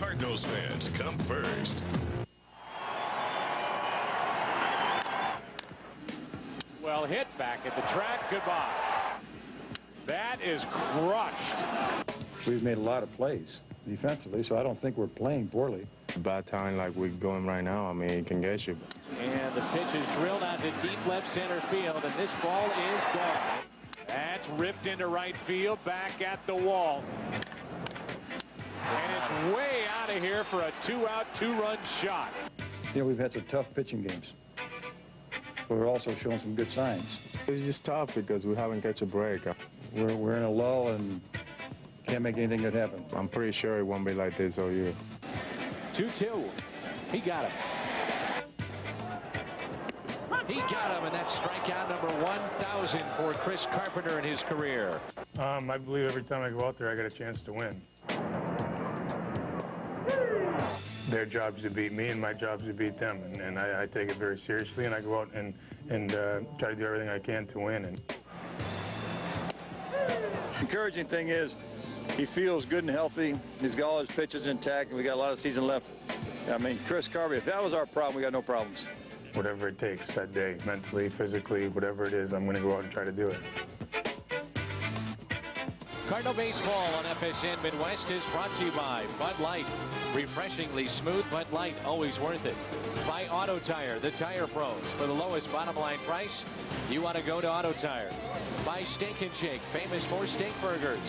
Cardinals fans come first. Well hit back at the track. Goodbye. That is crushed. We've made a lot of plays defensively, so I don't think we're playing poorly. Bad time like we're going right now, I mean, it can get you. And the pitch is drilled out to deep left center field, and this ball is gone. That's ripped into right field, back at the wall. And it's way out of here for a 2-out, 2-run shot. You know, we've had some tough pitching games, but we're also showing some good signs. It's just tough because we haven't catch a break. We're in a lull and can't make anything good happen. I'm pretty sure it won't be like this all year. 2-2. He got him. He got him, and that's strikeout number 1,000 for Chris Carpenter in his career. I believe every time I go out there, I got a chance to win. Their job's to beat me, and my job's to beat them, and I take it very seriously, and I go out and try to do everything I can to win. And encouraging thing is he feels good and healthy. He's got all his pitches intact, and we got a lot of season left. I mean, Chris Carpenter, if that was our problem, we got no problems. Whatever it takes that day, mentally, physically, whatever it is, I'm going to go out and try to do it. Cardinal Baseball on FSN Midwest is brought to you by Bud Light. Refreshingly smooth Bud Light, always worth it. By Auto Tire, the tire pros. For the lowest bottom line price, you want to go to Auto Tire. By Steak and Shake, famous for steak burgers.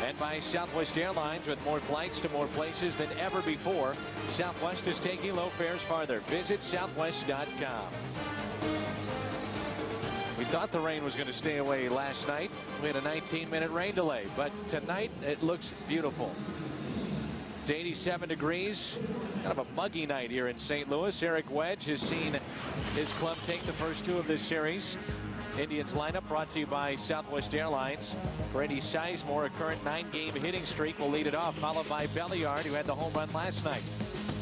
And by Southwest Airlines, with more flights to more places than ever before. Southwest is taking low fares farther. Visit southwest.com. We thought the rain was going to stay away last night. We had a 19-minute rain delay, but tonight it looks beautiful. It's 87 degrees. Kind of a muggy night here in St. Louis. Eric Wedge has seen his club take the first two of this series. Indians lineup brought to you by Southwest Airlines. Brady Sizemore, a current 9-game hitting streak, will lead it off, followed by Belliard, who had the home run last night.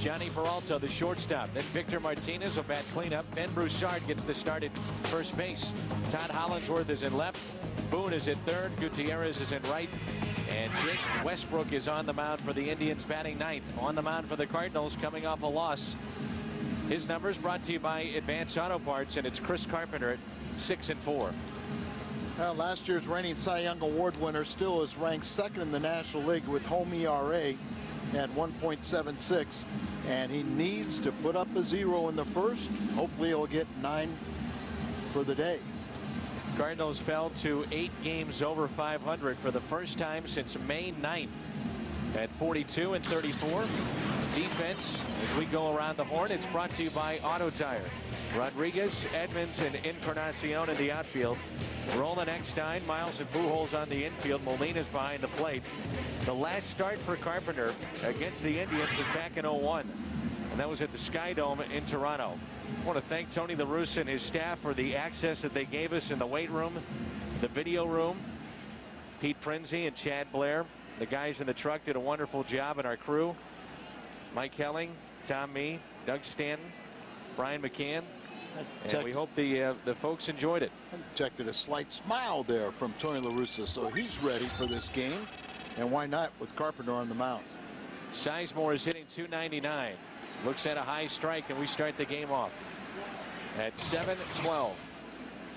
Jhonny Peralta, the shortstop. Then Victor Martinez, a bat cleanup. Ben Broussard gets the start at first base. Todd Hollandsworth is in left. Boone is at third. Gutierrez is in right. And Jake Westbrook is on the mound for the Indians, batting ninth. On the mound for the Cardinals, coming off a loss. His numbers brought to you by Advanced Auto Parts, and it's Chris Carpenter at 6-4. Well, last year's reigning Cy Young Award winner still is ranked second in the National League with home ERA at 1.76, and he needs to put up a 0 in the first. Hopefully he'll get 9 for the day. Cardinals fell to 8 games over 500 for the first time since May 9th at 42-34. Defense, as we go around the horn, it's brought to you by Auto Tire. Rodriguez, Edmonds, and Encarnacion in the outfield. Roland Eckstein, Miles, and Pujols on the infield. Molina's behind the plate. The last start for Carpenter against the Indians was back in 01, and that was at the Sky Dome in Toronto. I want to thank Tony La Russa and his staff for the access that they gave us in the weight room, the video room. Pete Prinzi and Chad Blair, the guys in the truck, did a wonderful job, and our crew. Mike Helling, Tom Mee, Doug Stanton, Brian McCann. And we hope the folks enjoyed it. I detected a slight smile there from Tony La Russa, so he's ready for this game. And why not with Carpenter on the mound? Sizemore is hitting .299. Looks at a high strike, and we start the game off at 7-12.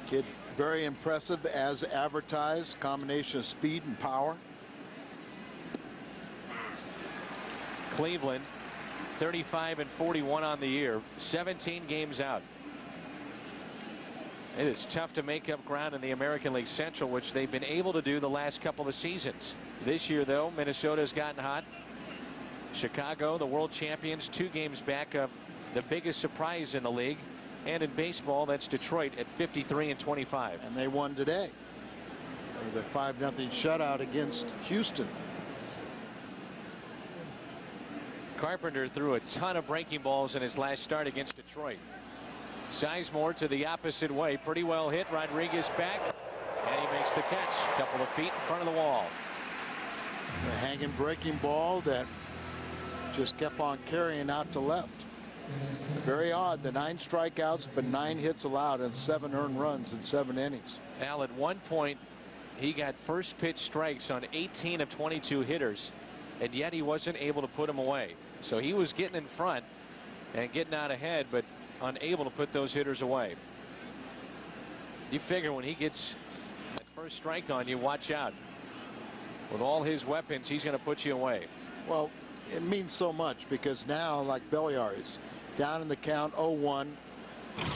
Kid, very impressive as advertised. Combination of speed and power. Cleveland, 35-41 on the year, 17 games out. It is tough to make up ground in the American League Central, which they've been able to do the last couple of seasons. This year, though, Minnesota's gotten hot. Chicago, the world champions, 2 games back of the biggest surprise in the league. And in baseball, that's Detroit at 53-25. And they won today. The 5-0 shutout against Houston. Carpenter threw a ton of breaking balls in his last start against Detroit. Sizemore to the opposite way. Pretty well hit. Rodriguez back. And he makes the catch. A couple of feet in front of the wall. The hanging breaking ball that just kept on carrying out to left. Very odd. The 9 strikeouts, but 9 hits allowed and 7 earned runs in 7 innings. Al, at one point, he got first pitch strikes on 18 of 22 hitters. and yet he wasn't able to put him away. So he was getting in front and getting out ahead, but unable to put those hitters away. You figure when he gets that first strike on you, watch out. With all his weapons, he's going to put you away. Well, it means so much because now, like Belliard is down in the count 0-1.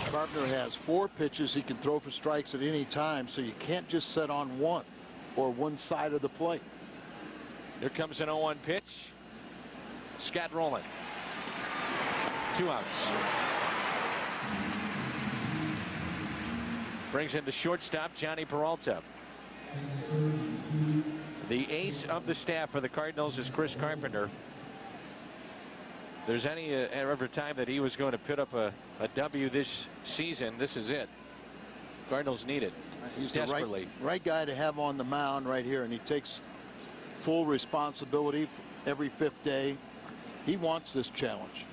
Carpenter has 4 pitches he can throw for strikes at any time, so you can't just set on one or one side of the plate. Here comes an 0-1 pitch. Scott rolling. 2 outs. Brings in the shortstop, Jhonny Peralta. The ace of the staff for the Cardinals is Chris Carpenter. If there's any ever time that he was going to put up a W this season, this is it. Cardinals need it. He's desperately. the right guy to have on the mound right here, and he takes full responsibility every 5th day. He wants this challenge.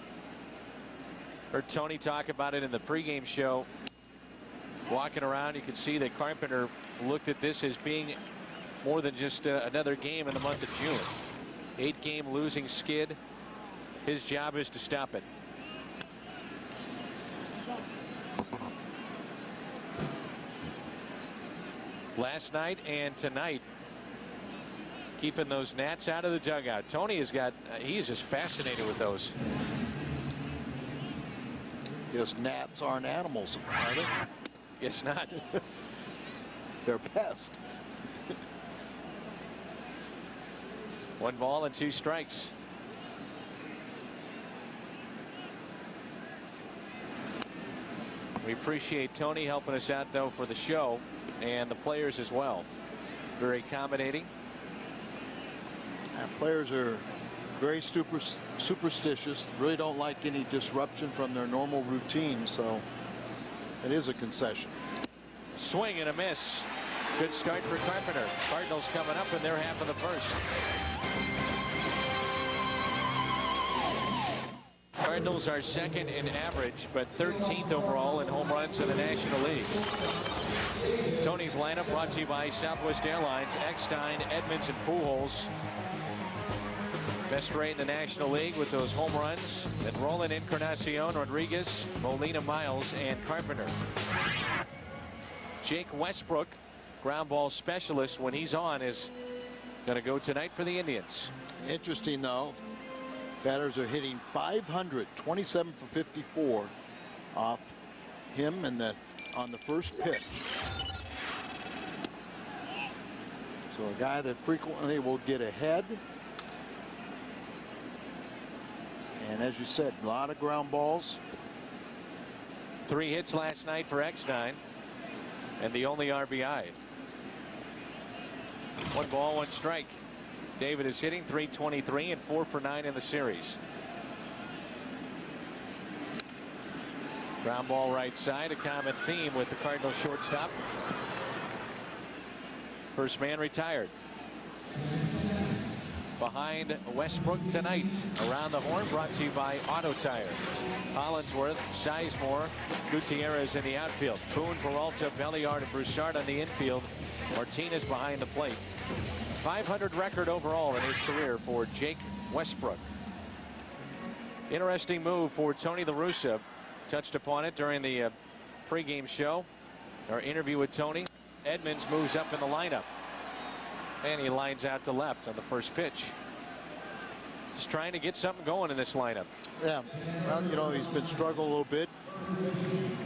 Heard Tony talk about it in the pregame show. Walking around, you can see that Carpenter looked at this as being more than just another game in the month of June. 8-game losing skid. His job is to stop it. Last night and tonight, keeping those gnats out of the dugout. Tony has got, he's just fascinated with those. Yes, gnats aren't animals, are they? Guess not. They're pests. 1 ball and 2 strikes. We appreciate Tony helping us out, though, for the show, and the players as well. Very accommodating. And players are very superstitious, really don't like any disruption from their normal routine, so it is a concession. Swing and a miss. Good start for Carpenter. Cardinals coming up in their half of the first. Cardinals are second in average, but 13th overall in home runs in the National League. Tony's lineup brought to you by Southwest Airlines, Eckstein, Edmonds, and Pujols. Best rate in the National League with those home runs. And Roland, Encarnacion, Rodriguez, Molina, Miles, and Carpenter. Jake Westbrook, ground ball specialist when he's on, is going to go tonight for the Indians. Interesting, though. Batters are hitting 500, 27 for 54 off him and on the first pitch. So a guy that frequently will get ahead. And as you said, a lot of ground balls. 3 hits last night for Eckstein, and the only RBI. 1 ball, 1 strike. David is hitting .323 and 4 for 9 in the series. Ground ball right side, a common theme with the Cardinals shortstop. First man retired. Behind Westbrook tonight, around the horn, brought to you by Auto Tire. Hollinsworth, Sizemore, Gutierrez in the outfield. Boone, Peralta, Belliard, and Broussard on the infield. Martinez behind the plate. 500 record overall in his career for Jake Westbrook. Interesting move for Tony La Russa. Touched upon it during the pregame show. Our interview with Tony. Edmonds moves up in the lineup. And he lines out to left on the first pitch. Just trying to get something going in this lineup. Yeah, well, you know, he's been struggling a little bit.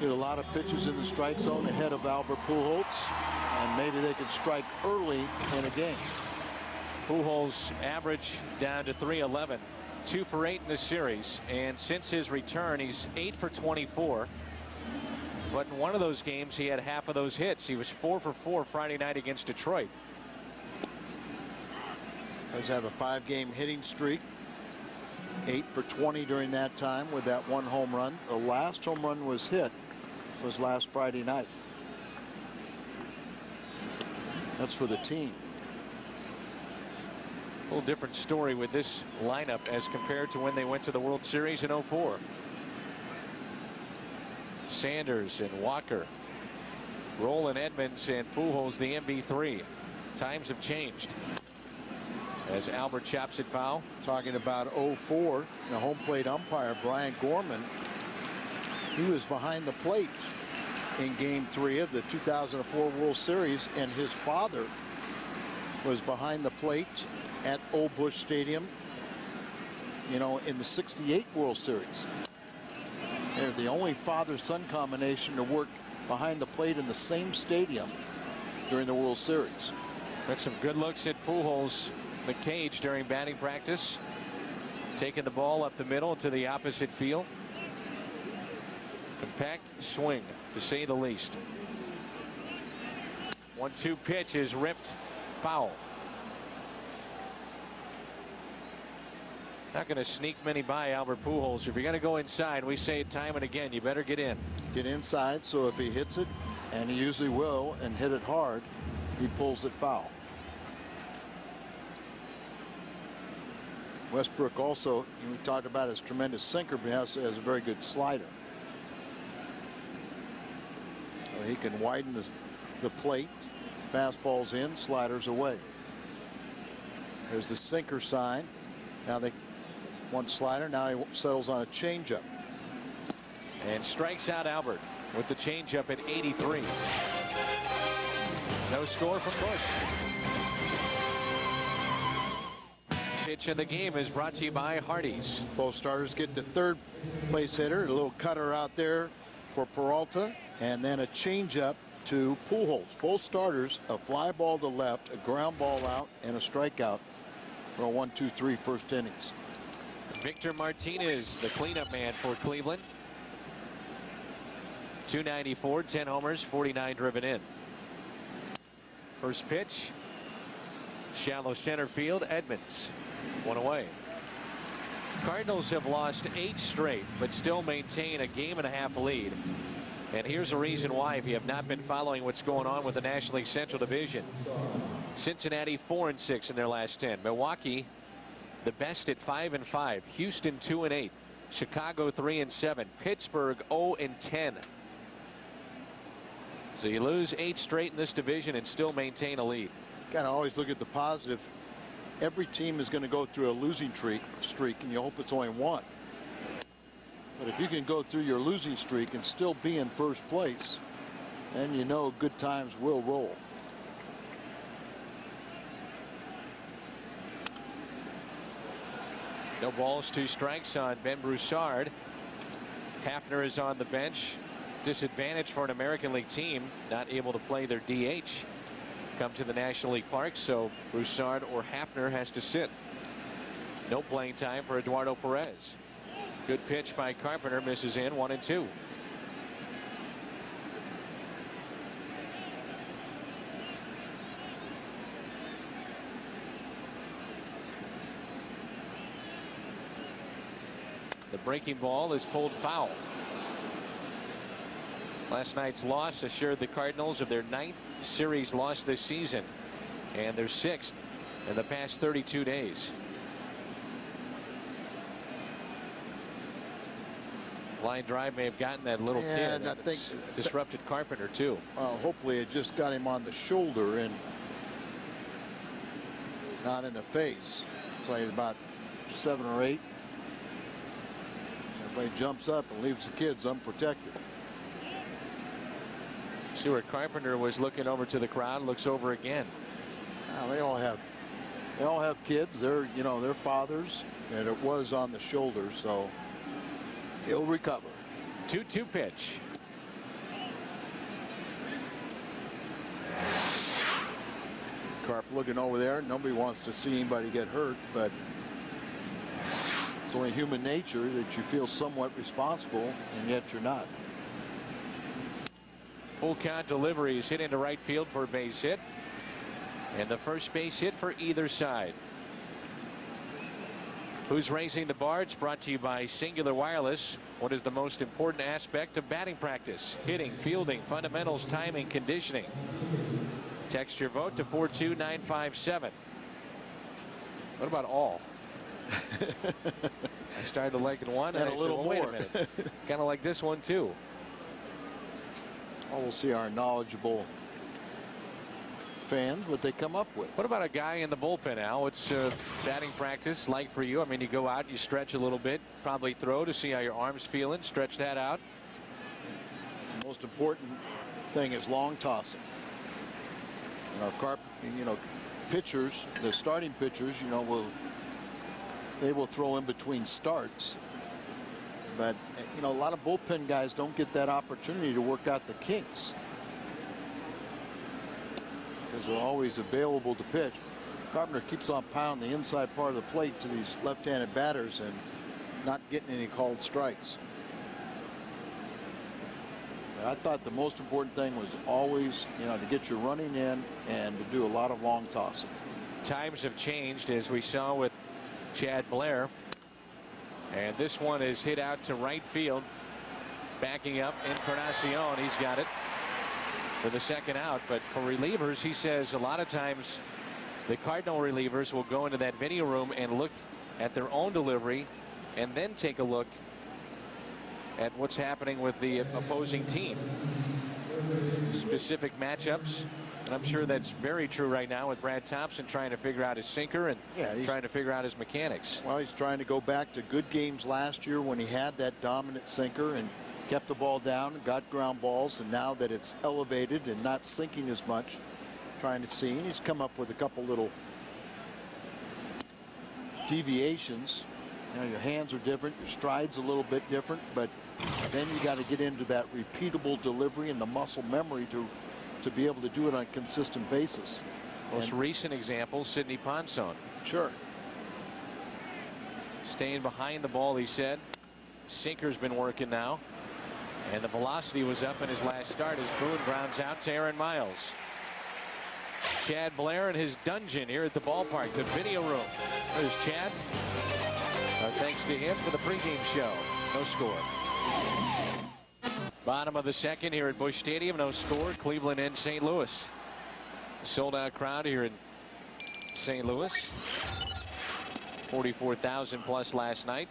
Did a lot of pitches in the strike zone ahead of Albert Pujols, and maybe they could strike early in a game. Pujols average down to .311, 2 for 8 in this series, and since his return, he's 8 for 24. But in one of those games, he had half of those hits. He was 4 for 4 Friday night against Detroit. Does have a 5-game hitting streak. 8 for 20 during that time with that 1 home run. The last home run was last Friday night. That's for the team. A little different story with this lineup as compared to when they went to the World Series in '04. Sanders and Walker, Roland, Edmonds, and Pujols the MB3. Times have changed. as Albert chops it foul. Talking about 0-4, the home plate umpire, Brian Gorman, he was behind the plate in Game 3 of the 2004 World Series, and his father was behind the plate at Old Busch Stadium, you know, in the '68 World Series. They're the only father-son combination to work behind the plate in the same stadium during the World Series. Got some good looks at Pujols, the cage during batting practice, taking the ball up the middle to the opposite field. Compact swing, to say the least. 1-2 pitch is ripped foul. Not going to sneak many by Albert Pujols. If you're going to go inside, we say it time and again, you better get in. Get inside, so if he hits it, and he usually will, and hit it hard, he pulls it foul. Westbrook also, we talked about his tremendous sinker, but he also has a very good slider. So he can widen the plate. Fastballs in, sliders away. There's the sinker sign. Now they want slider. Now he settles on a changeup. And strikes out Albert with the changeup at 83. No score from Busch. Pitch of the game is brought to you by Hardee's. Both starters get the third place hitter. A little cutter out there for Peralta, and then a changeup to Pujols. Both starters, a fly ball to left, a ground ball out, and a strikeout for a 1-2-3 first innings. Victor Martinez, the cleanup man for Cleveland. 294, 10 homers, 49 driven in. First pitch, shallow center field, Edmonds. One away. Cardinals have lost 8 straight, but still maintain a game-and-a-half lead. And here's a reason why, if you have not been following what's going on with the National League Central Division. Cincinnati 4-6 in their last 10. Milwaukee, the best at 5-5. Houston 2-8. Chicago 3-7. Pittsburgh 0-10. So you lose 8 straight in this division and still maintain a lead. Got to always look at the positive. Every team is going to go through a losing streak, and you hope it's only one. But if you can go through your losing streak and still be in first place, then you know good times will roll. No balls, 2 strikes on Ben Broussard. Hafner is on the bench. Disadvantage for an American League team, not able to play their DH. Come to the National League Park, so Broussard or Hafner has to sit. No playing time for Eduardo Perez. Good pitch by Carpenter, misses in, 1-2. The breaking ball is pulled foul. Last night's loss assured the Cardinals of their 9th series loss this season and their 6th in the past 32 days. Line drive may have gotten that little kid. I think disrupted Carpenter too. Hopefully it just got him on the shoulder and not in the face. It's like about 7 or 8. Everybody jumps up and leaves the kids unprotected. See where Carpenter was looking over to the crowd, looks over again. Well, they all have kids. They're, you know, their fathers, and it was on the shoulder, so he'll recover. 2-2 pitch. Carp looking over there. Nobody wants to see anybody get hurt, but it's only human nature that you feel somewhat responsible, and yet you're not. Full count deliveries hit into right field for a base hit. And the first base hit for either side. Who's raising the bar? It's brought to you by Singular Wireless. What is the most important aspect of batting practice? Hitting, fielding, fundamentals, timing, conditioning. Text your vote to 42957. What about all? I started liking one and a little said, well, more. wait a minute. Kind of like this one too. Well, we'll see our knowledgeable fans what they come up with. What about a guy in the bullpen, Al? What's batting practice like for you? I mean, you go out, you stretch a little bit, probably throw to see how your arm's feeling, stretch that out. The most important thing is long tossing. Pitchers, the starting pitchers, they will throw in between starts. But, a lot of bullpen guys don't get that opportunity to work out the kinks, because they're always available to pitch. Carpenter keeps on pounding the inside part of the plate to these left-handed batters and not getting any called strikes. But I thought the most important thing was always, to get your running in and to do a lot of long tossing. Times have changed, as we saw with Chad Blair. And this one is hit out to right field. Backing up, Encarnacion, he's got it for the second out. But for relievers, he says a lot of times the Cardinal relievers will go into that video room and look at their own delivery and then take a look at what's happening with the opposing team. Specific matchups. And I'm sure that's very true right now with Brad Thompson trying to figure out his sinker and trying to figure out his mechanics. Well, he's trying to go back to good games last year when he had that dominant sinker and kept the ball down and got ground balls. And now that it's elevated and not sinking as much, trying to see. And he's come up with a couple little deviations. Your hands are different, your stride's a little bit different, but then you got to get into that repeatable delivery and the muscle memory to be able to do it on a consistent basis. Most recent example, Sidney Ponson. Sure. Staying behind the ball, he said. Sinker's been working now. And the velocity was up in his last start as Boone grounds out to Aaron Miles. Chad Blair in his dungeon here at the ballpark, the video room. There's Chad. Our thanks to him for the pregame show. No score. Bottom of the second here at Busch Stadium. No score. Cleveland and St. Louis. Sold out crowd here in St. Louis. 44,000 plus last night.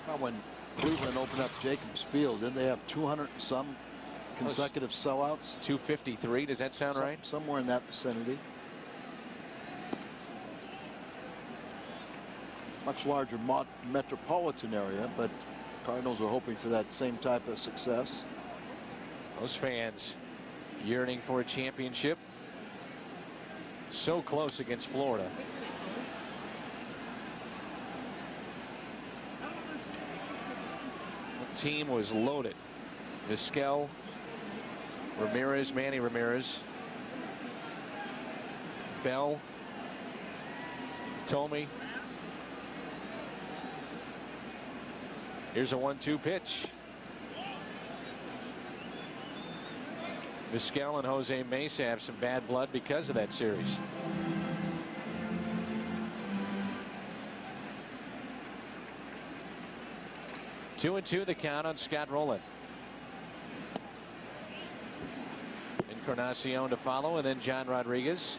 Well, when Cleveland opened up Jacobs Field, didn't they have 200 and some consecutive sellouts? 253. Does that sound right? Somewhere in that vicinity. Much larger metropolitan area, but Cardinals are hoping for that same type of success. Those fans yearning for a championship. So close against Florida. The team was loaded. Vizquel, Ramirez, Manny Ramirez, Bell, Tomey. Here's a 1-2 pitch. Vizquel and Jose Mesa have some bad blood because of that series. Two and two the count on Scott Rowland. Encarnacion to follow, and then John Rodriguez.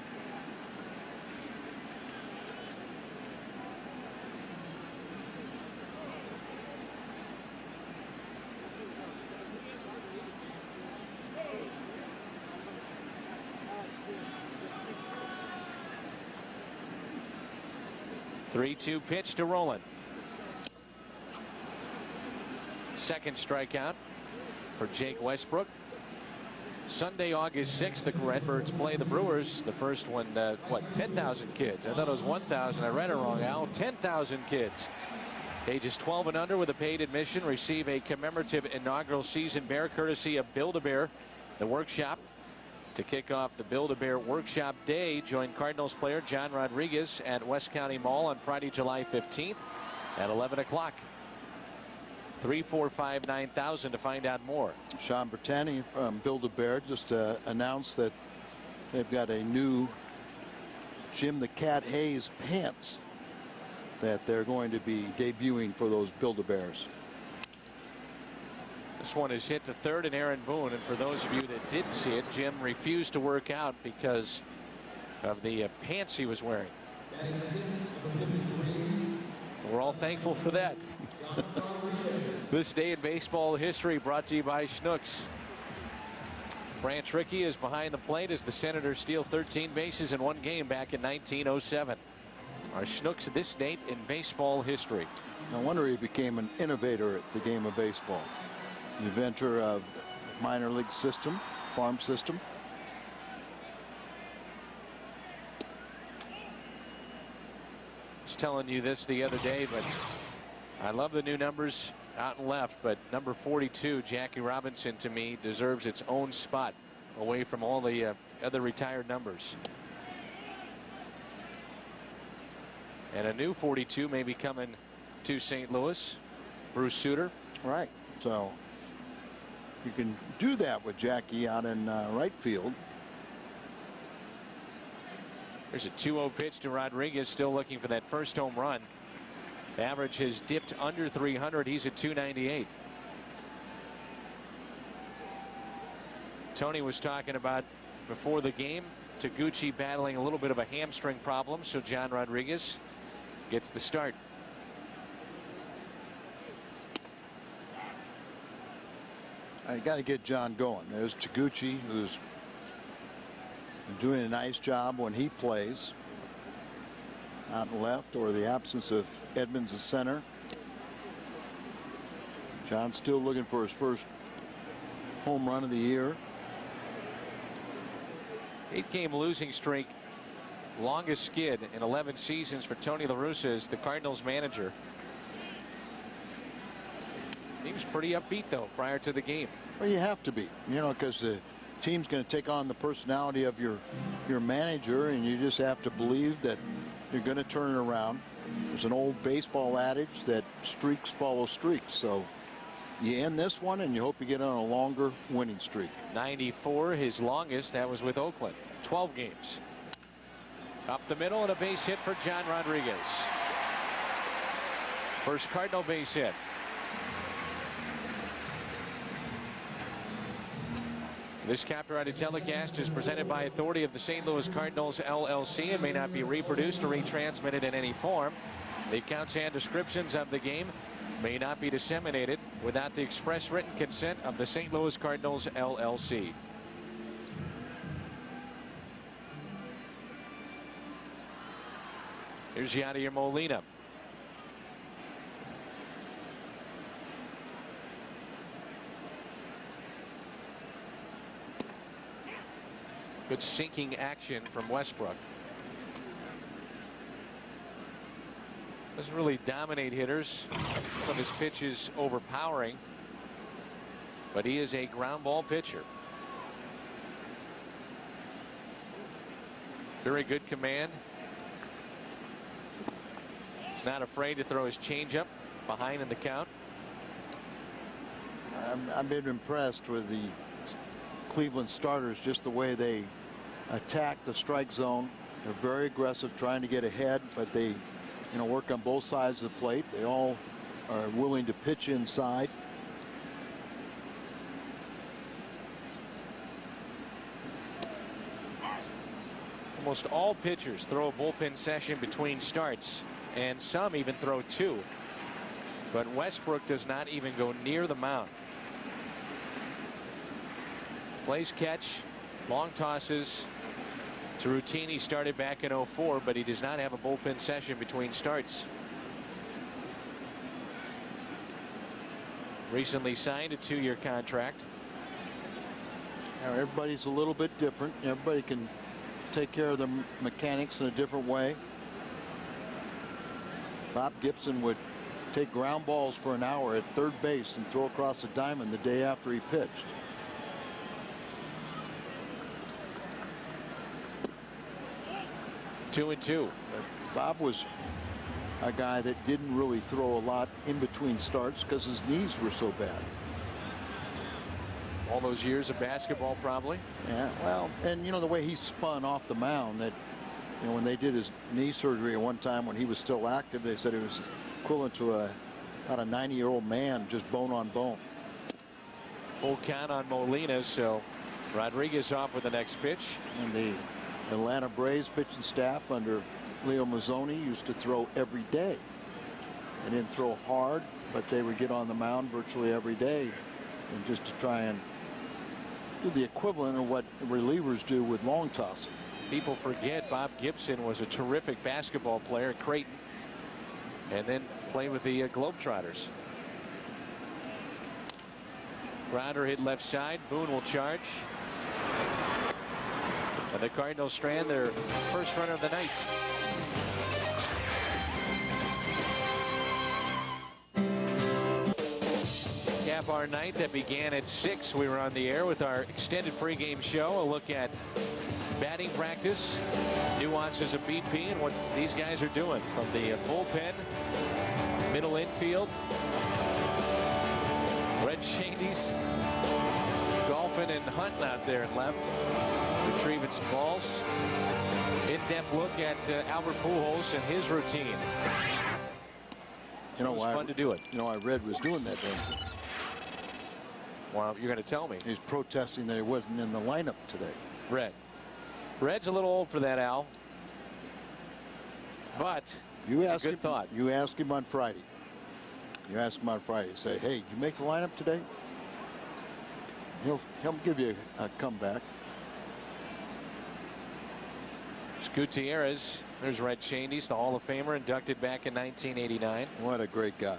Three-two pitch to Rowland. Second strikeout for Jake Westbrook. Sunday, August 6th, the Redbirds play the Brewers. The first one, 10,000 kids? I thought it was 1,000. I read it wrong, Al. 10,000 kids. Ages 12 and under with a paid admission receive a commemorative inaugural season bear courtesy of Build-A-Bear, the workshop. To kick off the Build-A-Bear Workshop Day, join Cardinals player John Rodriguez at West County Mall on Friday, July 15th at 11 o'clock. 345-9000 to find out more. Sean Bertani from Build-A-Bear just announced that they've got a new Jim the Cat Hayes pants that they're going to be debuting for those Build-A-Bears. This one is hit to third, and Aaron Boone. And for those of you that didn't see it, Jim refused to work out because of the pants he was wearing. We're all thankful for that. This day in baseball history brought to you by Schnucks. Branch Rickey is behind the plate as the Senators steal 13 bases in one game back in 1907. Our Schnooks this date in baseball history. No wonder he became an innovator at the game of baseball. The inventor of minor league system, farm system. I was telling you this the other day, but I love the new numbers out and left, but number 42, Jackie Robinson, to me deserves its own spot away from all the other retired numbers. And a new 42 may be coming to St. Louis. Bruce Sutter. Right. So you can do that with Jackie out in right field. There's a 2-0 pitch to Rodriguez, still looking for that first home run. The average has dipped under 300. He's at 298. Tony was talking about before the game, Taguchi battling a little bit of a hamstring problem, so John Rodriguez gets the start. I got to get John going. There's Taguchi, who's doing a nice job when he plays out in left, or the absence of Edmonds at center. John's still looking for his first home run of the year. 8-game losing streak, longest skid in 11 seasons for Tony La Russa as the Cardinals manager. He was pretty upbeat though prior to the game. Well, you have to be, you know, because the team's going to take on the personality of your manager, and you just have to believe that you're going to turn it around. There's an old baseball adage that streaks follow streaks, so you end this one and you hope you get on a longer winning streak. 94, his longest. That was with Oakland. 12 games. Up the middle and a base hit for John Rodriguez. First Cardinal base hit. This copyrighted telecast is presented by authority of the St. Louis Cardinals LLC and may not be reproduced or retransmitted in any form. The accounts and descriptions of the game may not be disseminated without the express written consent of the St. Louis Cardinals LLC. Here's Yadier Molina. Good sinking action from Westbrook. Doesn't really dominate hitters. Some of his pitches overpowering, but he is a ground ball pitcher. Very good command. He's not afraid to throw his changeup behind in the count. I've been impressed with the Cleveland starters, just the way they attack the strike zone. They're very aggressive, trying to get ahead, but they, you know, work on both sides of the plate. They all are willing to pitch inside. Almost all pitchers throw a bullpen session between starts, and some even throw two. But Westbrook does not even go near the mound. Plays catch, long tosses. It's a routine he started back in '04, but he does not have a bullpen session between starts. Recently signed a 2-year contract. Now, everybody's a little bit different. Everybody can take care of the mechanics in a different way. Bob Gibson would take ground balls for an hour at third base and throw across the diamond the day after he pitched. Two and two. Bob was a guy that didn't really throw a lot in between starts because his knees were so bad. All those years of basketball, probably. Yeah, well, and you know the way he spun off the mound, that, you know, when they did his knee surgery at one time when he was still active, they said it was equivalent to about a 90-year-old man, just bone on bone. Full count on Molina, so Rodriguez off with the next pitch. And the Atlanta Braves pitching staff under Leo Mazzoni used to throw every day. They didn't throw hard, but they would get on the mound virtually every day, and just to try and do the equivalent of what relievers do with long tossing. People forget Bob Gibson was a terrific basketball player at Creighton and then played with the Globetrotters. Grounder hit left side. Boone will charge. And the Cardinals strand their first runner of the night. Cap our night that began at 6. We were on the air with our extended pregame show. A look at batting practice, nuances of BP, and what these guys are doing from the bullpen, middle infield. Red Shandy's golfing and hunting out there in left, retrieving some balls. In-depth look at Albert Pujols and his routine. You know, it was fun to do it. You know, I read was doing that day. Well, you're going to tell me. He's protesting that he wasn't in the lineup today. Red's a little old for that, Al. But it's a good thought. You ask him on Friday. You ask him on Friday. Say, hey, did you make the lineup today? He'll give you a comeback. It's Gutierrez. There's Red Shandy's, the Hall of Famer, inducted back in 1989. What a great guy.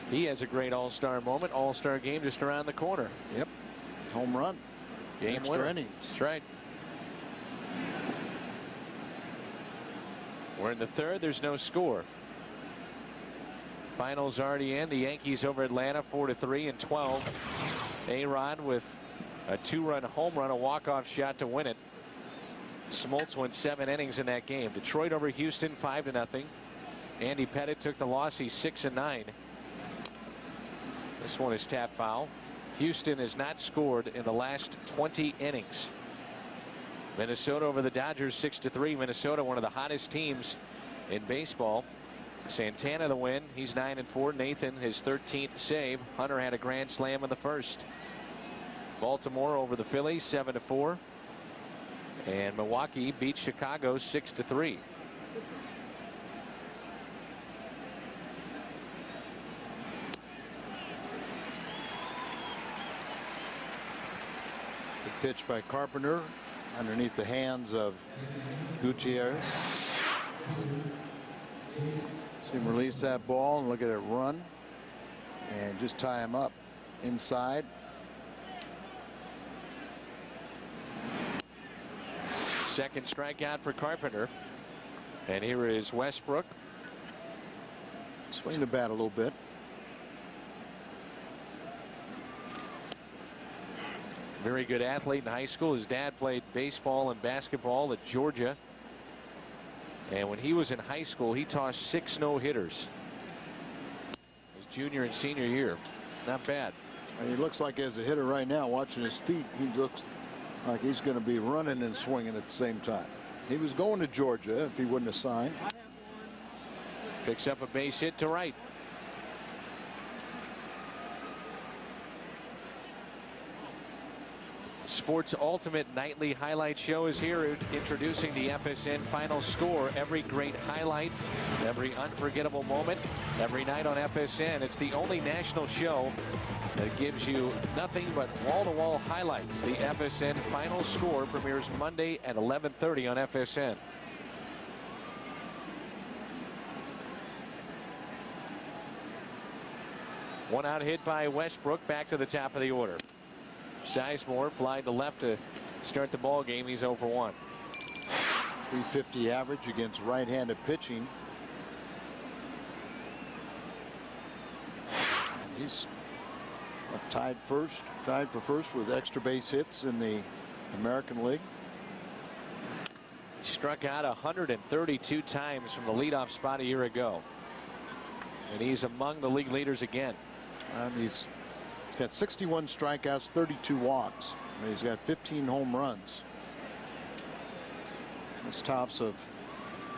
He has a great all-star moment. All-star game just around the corner. Yep. Home run. Game extra winner. innings. That's right. We're in the third. There's no score. Finals already in. The Yankees over Atlanta 4-3 in 12. A-Rod with a 2-run home run, a walk-off shot to win it. Smoltz went 7 innings in that game. Detroit over Houston 5-0. Andy Pettit took the loss. He's 6-9. This one is tap foul. Houston has not scored in the last 20 innings. Minnesota over the Dodgers 6-3. Minnesota, one of the hottest teams in baseball. Santana the win. He's 9-4. Nathan his 13th save. Hunter had a grand slam in the first. Baltimore over the Phillies 7-4. And Milwaukee beat Chicago 6-3. Pitch by Carpenter underneath the hands of Gutierrez. See him release that ball and look at it run and just tie him up inside. Second strikeout for Carpenter. And here is Westbrook. Swing the bat a little bit. Very good athlete in high school. His dad played baseball and basketball at Georgia. And when he was in high school, he tossed 6 no-hitters. His junior and senior year. Not bad. And he looks like as a hitter right now, watching his feet, he looks like he's going to be running and swinging at the same time. He was going to Georgia if he wouldn't have signed. Picks up a base hit to right. Sports Ultimate Nightly Highlight Show is here, introducing the FSN Final Score. Every great highlight, every unforgettable moment, every night on FSN. It's the only national show that gives you nothing but wall-to-wall highlights. The FSN Final Score premieres Monday at 11:30 on FSN. One out hit by Westbrook. Back to the top of the order. Sizemore flying to left to start the ball game. He's 0 for 1. 350 average against right-handed pitching. And he's tied for first with extra base hits in the American League. Struck out 132 times from the leadoff spot a year ago. And he's among the league leaders again. And he's got 61 strikeouts, 32 walks. And he's got 15 home runs. That's tops of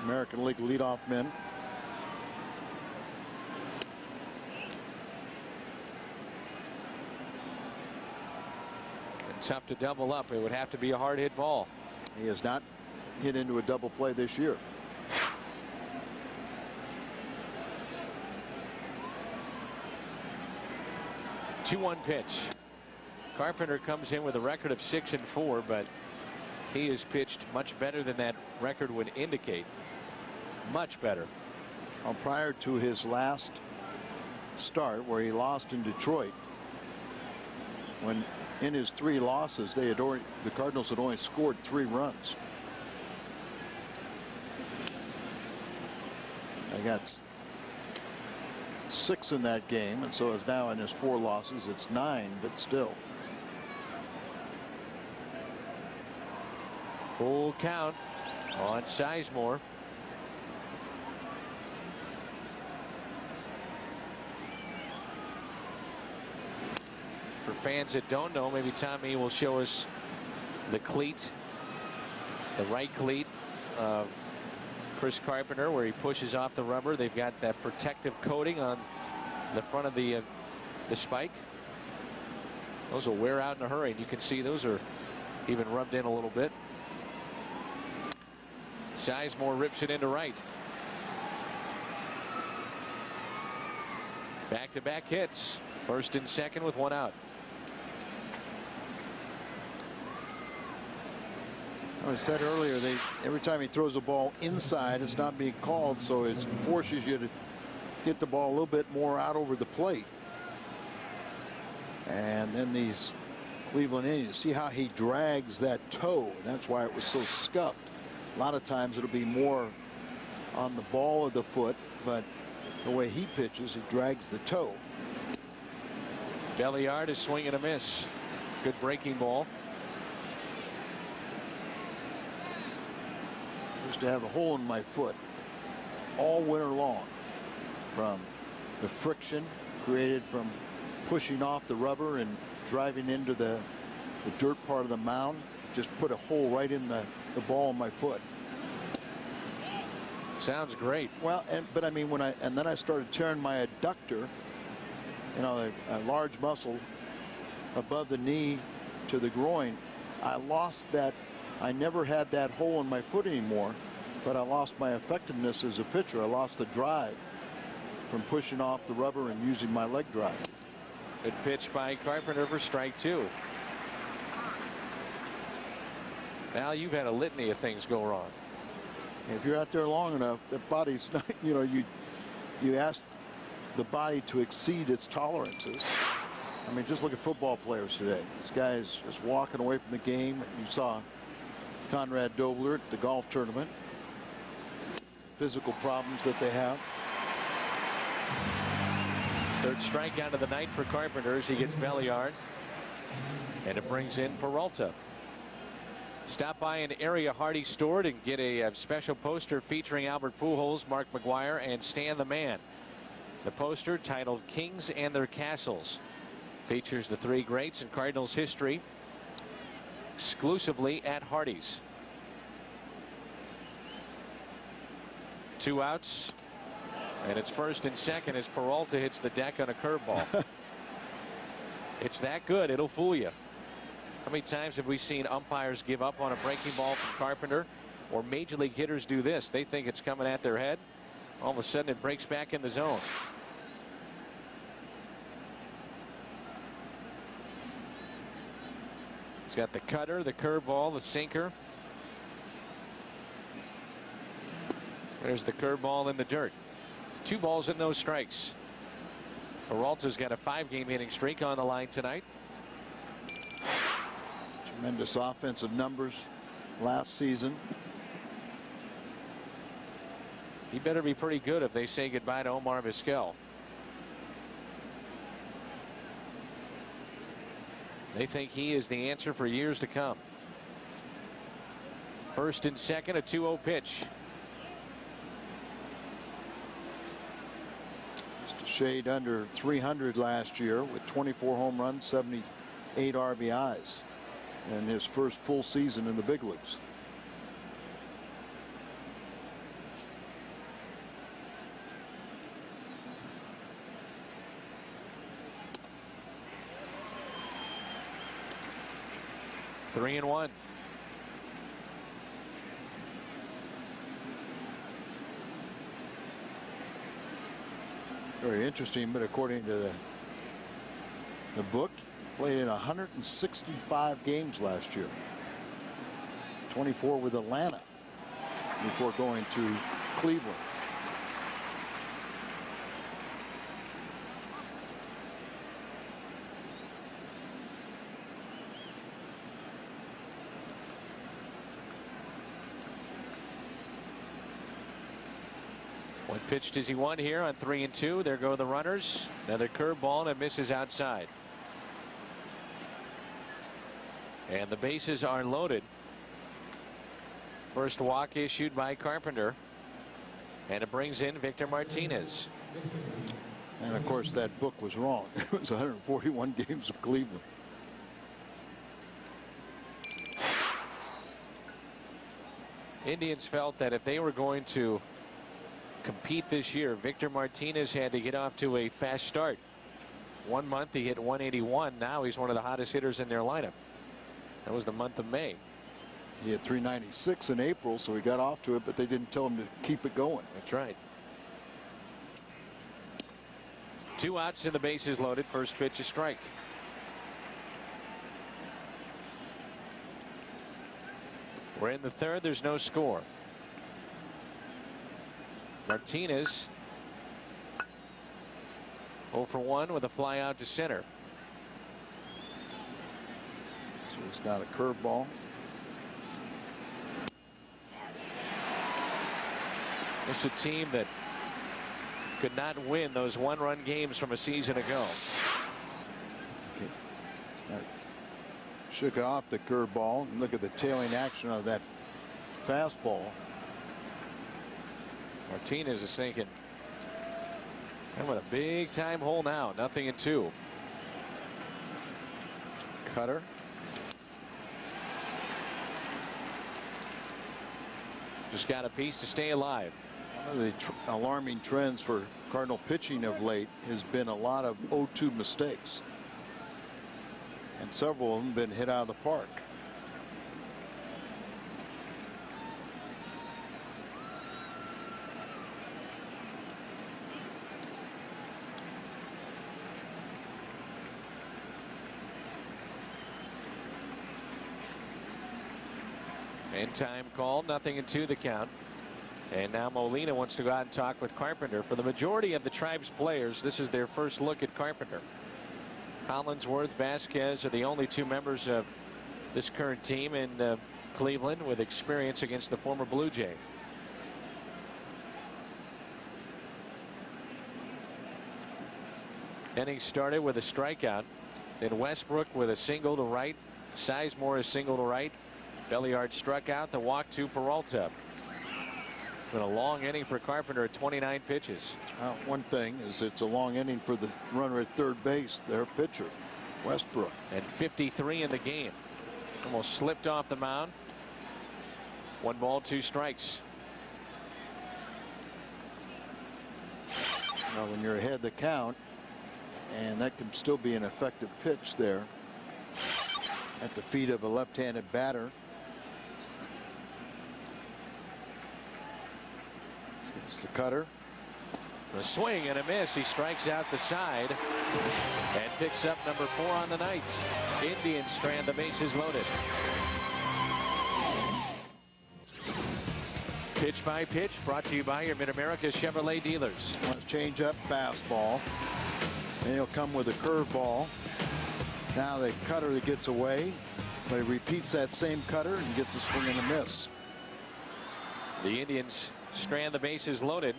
American League leadoff men. And tough to double up. It would have to be a hard hit ball. He has not hit into a double play this year. 2-1 pitch. Carpenter comes in with a record of 6-4, but he has pitched much better than that record would indicate. Much better. Well, prior to his last start, where he lost in Detroit, when in his 3 losses, the Cardinals had only scored 3 runs. They got 6 in that game, and so is now in his 4 losses. It's 9, but still. Full count on Sizemore. For fans that don't know, maybe Tommy will show us the cleat, the right cleat of Chris Carpenter, where he pushes off the rubber. They've got that protective coating on the front of the spike. Those will wear out in a hurry, and you can see those are even rubbed in a little bit. Sizemore rips it into right. Back-to-back hits. First and second with 1 out. I said earlier, every time he throws a ball inside, it's not being called, so it forces you to get the ball a little bit more out over the plate. And then these Cleveland Indians, see how he drags that toe. That's why it was so scuffed. A lot of times it'll be more on the ball of the foot, but the way he pitches, he drags the toe. Belliard is swinging a miss. Good breaking ball. Used to have a hole in my foot all winter long from the friction created from pushing off the rubber and driving into the dirt part of the mound. Just put a hole right in the ball of my foot. Sounds great. Well, but I mean, then I started tearing my adductor, you know, a large muscle above the knee to the groin. I lost that. I never had that hole in my foot anymore, but I lost my effectiveness as a pitcher. I lost the drive from pushing off the rubber and using my leg drive. Good pitch by Carpenter for strike 2. Now you've had a litany of things go wrong. If you're out there long enough, the body's not, you know, you ask the body to exceed its tolerances. I mean, just look at football players today. This guy is just walking away from the game. You saw Conrad Dobler at the golf tournament. Physical problems that they have. Third strikeout of the night for Carpenter as he gets Belliard. And it brings in Peralta. Stop by an area Hardy store and get a special poster featuring Albert Pujols, Mark McGwire, and Stan the Man. The poster, titled Kings and Their Castles, features the 3 greats in Cardinals history exclusively at Hardy's. 2 outs, and it's first and second as Peralta hits the deck on a curveball. It's that good, it'll fool you. How many times have we seen umpires give up on a breaking ball from Carpenter, or major league hitters do this? They think it's coming at their head. All of a sudden it breaks back in the zone. He's got the cutter, the curveball, the sinker. There's the curveball in the dirt. 2 balls and no strikes. Peralta's got a 5-game hitting streak on the line tonight. Tremendous offensive numbers last season. He better be pretty good if they say goodbye to Omar Vizquel. They think he is the answer for years to come. First and second, a 2-0 pitch. Just a shade under 300 last year with 24 home runs, 78 RBIs in his first full season in the big leagues. Three and 1. Very interesting, but according to The book played in 165 games last year. 24 with Atlanta before going to Cleveland. One pitch does he want here on 3-2. There go the runners. Another curveball, and it misses outside. And the bases are loaded. First walk issued by Carpenter. And it brings in Victor Martinez. And of course that book was wrong. It was 141 games of Cleveland. Indians felt that if they were going to compete this year, Victor Martinez had to get off to a fast start. 1 month he hit 181. Now he's one of the hottest hitters in their lineup. That was the month of May. He had 396 in April, so he got off to it, but they didn't tell him to keep it going. That's right. 2 outs and the bases loaded. First pitch, a strike. We're in the third. There's no score. Martinez 0 for 1 with a fly out to center. So it's not a curveball. This is a team that could not win those 1-run games from a season ago. Okay. That shook off the curveball, and look at the tailing action of that fastball. Martinez is thinking, I'm in a big time hole now. 0-2. Cutter. Just got a piece to stay alive. One of the alarming trends for Cardinal pitching of late has been a lot of 0-2 mistakes. And several of them been hit out of the park. In time call, 0-2 the count. And now Molina wants to go out and talk with Carpenter. For the majority of the Tribe's players, this is their first look at Carpenter. Collinsworth, Vasquez are the only 2 members of this current team in Cleveland with experience against the former Blue Jay. Inning started with a strikeout. Then Westbrook with a single to right. Sizemore a single to right. Belliard struck out. The walk to Peralta. Been a long inning for Carpenter at 29 pitches. One thing is it's a long inning for the runner at third base, their pitcher, Westbrook. And 53 in the game. Almost slipped off the mound. 1 ball, 2 strikes. Now when you're ahead the count, and that can still be an effective pitch there at the feet of a left-handed batter. It's the cutter. A swing and a miss. He strikes out the side and picks up number 4 on the night. Indians strand the bases loaded. Pitch by pitch brought to you by your Mid-America Chevrolet dealers. Change up fastball. And he'll come with a curveball. Now the cutter that gets away, but he repeats that same cutter and gets a swing and a miss. The Indians strand the bases loaded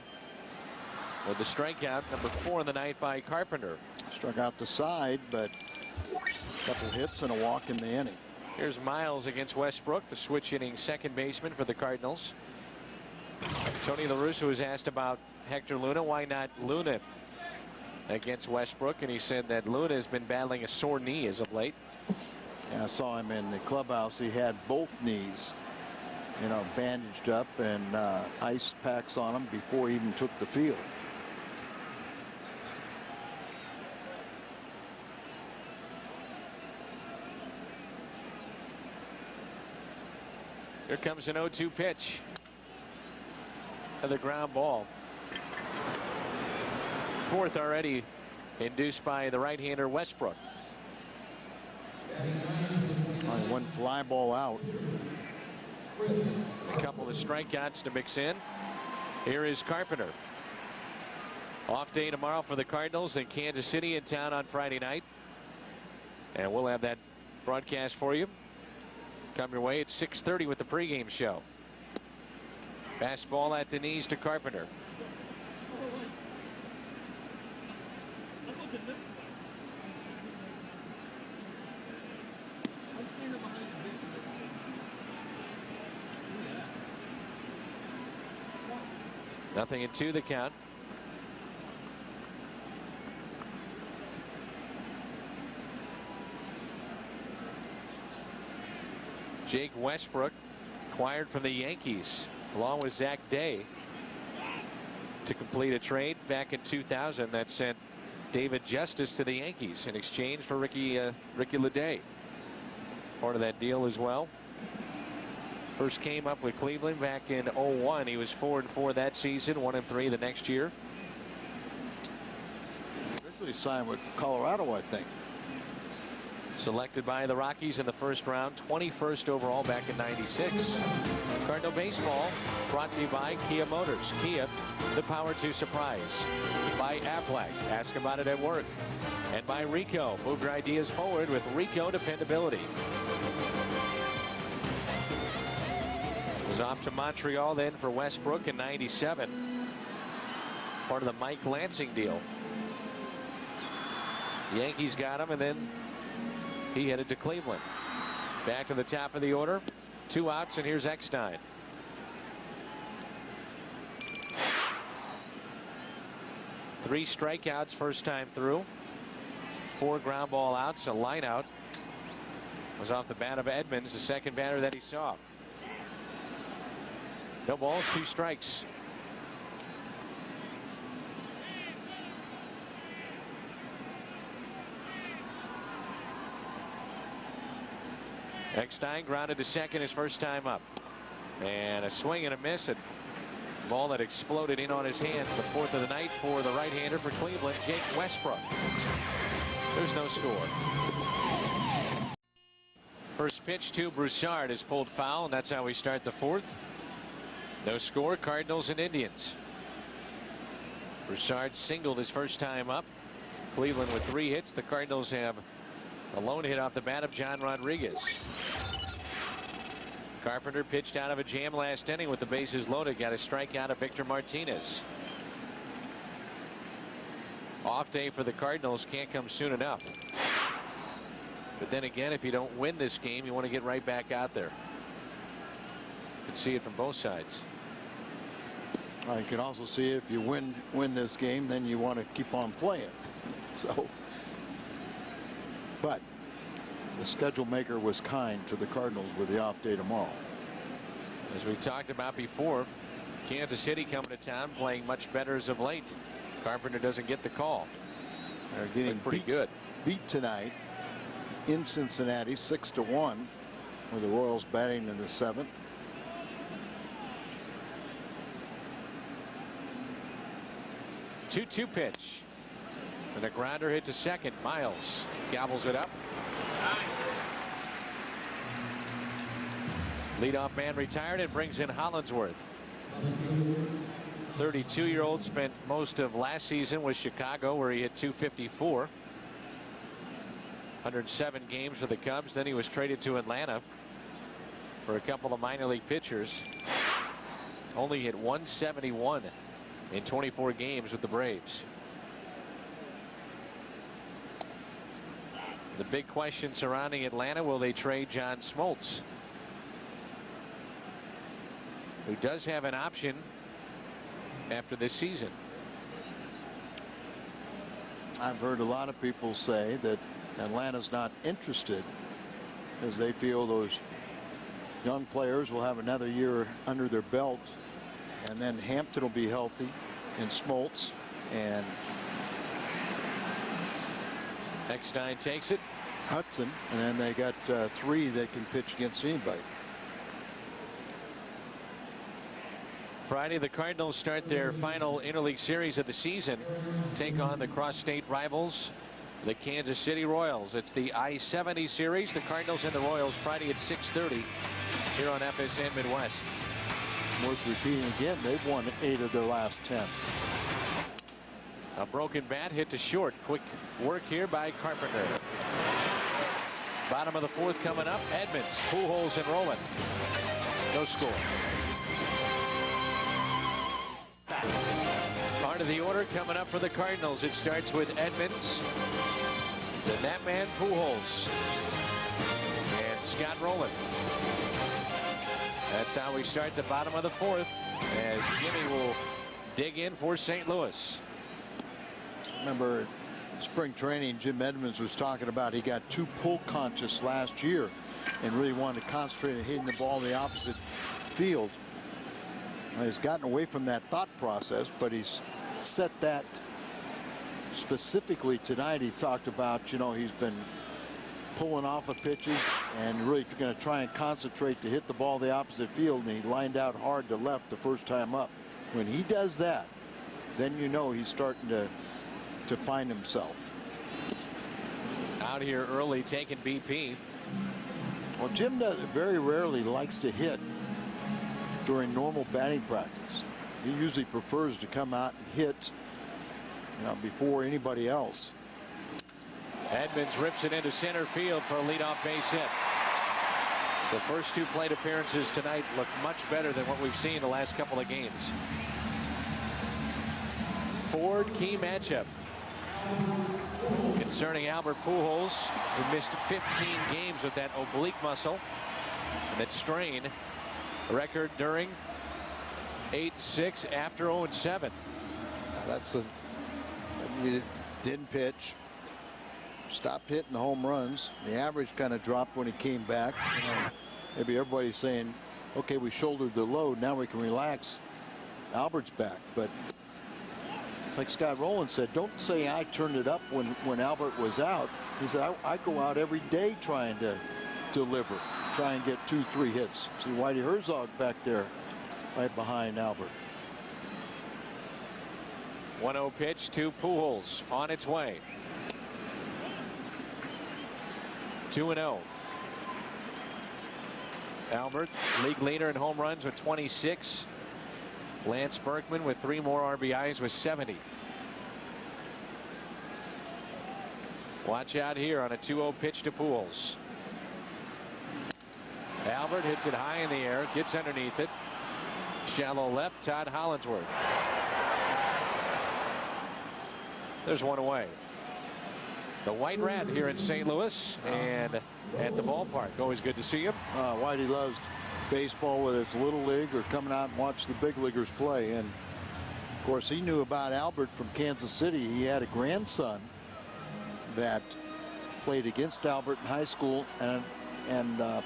with the strikeout, number 4 in the night by Carpenter. Struck out the side, but a couple hits and a walk in the inning. Here's Miles against Westbrook, the switch hitting second baseman for the Cardinals. Tony La Russa was asked about Hector Luna. Why not Luna against Westbrook? And he said that Luna has been battling a sore knee as of late. Yeah, I saw him in the clubhouse. He had both knees, you know, bandaged up and ice packs on him before he even took the field. Here comes an 0-2 pitch. Another ground ball. 4th already induced by the right-hander Westbrook. Only one fly ball out. A couple of strikeouts to mix in. Here is Carpenter. Off day tomorrow for the Cardinals, and Kansas City in town on Friday night. And we'll have that broadcast for you. Come your way at 6:30 with the pregame show. Fastball at the knees to Carpenter. Nothing in 2 the count. Jake Westbrook acquired from the Yankees along with Zach Day to complete a trade back in 2000 that sent David Justice to the Yankees in exchange for Ricky Leday. Part of that deal as well. First came up with Cleveland back in 01. He was 4-4 that season, 1-3 the next year. Originally signed with Colorado, I think. Selected by the Rockies in the first round, 21st overall back in '96. Cardinal baseball brought to you by Kia Motors. Kia, the power to surprise. By Aflac, ask about it at work. And by Rico, move your ideas forward with Rico dependability. Was off to Montreal then for Westbrook in '97. Part of the Mike Lansing deal. Yankees got him, and then he headed to Cleveland. Back to the top of the order. 2 outs, and here's Eckstein. Three strikeouts first time through. 4 ground ball outs. A line out was off the bat of Edmonds, the second batter that he saw. No balls, 2 strikes. Eckstein grounded to second his first time up. And a swing and a miss. A ball that exploded in on his hands. The 4th of the night for the right-hander for Cleveland, Jake Westbrook. There's no score. First pitch to Broussard is pulled foul, and that's how we start the 4th. No score, Cardinals and Indians. Broussard singled his first time up. Cleveland with 3 hits. The Cardinals have a lone hit off the bat of John Rodriguez. Carpenter pitched out of a jam last inning with the bases loaded. Got a strikeout of Victor Martinez. Off day for the Cardinals can't come soon enough. But then again, if you don't win this game, you want to get right back out there. You can see it from both sides. You can also see if you win this game, then you want to keep on playing. So. But the schedule maker was kind to the Cardinals with the off day tomorrow. As we talked about before, Kansas City coming to town playing much better as of late. Carpenter doesn't get the call. They're getting pretty good. Beat tonight in Cincinnati 6-1 with the Royals batting in the 7th. Two pitch. And a grounder hit to second. Miles gobbles it up. Leadoff man retired and brings in Hollinsworth. 32-year-old spent most of last season with Chicago, where he hit .254. 107 games for the Cubs. Then he was traded to Atlanta for a couple of minor league pitchers. Only hit .171 in 24 games with the Braves. The big question surrounding Atlanta, will they trade John Smoltz, who does have an option after this season? I've heard a lot of people say that Atlanta's not interested as they feel those young players will have another year under their belt, and then Hampton will be healthy and Smoltz, and Eckstein takes it. Hudson, and then they got 3 that can pitch against anybody. Friday, the Cardinals start their final interleague series of the season. Take on the cross-state rivals, the Kansas City Royals. It's the I-70 series. The Cardinals and the Royals Friday at 6:30 here on FSN Midwest. Worth repeating again, they've won 8 of their last 10. A broken bat hit to short. Quick work here by Carpenter. Bottom of the 4th coming up. Edmonds, Pujols, and Rowland. No score. Part of the order coming up for the Cardinals. It starts with Edmonds, the Netman Pujols, and Scott Rowland. That's how we start the bottom of the 4th, as Jimmy will dig in for St. Louis. Remember, spring training, Jim Edmonds was talking about he got too pull conscious last year and really wanted to concentrate on hitting the ball in the opposite field. Well, he's gotten away from that thought process, but he's set that specifically tonight. He talked about, you know, he's been pulling off of pitches and really going to try and concentrate to hit the ball the opposite field, and he lined out hard to left the first time up. When he does that, then you know he's starting to find himself. Out here early, taking BP. Well, Jim very rarely likes to hit during normal batting practice. He usually prefers to come out and hit, you know, before anybody else. Edmonds rips it into center field for a leadoff base hit. So first 2 plate appearances tonight look much better than what we've seen the last couple of games. Ford key matchup concerning Albert Pujols, who missed 15 games with that oblique muscle and that strain. Record during 8-6 after 0-7. That's he didn't pitch, stopped hitting the home runs. The average kind of dropped when he came back. You know, maybe everybody's saying, okay, we shouldered the load, now we can relax. Albert's back, but it's like Scott Rowland said, don't say I turned it up when Albert was out. He said, I go out every day trying to deliver, try and get 2-3 hits. See Whitey Herzog back there right behind Albert. 1-0 pitch to Pujols on its way. 2-0. Albert, league leader in home runs with 26. Lance Berkman with 3 more RBIs with 70. Watch out here on a 2-0 pitch to Pujols. Albert hits it high in the air, gets underneath it. Shallow left, Todd Hollandsworth. There's 1 away. The White Rat here in St. Louis and at the ballpark. Always good to see him. Whitey loves baseball, whether it's little league or coming out and watch the big leaguers play. And of course, he knew about Albert from Kansas City. He had a grandson that played against Albert in high school and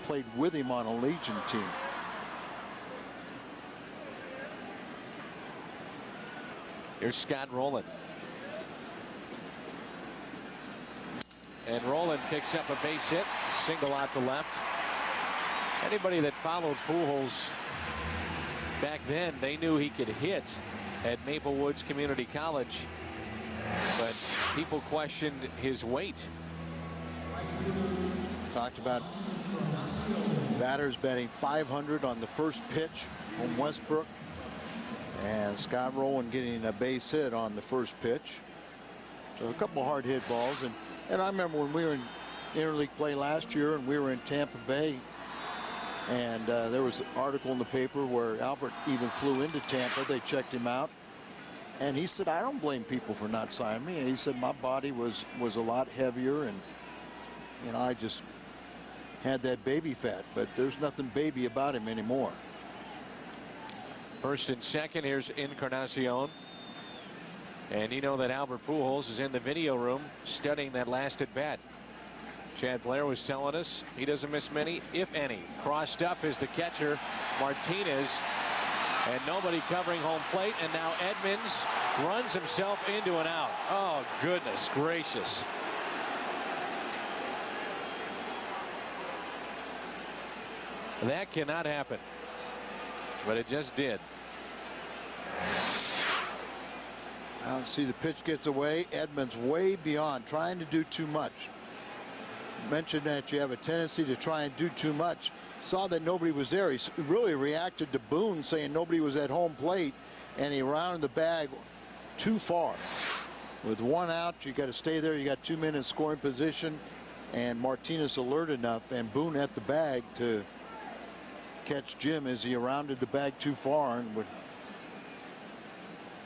played with him on a Legion team. Here's Scott Rowland. And Rowland picks up a base hit, single out to left. Anybody that followed Pujols back then, they knew he could hit at Maple Woods Community College, but people questioned his weight. Talked about batters batting .500 on the first pitch from Westbrook, and Scott Rowland getting a base hit on the first pitch. So a couple hard hit balls. And I remember when we were in interleague play last year and we were in Tampa Bay, and there was an article in the paper where Albert even flew into Tampa. They checked him out, and he said, I don't blame people for not signing me. And he said my body was a lot heavier, and you know, I just had that baby fat, but there's nothing baby about him anymore. First and second, here's Encarnacion. And you know that Albert Pujols is in the video room studying that last at bat. Chad Blair was telling us he doesn't miss many, if any. Crossed up is the catcher, Martinez, and nobody covering home plate. And now Edmonds runs himself into an out. Oh, goodness gracious. That cannot happen, but it just did. See, the pitch gets away. Edmonds way beyond, trying to do too much. Mentioned that you have a tendency to try and do too much. Saw that nobody was there. He really reacted to Boone saying nobody was at home plate, and he rounded the bag too far. With one out, you got to stay there. You got 2 men in scoring position, and Martinez alert enough, and Boone at the bag to catch Jim as he rounded the bag too far. And would,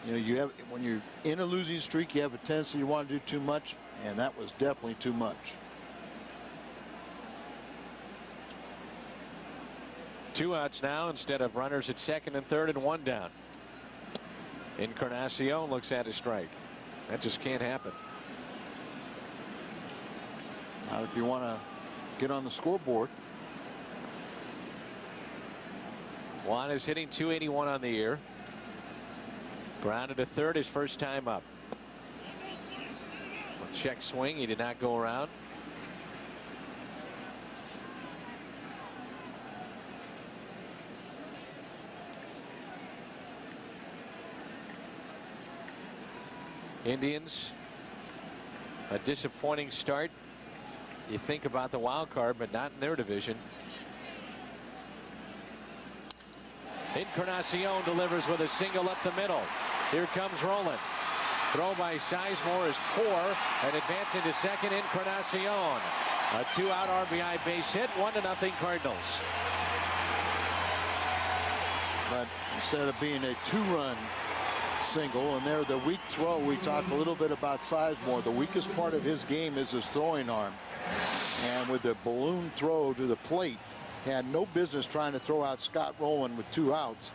you have, when you're in a losing streak, you have a tendency you want to do too much, and that was definitely too much. 2 outs now instead of runners at second and third and 1 down. Encarnacion looks at a strike. That just can't happen. Now, if you want to get on the scoreboard. Juan is hitting .281 on the year. Grounded to third his first time up. A check swing. He did not go around. Indians, a disappointing start. You think about the wild card, but not in their division. Encarnacion delivers with a single up the middle. Here comes Roland. Throw by Sizemore is poor, and advancing to second, Encarnacion. A 2-out RBI base hit, 1-0 Cardinals. But instead of being a 2-run single, and there the weak throw, we talked a little bit about Sizemore. The weakest part of his game is his throwing arm, and with the balloon throw to the plate, had no business trying to throw out Scott Rowland with 2 outs.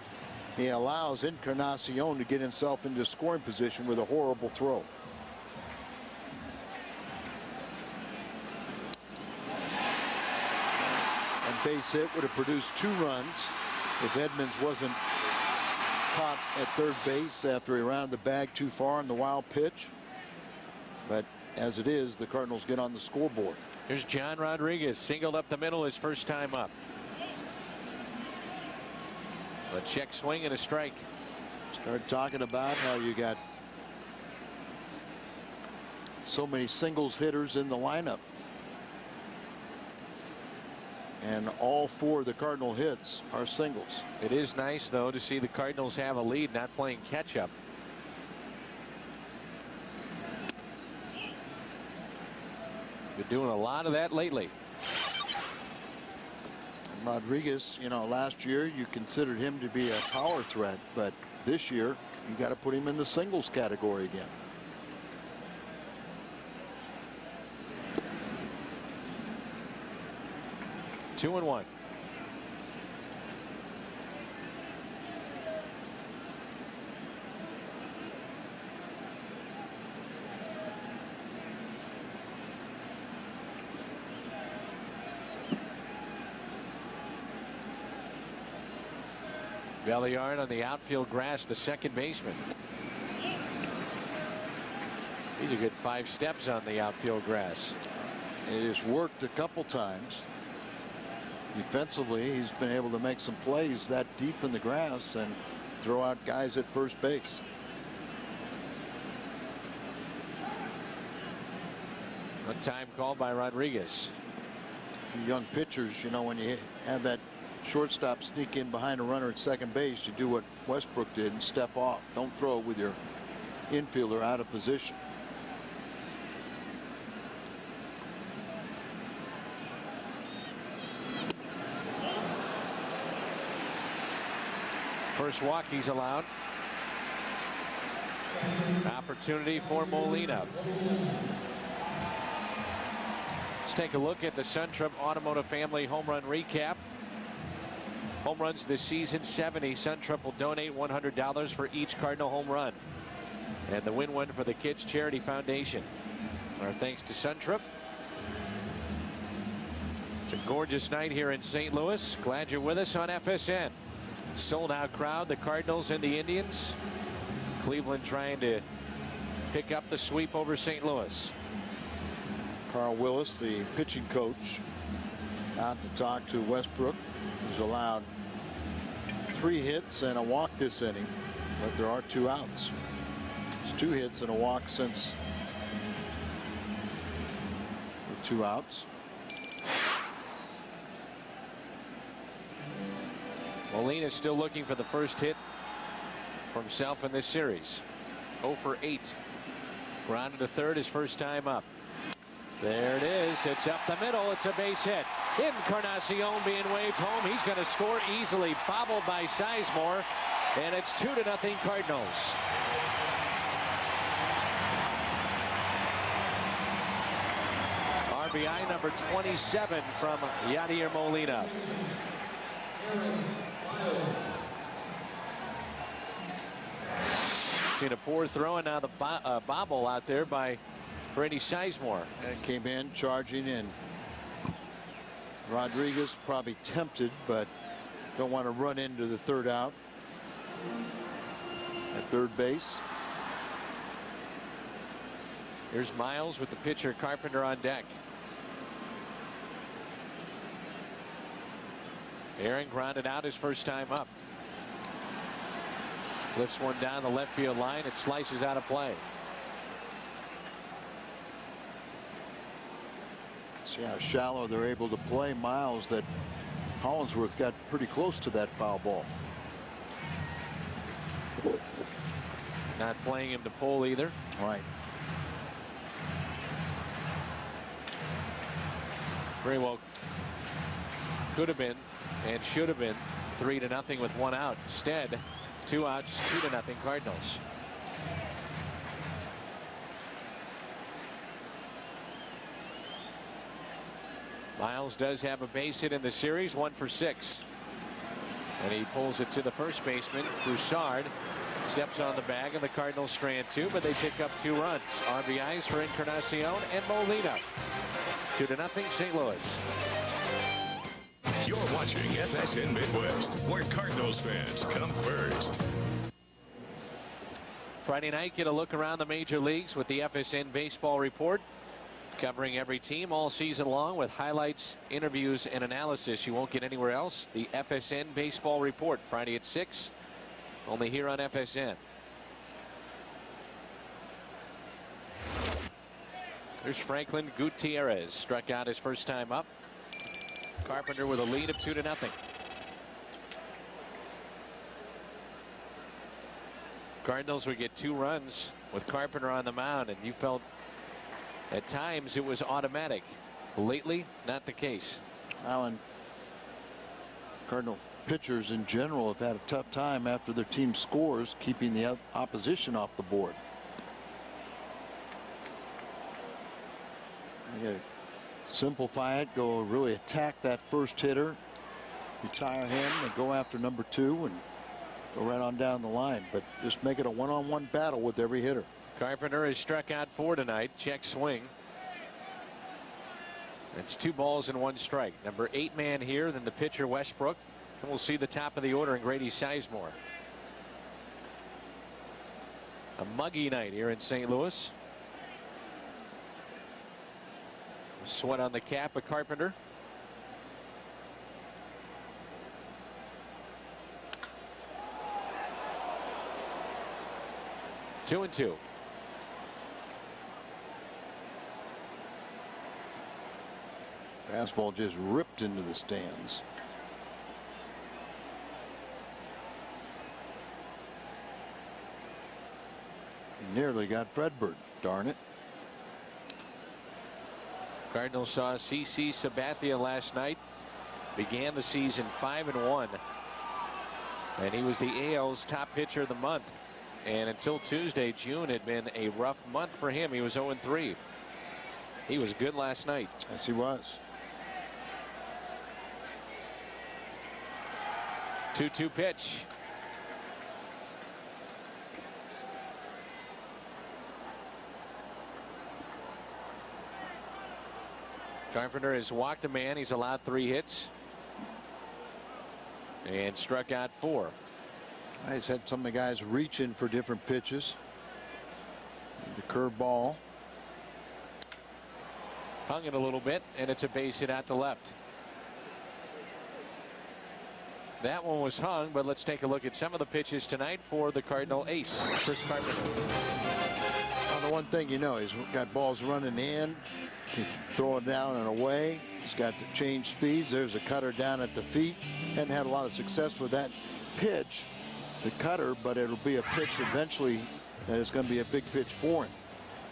He allows Encarnacion to get himself into scoring position with a horrible throw. And base hit would have produced 2 runs if Edmonds wasn't caught at third base after he rounded the bag too far on the wild pitch. But as it is, the Cardinals get on the scoreboard. Here's John Rodriguez, singled up the middle his first time up. A check swing and a strike. Start talking about how you got so many singles hitters in the lineup. And all 4 of the Cardinal hits are singles. It is nice, though, to see the Cardinals have a lead, not playing catch-up. Been doing a lot of that lately. And Rodriguez, last year you considered him to be a power threat, but this year you got to put him in the singles category again. Two and 1. Belliard on the outfield grass, the second baseman. He's a good 5 steps on the outfield grass. It has worked a couple times. Defensively, he's been able to make some plays that deep in the grass and throw out guys at first base. A time called by Rodriguez. Young pitchers, when you have that shortstop sneak in behind a runner at second base, you do what Westbrook did and step off. Don't throw it with your infielder out of position. First walk he's allowed. Opportunity for Molina. Let's take a look at the Suntrup Automotive Family Home Run Recap. Home runs this season, 70. Suntrup will donate $100 for each Cardinal home run. And the win one for the Kids Charity Foundation. Our thanks to Suntrup. It's a gorgeous night here in St. Louis. Glad you're with us on FSN. Sold out crowd, the Cardinals and the Indians. Cleveland trying to pick up the sweep over St. Louis. Carl Willis, the pitching coach, out to talk to Westbrook, who's allowed 3 hits and a walk this inning, but there are 2 outs. It's 2 hits and a walk since with 2 outs. Molina's still looking for the first hit for himself in this series. 0 for 8. Grounded to third his first time up. There it is. It's up the middle. It's a base hit. Encarnacion being waved home. He's going to score easily. Bobbled by Sizemore. And it's 2-0 Cardinals. RBI number 27 from Yadier Molina. Seen a poor throw, and now the bobble out there by Brady Sizemore. And came in charging in. Rodriguez probably tempted, but don't want to run into the third out at third base. Here's Miles with the pitcher Carpenter on deck. Aaron grounded out his first time up. Lifts one down the left field line. It slices out of play. See how shallow they're able to play Miles. That Hollingsworth got pretty close to that foul ball. Not playing him to pull either. Right. Very well could have been and should have been 3-0 with 1 out. Instead, 2 outs, 2-0 Cardinals. Miles does have a base hit in the series, 1 for 6. And he pulls it to the first baseman. Broussard steps on the bag, and the Cardinals strand 2, but they pick up 2 runs. RBIs for Encarnacion and Molina. 2-0 St. Louis. You're watching FSN Midwest, where Cardinals fans come first. Friday night, get a look around the major leagues with the FSN Baseball Report. Covering every team all season long with highlights, interviews, and analysis you won't get anywhere else. The FSN Baseball Report, Friday at 6, only here on FSN. There's Franklin Gutierrez, struck out his first time up. Carpenter with a lead of 2-0. Cardinals would get 2 runs with Carpenter on the mound, and you felt at times it was automatic. Lately, not the case. Alan, Cardinal pitchers in general have had a tough time after their team scores keeping the opposition off the board. You gotta simplify it, go really attack that first hitter, retire him, and go after number 2 and go right on down the line, but just make it a one-on-one battle with every hitter. Carpenter has struck out 4 tonight. Check swing. It's 2 balls and 1 strike. Number 8 man here, then the pitcher Westbrook, and we'll see the top of the order in Grady Sizemore. A muggy night here in St. Louis. Sweat on the cap of Carpenter. Two and 2. Fastball just ripped into the stands. Nearly got Fredberg, darn it. Cardinals saw CC Sabathia last night. Began the season 5-1. And he was the AL's top pitcher of the month. And until Tuesday, June had been a rough month for him. He was 0-3. He was good last night. Yes, he was. 2-2 pitch. Carpenter has walked a man. He's allowed 3 hits and struck out 4. He's had some of the guys reaching for different pitches. The curveball. Hung it a little bit, and it's a base hit out to left. That one was hung, but let's take a look at some of the pitches tonight for the Cardinal ace, Chris Carpenter. Well, the one thing you know, he's got balls running in. He can throw it down and away. He's got to change speeds. There's a cutter down at the feet. Hadn't had a lot of success with that pitch, the cutter, but it'll be a pitch eventually that is going to be a big pitch for him.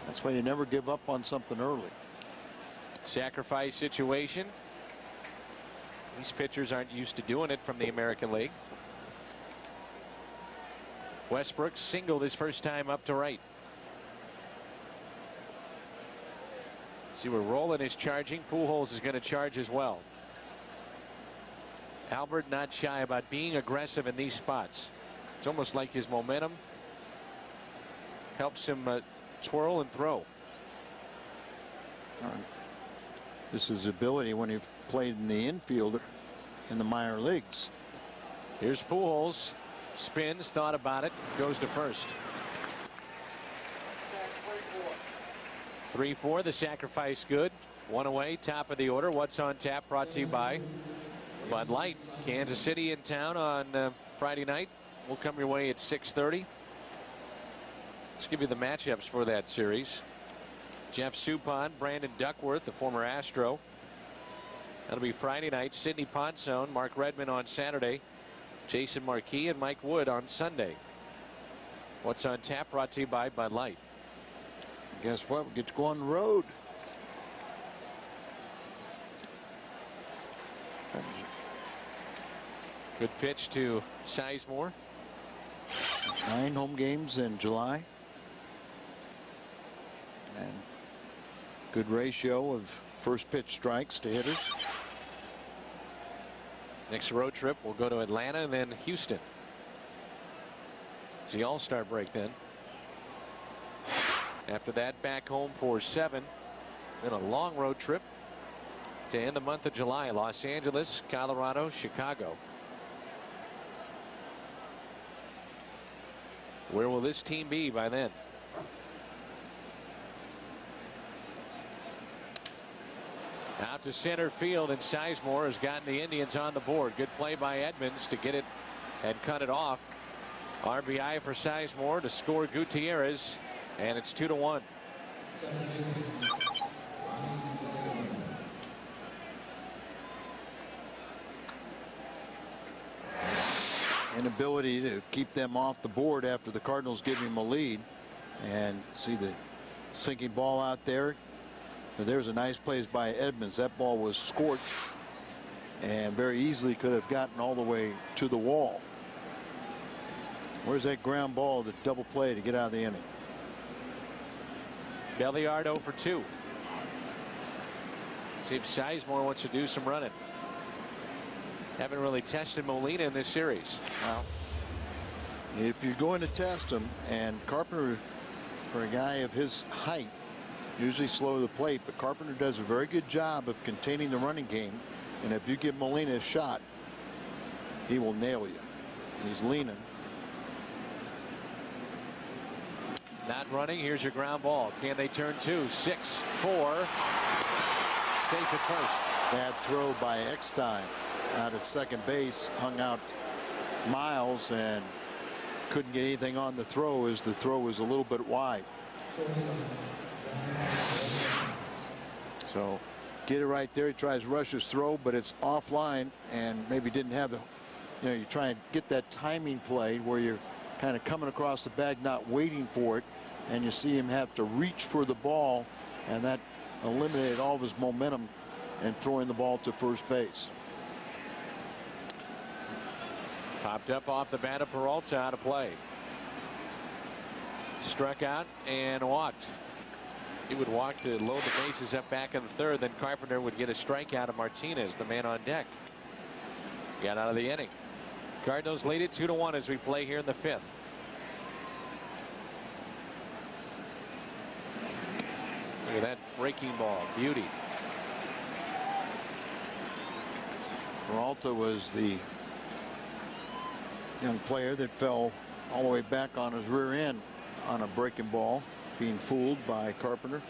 That's why you never give up on something early. Sacrifice situation. These pitchers aren't used to doing it from the American League. Westbrook singled his first time up to right. See where Roland is charging. Pujols is going to charge as well. Albert not shy about being aggressive in these spots. It's almost like his momentum helps him twirl and throw. This is ability when he played in the infield in the minor leagues. Here's Pujols. Spins, thought about it, goes to first. 3-4, the sacrifice good. One away, top of the order. What's on tap brought to you by Bud Light. Kansas City in town on Friday night. We'll come your way at 6:30. Let's give you the matchups for that series. Jeff Suppan, Brandon Duckworth, the former Astro. That'll be Friday night. Sidney Ponzone, Mark Redmond on Saturday. Jason Marquis and Mike Wood on Sunday. What's on tap brought to you by Bud Light. Guess what? We get to go on the road. Good pitch to Sizemore. 9 home games in July. And good ratio of first pitch strikes to hitters. Next road trip, we'll go to Atlanta and then Houston. It's the All-Star break then. After that, back home for 7. Then a long road trip to end the month of July. Los Angeles, Colorado, Chicago. Where will this team be by then? Out to center field, and Sizemore has gotten the Indians on the board. Good play by Edmonds to get it and cut it off. RBI for Sizemore to score Gutierrez, and it's 2-1. Inability to keep them off the board after the Cardinals give him a lead. And see the sinking ball out there. There's a nice play by Edmonds. That ball was scorched and very easily could have gotten all the way to the wall. Where's that ground ball to double play to get out of the inning? Belliard 0 for 2. See if Sizemore wants to do some running. Haven't really tested Molina in this series. Well, if you're going to test him, and Carpenter, for a guy of his height, usually slow to the plate, but Carpenter does a very good job of containing the running game. And if you give Molina a shot, he will nail you. He's leaning. Not running. Here's your ground ball. Can they turn 2? 6-4. Safe at first. Bad throw by Eckstein out at second base. Hung out Miles and couldn't get anything on the throw as the throw was a little bit wide. So get it right there. He tries to rush his throw, but it's offline and maybe didn't have the, you try and get that timing play where you're kind of coming across the bag, not waiting for it, and you see him have to reach for the ball, and that eliminated all of his momentum and throwing the ball to first base. Popped up off the bat of Peralta, out of play. Struck out and walked. He would walk to load the bases up back in the third. Then Carpenter would get a strikeout of Martinez, the man on deck. Got out of the inning. Cardinals lead it 2-1 as we play here in the 5th. Look at that breaking ball. Beauty. Peralta was the young player that fell all the way back on his rear end on a breaking ball, being fooled by Carpenter.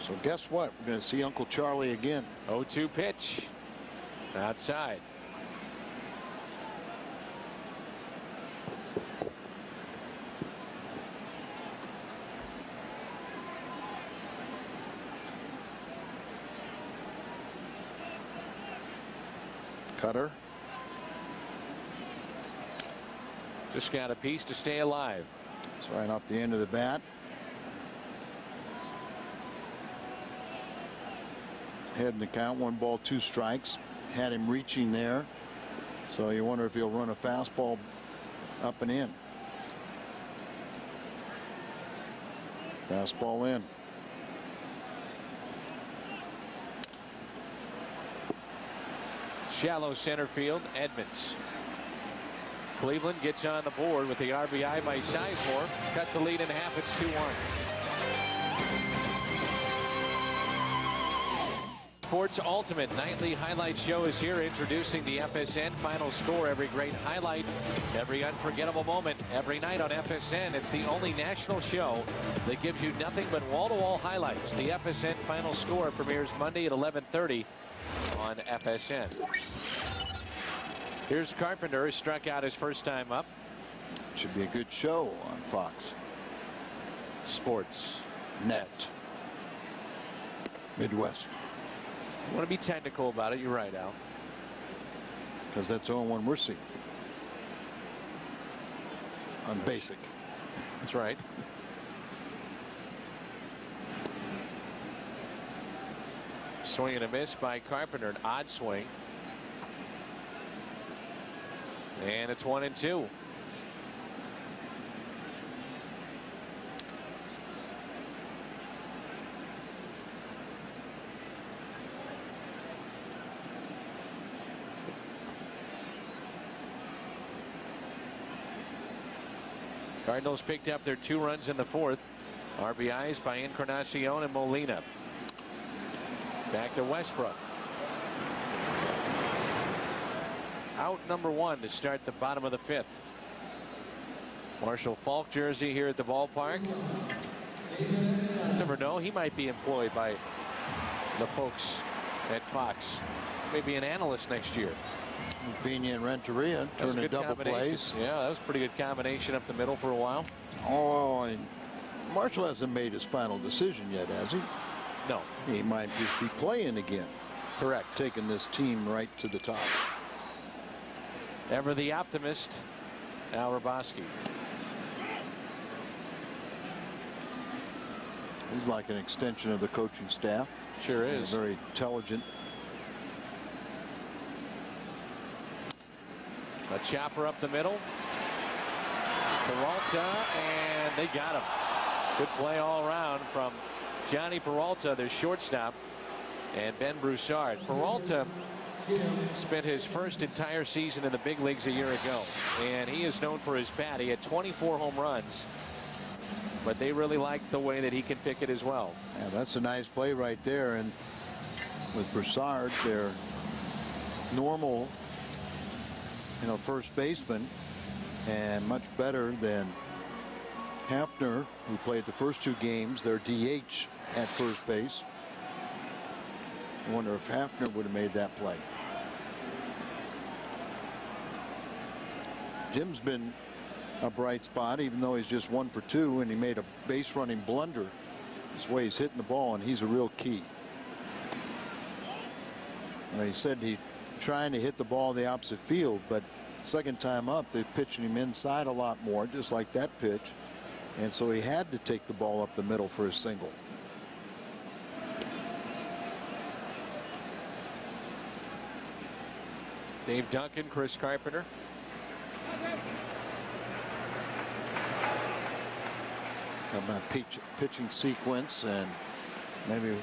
So guess what? We're going to see Uncle Charlie again. 0-2 pitch. Outside. Cutter. Just got a piece to stay alive. It's right off the end of the bat. Head in the count, 1 ball, 2 strikes. Had him reaching there. So you wonder if he'll run a fastball up and in. Fastball in. Shallow center field, Edmonds. Cleveland gets on the board with the RBI by Sizemore. Cuts the lead in half. It's 2-1. Sports Ultimate Nightly Highlight Show is here, introducing the FSN Final Score. Every great highlight, every unforgettable moment, every night on FSN. It's the only national show that gives you nothing but wall-to-wall highlights. The FSN Final Score premieres Monday at 11:30 on FSN. Here's Carpenter, who struck out his first time up. Should be a good show on Fox Sports Net. Midwest. You want to be technical about it, you're right, Al. Because that's the only one we're seeing. On basic. That's right. Swing and a miss by Carpenter. An odd swing. And it's 1-2. Cardinals picked up their 2 runs in the 4th. RBIs by Encarnacion and Molina. Back to Westbrook. Out number 1 to start the bottom of the 5th. Marshall Falk jersey here at the ballpark. Never know, he might be employed by the folks at Fox. Maybe an analyst next year. Pena and Renteria turning double plays. Yeah, that was a pretty good combination up the middle for a while. Oh, and Marshall hasn't made his final decision yet, has he? No. He might just be playing again. Correct. Taking this team right to the top. Ever the optimist, Al Raboski. He's like an extension of the coaching staff. Sure is. Very intelligent. A chopper up the middle. Peralta, and they got him. Good play all around from Jhonny Peralta, their shortstop, and Ben Broussard. Peralta spent his first entire season in the big leagues a year ago, and he is known for his bat. He had 24 home runs, but they really like the way that he can pick it as well. Yeah, that's a nice play right there. And with Broussard, their normal, first baseman, and much better than Hafner, who played the first 2 games, their DH at first base. I wonder if Hafner would have made that play. Jim's been a bright spot, even though he's just 1 for 2, and he made a base running blunder. This way he's hitting the ball, and he's a real key. He said he's trying to hit the ball the opposite field, but second time up, they're pitching him inside a lot more, just like that pitch. And so he had to take the ball up the middle for a single. Dave Duncan, Chris Carpenter. How about pitching sequence, and maybe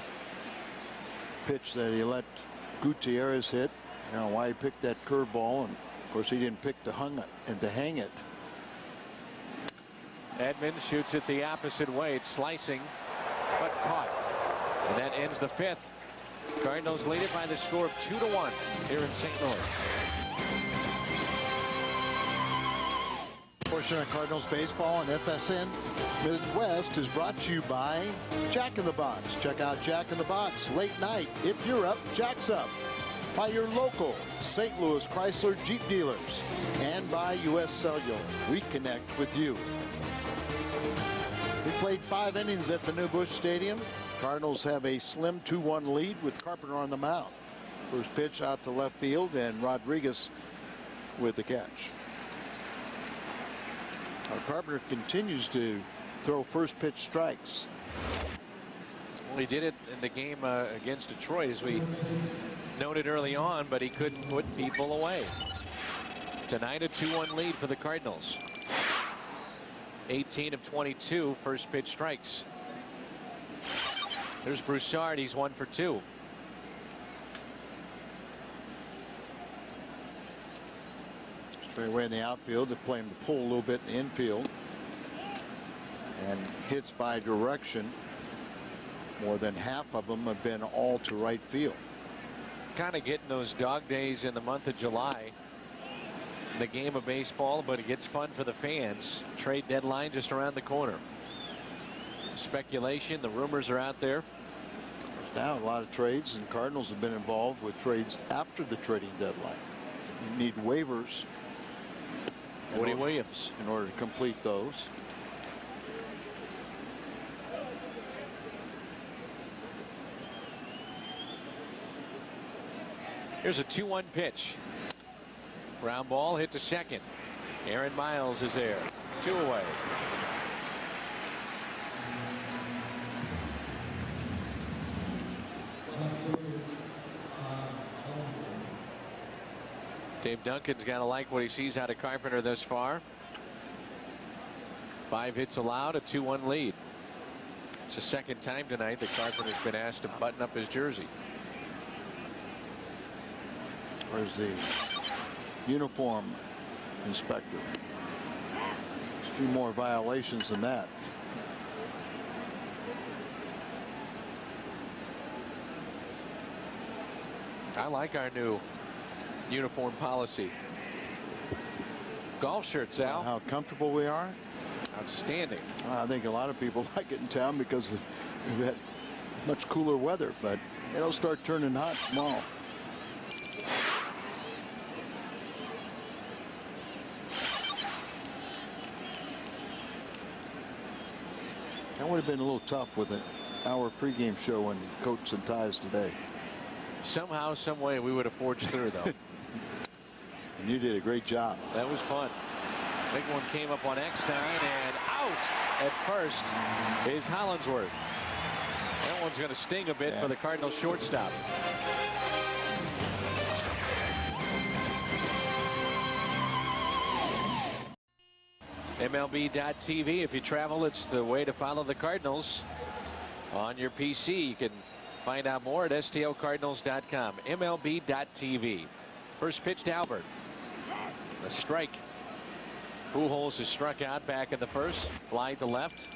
pitch that he let Gutierrez hit. Why he picked that curveball, and of course he didn't pick to hang it. Edmonds shoots it the opposite way. It's slicing, but caught. And that ends the 5th. Cardinals lead it by the score of 2-1 here in St. Louis. Portion of Cardinals baseball and FSN Midwest is brought to you by Jack in the Box. Check out Jack in the Box late night. If you're up, Jack's up. By your local St. Louis Chrysler Jeep dealers, and by U.S. Cellular. We connect with you. We played 5 innings at the new Busch Stadium. Cardinals have a slim 2-1 lead with Carpenter on the mound. First pitch out to left field, and Rodriguez with the catch. Carpenter continues to throw first pitch strikes. Well, he did it in the game against Detroit, as we noted early on, but he couldn't put people away. Tonight, a 2-1 lead for the Cardinals. 18 of 22 first pitch strikes. There's Broussard. He's 1 for 2. Straight away in the outfield. They play him to pull a little bit in the infield. And hits by direction. More than half of them have been all to right field. Kind of getting those dog days in the month of July in the game of baseball, but it gets fun for the fans. Trade deadline just around the corner. Speculation, the rumors are out there. Now a lot of trades, and Cardinals have been involved with trades after the trading deadline. You need waivers. Woody Williams in order to complete those. Here's a 2-1 pitch. Ground ball hit to second. Aaron Miles is there. 2 away. Dave Duncan's got to like what he sees out of Carpenter thus far. 5 hits allowed, a 2-1 lead. It's the second time tonight that Carpenter's been asked to button up his jersey. Where's the uniform inspector? A few more violations than that. I like our new uniform policy. Golf shirts, Al. How comfortable we are. Outstanding. I think a lot of people like it in town because we've had much cooler weather, but it'll start turning hot tomorrow. That would have been a little tough with an hour pregame show and coats and ties today. Somehow, some way, we would have forged through, though. And you did a great job. That was fun. Big one came up on X9 and out at first is Hollingsworth. That one's going to sting a bit for the Cardinals shortstop. MLB.TV. If you travel, it's the way to follow the Cardinals on your PC. You can find out more at stlcardinals.com. MLB.TV. First pitch to Albert. A strike. Pujols is struck out back in the first. Fly to left.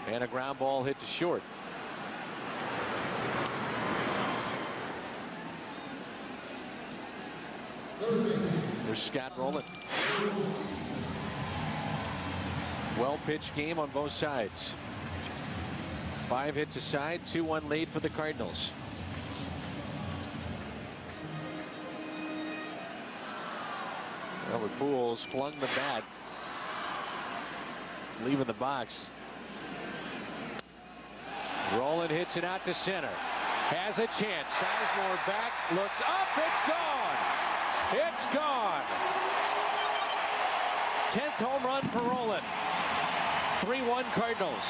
And a ground ball hit to short. There's Scott Rowland. Well pitched game on both sides. 5 hits aside, 2-1 lead for the Cardinals. Albert Pujols flung the bat, leaving the box. Rowland hits it out to center. Has a chance. Sizemore back, looks up, it's gone. It's gone. 10th home run for Rowland. 3-1 Cardinals.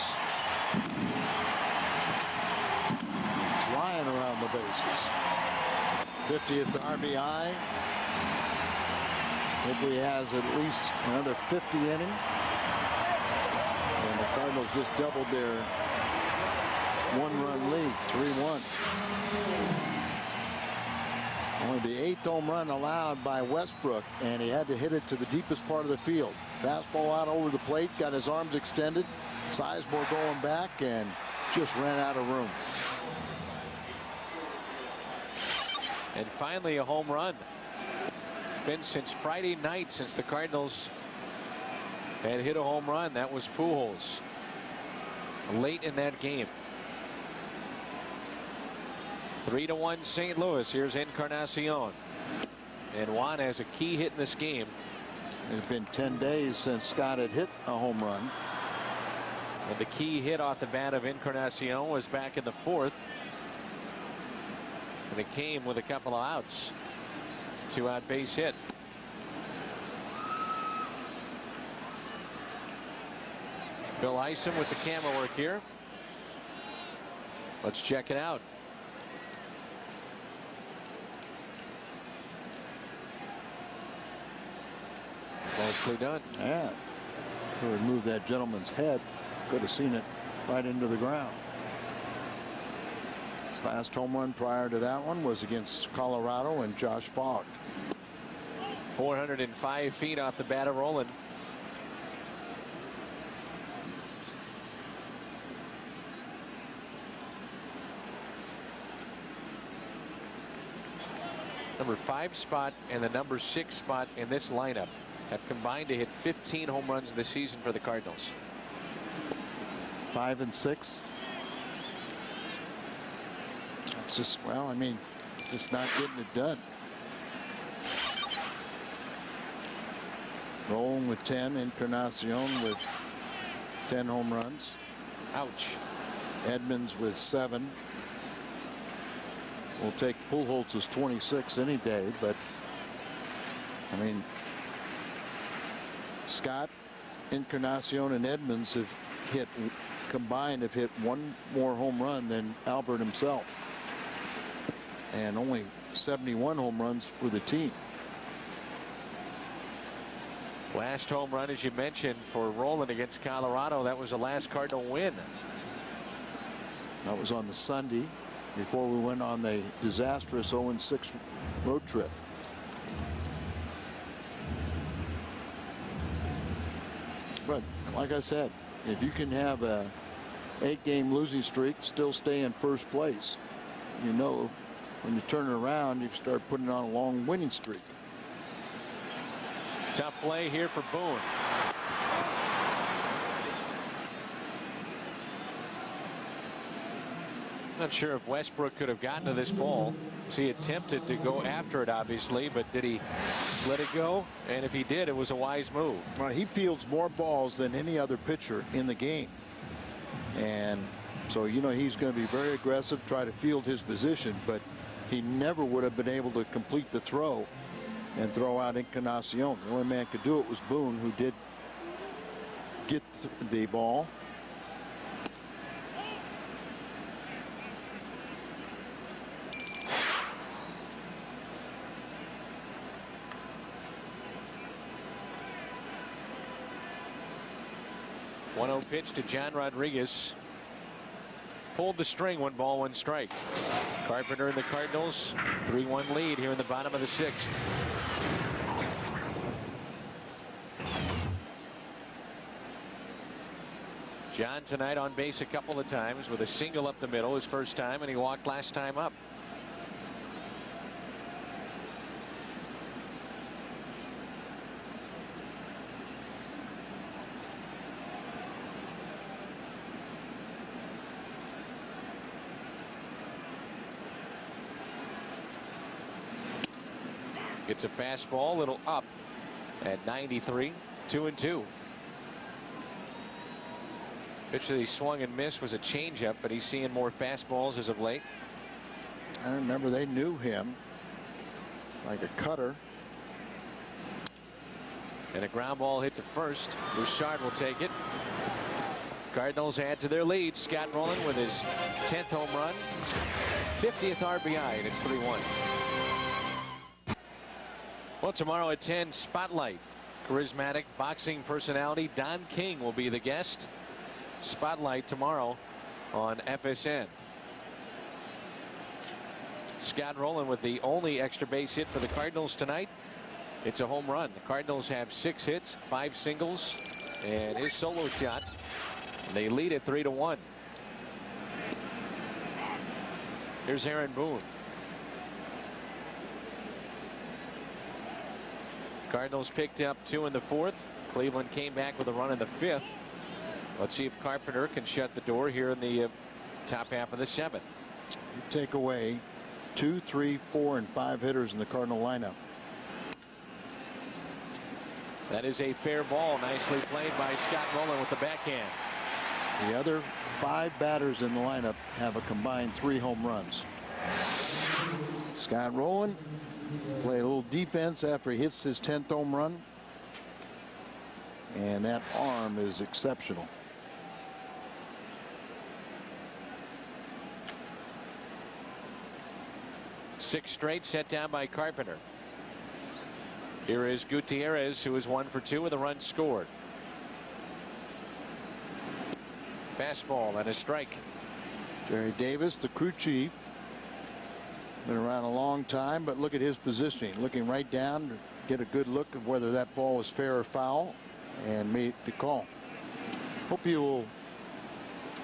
Flying around the bases. 50th RBI. Hopefully he has at least another 50 inning. And the Cardinals just doubled their one-run lead, 3-1. Only the 8th home run allowed by Westbrook, and he had to hit it to the deepest part of the field. Fastball out over the plate, got his arms extended. Sizemore going back and just ran out of room. And finally a home run. It's been since Friday night since the Cardinals had hit a home run. That was Pujols late in that game. 3-1 St. Louis. Here's Encarnacion. And Juan has a key hit in this game. It's been 10 days since Scott had hit a home run. And the key hit off the bat of Encarnacion was back in the 4th. And it came with a couple of outs. 2-out base hit. Bill Isom with the camera work here. Let's check it out. Nicely done. Yeah. Could have moved that gentleman's head. Could have seen it right into the ground. His last home run prior to that one was against Colorado and Josh Fogg. 405 feet off the bat of Rolen. Number 5 spot and the number 6 spot in this lineup have combined to hit 15 home runs this season for the Cardinals. 5 and 6. It's just, well, I mean, just not getting it done. Rolling with 10, Encarnacion with 10 home runs. Ouch. Edmonds with 7. We'll take Pujols' 26 any day, but I mean, Scott, Encarnacion, and Edmonds have hit combined have hit one more home run than Albert himself, and only 71 home runs for the team. Last home run, as you mentioned, for Rolen against Colorado. That was the last Cardinal win. That was on the Sunday before we went on the disastrous 0-6 road trip. But like I said, if you can have a 8-game losing streak, still stay in first place, you know, when you turn it around, you start putting on a long winning streak. Tough play here for Boone. Not sure if Westbrook could have gotten to this ball. He attempted to go after it, obviously, but did he let it go? And if he did, it was a wise move. Well, he fields more balls than any other pitcher in the game. And so, you know, he's going to be very aggressive, try to field his position, but he never would have been able to complete the throw and throw out Encarnacion. The only man could do it was Boone, who did get the ball. Pitch to John Rodriguez. Pulled the string, 1 ball, 1 strike. Carpenter and the Cardinals 3-1 lead here in the bottom of the 6th. John tonight on base a couple of times with a single up the middle his first time, and he walked last time up. It's a fastball, little up at 93, 2-2. Pitch that he swung and missed was a changeup, but he's seeing more fastballs as of late. I remember they knew him like a cutter. And a ground ball hit to first. Bouchard will take it. Cardinals add to their lead. Scott Rolen with his 10th home run, 50th RBI, and it's 3-1. Well, tomorrow at 10, Spotlight. Charismatic boxing personality Don King will be the guest. Spotlight tomorrow on FSN. Scott Rolen with the only extra base hit for the Cardinals tonight. It's a home run. The Cardinals have 6 hits, 5 singles, and his solo shot. They lead it 3-1. Here's Aaron Boone. Cardinals picked up 2 in the 4th. Cleveland came back with a run in the 5th. Let's see if Carpenter can shut the door here in the top half of the 7th. You take away 2, 3, 4, and 5 hitters in the Cardinal lineup. That is a fair ball. Nicely played by Scott Rolen with the backhand. The other 5 batters in the lineup have a combined 3 home runs. Scott Rowland play a little defense after he hits his 10th home run. And that arm is exceptional. Six straight set down by Carpenter. Here is Gutierrez, who is 1 for 2 with a run scored. Fastball and a strike. Jerry Davis, the crew chief, been around a long time, but look at his positioning, looking right down to get a good look of whether that ball was fair or foul, and made the call. Hope you will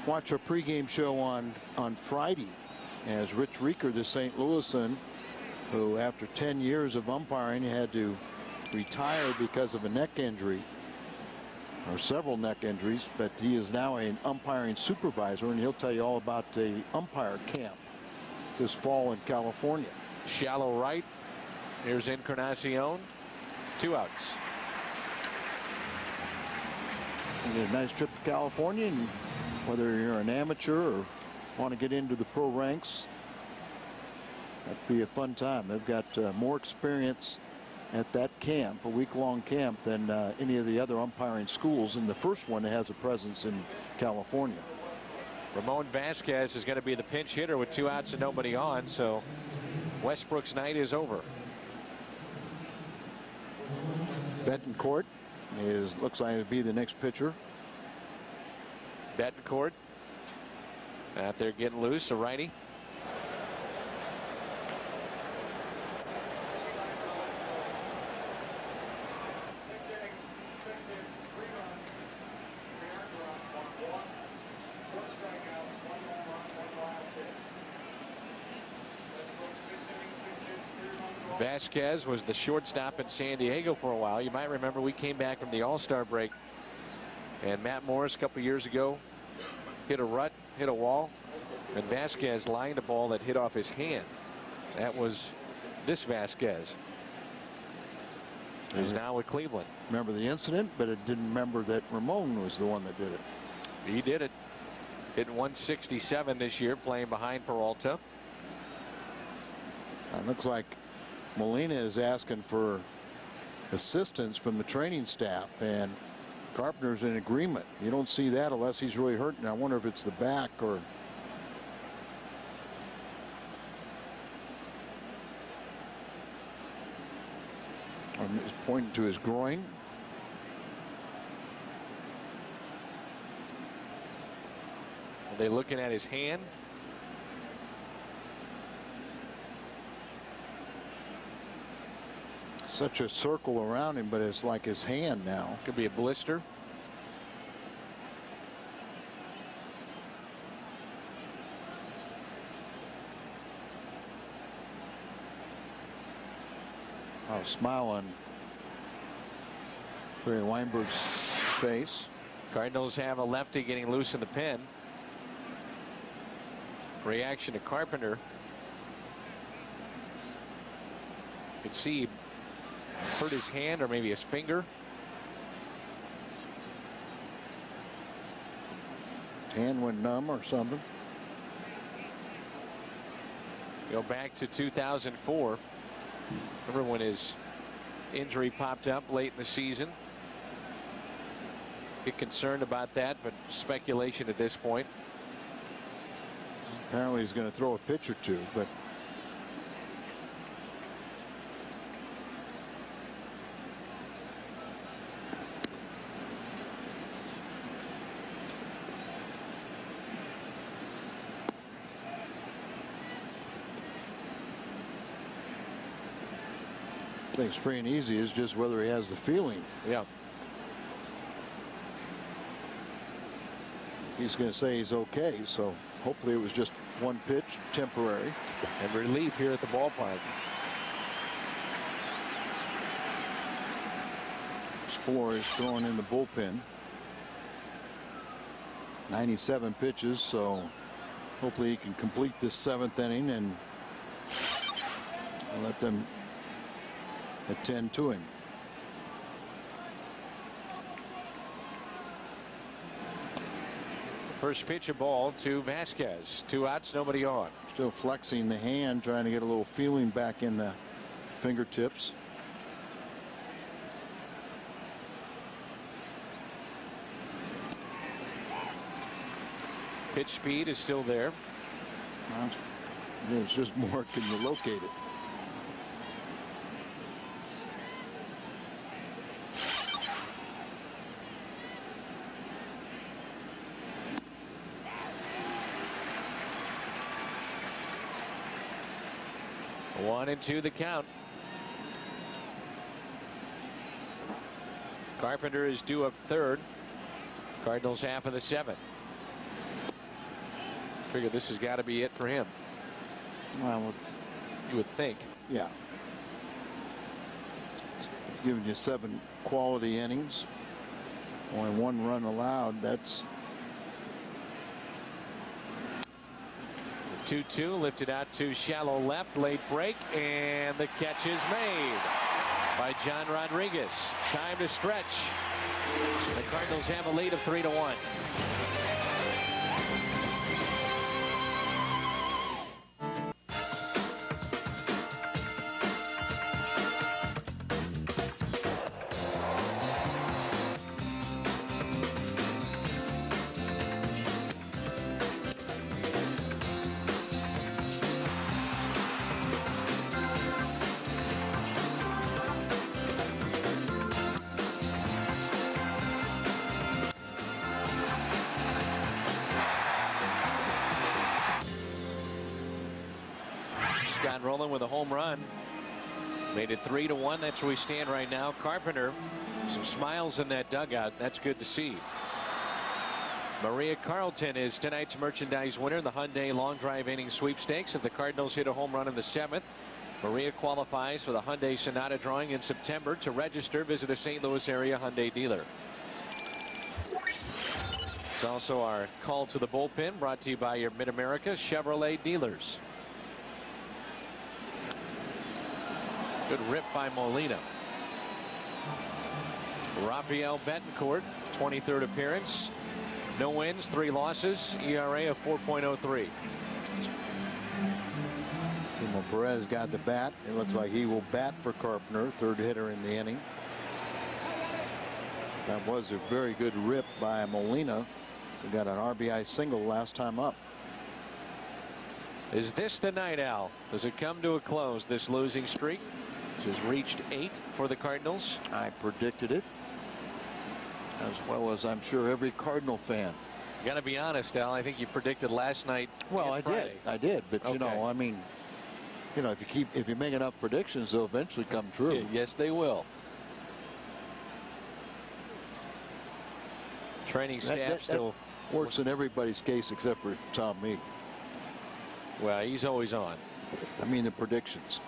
watch our pregame show on Friday, as Rich Rieker, the St. Louisan, who after 10 years of umpiring had to retire because of a neck injury, or several neck injuries, but he is now an umpiring supervisor, and he'll tell you all about the umpire camp this fall in California. Shallow right. Here's Encarnacion. 2 outs. And a nice trip to California, and whether you're an amateur or want to get into the pro ranks, that'd be a fun time. They've got more experience at that camp, a week-long camp, than any of the other umpiring schools, and the first one that has a presence in California. Ramon Vasquez is going to be the pinch hitter with 2 outs and nobody on, so Westbrook's night is over. Betancourt looks like it'll be the next pitcher. Betancourt out there getting loose, a righty. Vasquez was the shortstop in San Diego for a while. You might remember we came back from the All-Star break, and Matt Morris a couple years ago hit a rut, hit a wall, and Vasquez lined a ball that hit off his hand. That was this Vasquez, who's now with Cleveland. Remember the incident, but it didn't remember that Ramon was the one that did it. He did it. Hitting 167 this year, playing behind Peralta. It looks like Molina is asking for assistance from the training staff, and Carpenter's in agreement. You don't see that unless he's really hurting. I wonder if it's the back or he's pointing to his groin. Are they looking at his hand? Such a circle around him, but it's like his hand now. Could be a blister. Oh, smile on Barry Weinberg's face. Cardinals have a lefty getting loose in the pen. Reaction to Carpenter. You could see he hurt his hand or maybe his finger. Hand went numb or something. Go back to 2004. Remember when his injury popped up late in the season? Get concerned about that, but speculation at this point. Apparently he's going to throw a pitch or two, but I think it's free and easy. Is just whether he has the feeling. Yeah. He's going to say he's okay, so hopefully it was just one pitch, temporary. And relief here at the ballpark. Sporer is throwing in the bullpen. 97 pitches, so hopefully he can complete this 7th inning and let them attend to him. First pitch, a ball to Vasquez. 2 outs, nobody on. Still flexing the hand, trying to get a little feeling back in the fingertips. Pitch speed is still there. It's just more, can you locate it? One and 2 the count. Carpenter is due up third. Cardinals half of the 7th. Figure this has got to be it for him. Well, you would think. Yeah. Giving you 7 quality innings. Only 1 run allowed. That's 2-2 lifted out to shallow left, late break, and the catch is made by John Rodriguez. Time to stretch. The Cardinals have a lead of 3-1. Scott Rowland with a home run. Made it 3-1. That's where we stand right now. Carpenter, some smiles in that dugout. That's good to see. Maria Carlton is tonight's merchandise winner in the Hyundai Long Drive Inning Sweepstakes. If the Cardinals hit a home run in the 7th, Maria qualifies for the Hyundai Sonata drawing in September. To register, visit a St. Louis area Hyundai dealer. It's also our call to the bullpen, brought to you by your Mid-America Chevrolet dealers. Good rip by Molina. Rafael Betancourt, 23rd appearance. No wins, 3 losses, ERA of 4.03. Timo Perez got the bat. It looks like he will bat for Carpenter, 3rd hitter in the inning. That was a very good rip by Molina. He got an RBI single last time up. Is this the night, Al? Does it come to a close, this losing streak? Which has reached 8 for the Cardinals. I predicted it, as well as I'm sure every Cardinal fan. You got to be honest, Al. I think you predicted last night. Well, I did, but okay. You know, I mean, you know, if you make enough predictions, they'll eventually come true. Yes, they will. Training staff still works in everybody's case except for Tom Meek. Well, he's always on. I mean, the predictions.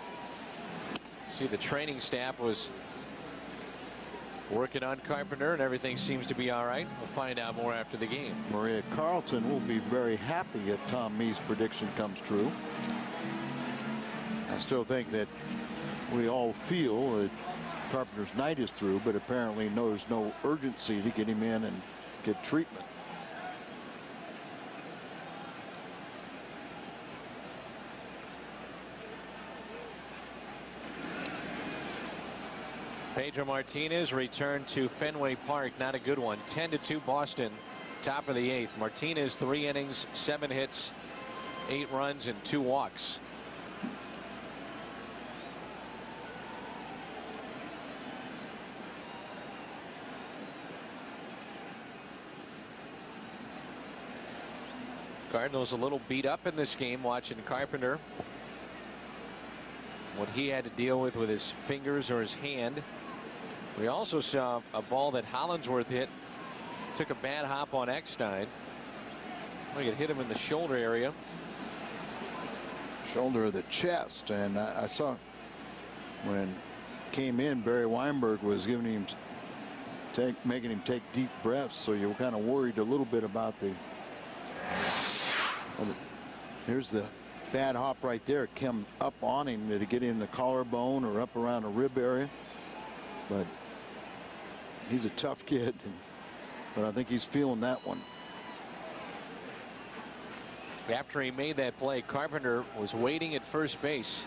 See, the training staff was working on Carpenter, and everything seems to be all right. We'll find out more after the game. Maria Carlton will be very happy if Tom Meek's prediction comes true. I still think that we all feel that Carpenter's night is through, but apparently there's no urgency to get him in and get treatment. Pedro Martinez returned to Fenway Park. Not a good one. 10-2 Boston. Top of the 8th. Martinez 3 innings, 7 hits, 8 runs, and 2 walks. Cardinals a little beat up in this game, watching Carpenter. What he had to deal with his fingers or his hand. We also saw a ball that Hollingsworth hit. Took a bad hop on Eckstein. Look, it hit him in the shoulder area. Shoulder of the chest. And I saw when came in, Barry Weinberg was giving him making him take deep breaths. So you were kind of worried a little bit about the. Here's the bad hop right there. It came up on him to get in the collarbone or up around the rib area. But he's a tough kid. But I think he's feeling that one. After he made that play, Carpenter was waiting at first base.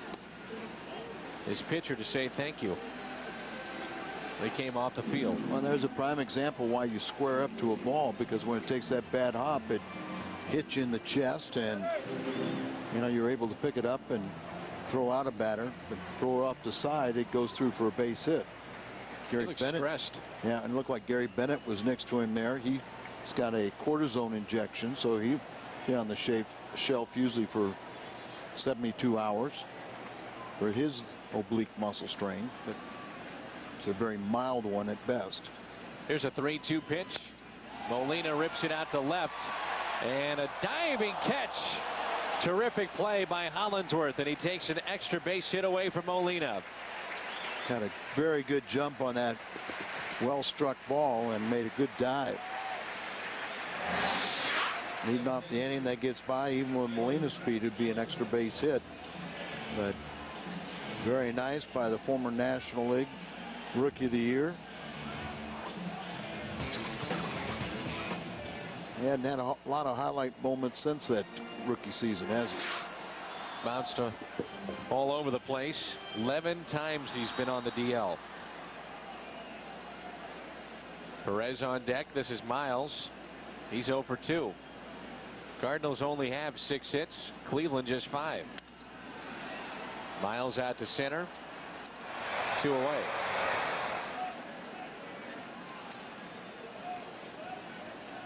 His pitcher to say thank you. They came off the field. Well, there's a prime example why you square up to a ball, because when it takes that bad hop, it hits you in the chest, and you're able to pick it up and throw out a batter, but throw it off the side, it goes through for a base hit. Gary Bennett, stressed. Yeah, and it looked like Gary Bennett was next to him there. He's got a cortisone injection, so he'll be on the shelf usually for 72 hours for his oblique muscle strain, but it's a very mild one at best. Here's a 3-2 pitch. Molina rips it out to left, and a diving catch. Terrific play by Hollingsworth, and he takes an extra base hit away from Molina. Got a very good jump on that well-struck ball and made a good dive. Leading off the inning, that gets by. Even with Molina's speed, it'd be an extra base hit. But very nice by the former National League Rookie of the Year. He hadn't had a lot of highlight moments since that rookie season, has he? Bounced all over the place. 11 times he's been on the DL. Perez on deck. This is Miles. He's 0 for 2. Cardinals only have 6 hits. Cleveland just 5. Miles out to center. 2 away.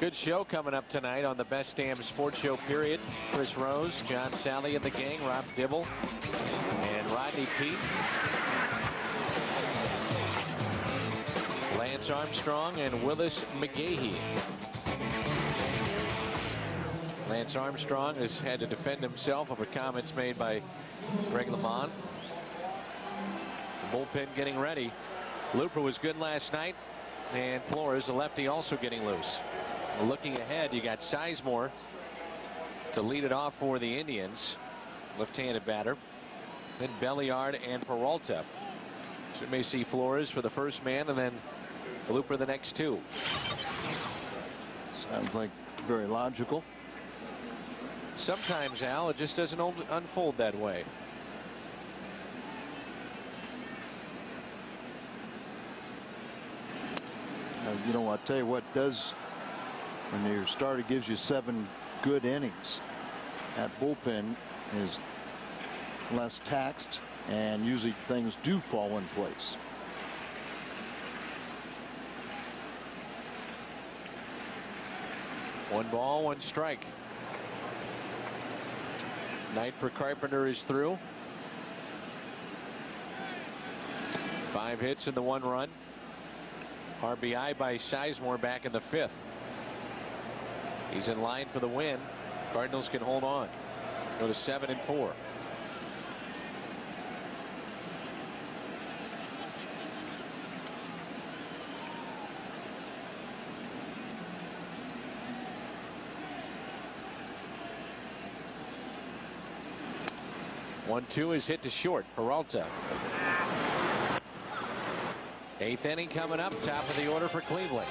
Good show coming up tonight on the Best Damn Sports Show, period. Chris Rose, John Sally and the gang, Rob Dibble, and Rodney Peete. Lance Armstrong and Willis McGahee. Lance Armstrong has had to defend himself over comments made by Greg LeMond. The bullpen getting ready. Looper was good last night, and Flores, the lefty, also getting loose. Looking ahead, you got Sizemore to lead it off for the Indians, left-handed batter. Then Belliard and Peralta. So we may see Flores for the first man, and then Looper the next 2. Sounds like very logical. Sometimes, Al, it just doesn't unfold that way. I'll tell you what does. When your starter gives you 7 good innings, that bullpen is less taxed, and usually things do fall in place. One ball, 1 strike. Night for Carpenter is through. 5 hits and the 1 run. RBI by Sizemore back in the 5th. He's in line for the win. Cardinals can hold on. Go to 7-4. One-two is hit to short. Peralta. 8th inning coming up. Top of the order for Cleveland.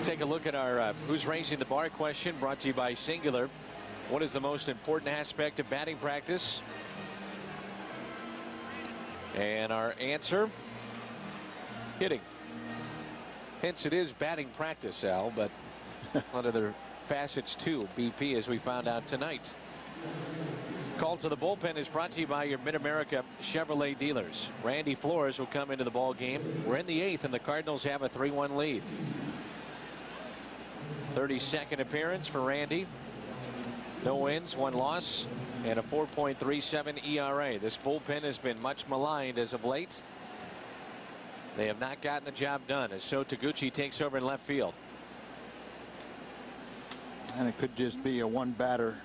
Take a look at our who's raising the bar question, brought to you by Singular. What is the most important aspect of batting practice? And our answer, hitting. Hence it is batting practice, Al, but one of the facets too, BP, as we found out tonight. Call to the bullpen is brought to you by your Mid-America Chevrolet dealers. Randy Flores will come into the ball game. We're in the 8th, and the Cardinals have a 3-1 lead. 32nd appearance for Randy. No wins, 1 loss, and a 4.37 ERA. This bullpen has been much maligned as of late. They have not gotten the job done as So Taguchi takes over in left field. And it could just be a 1 batter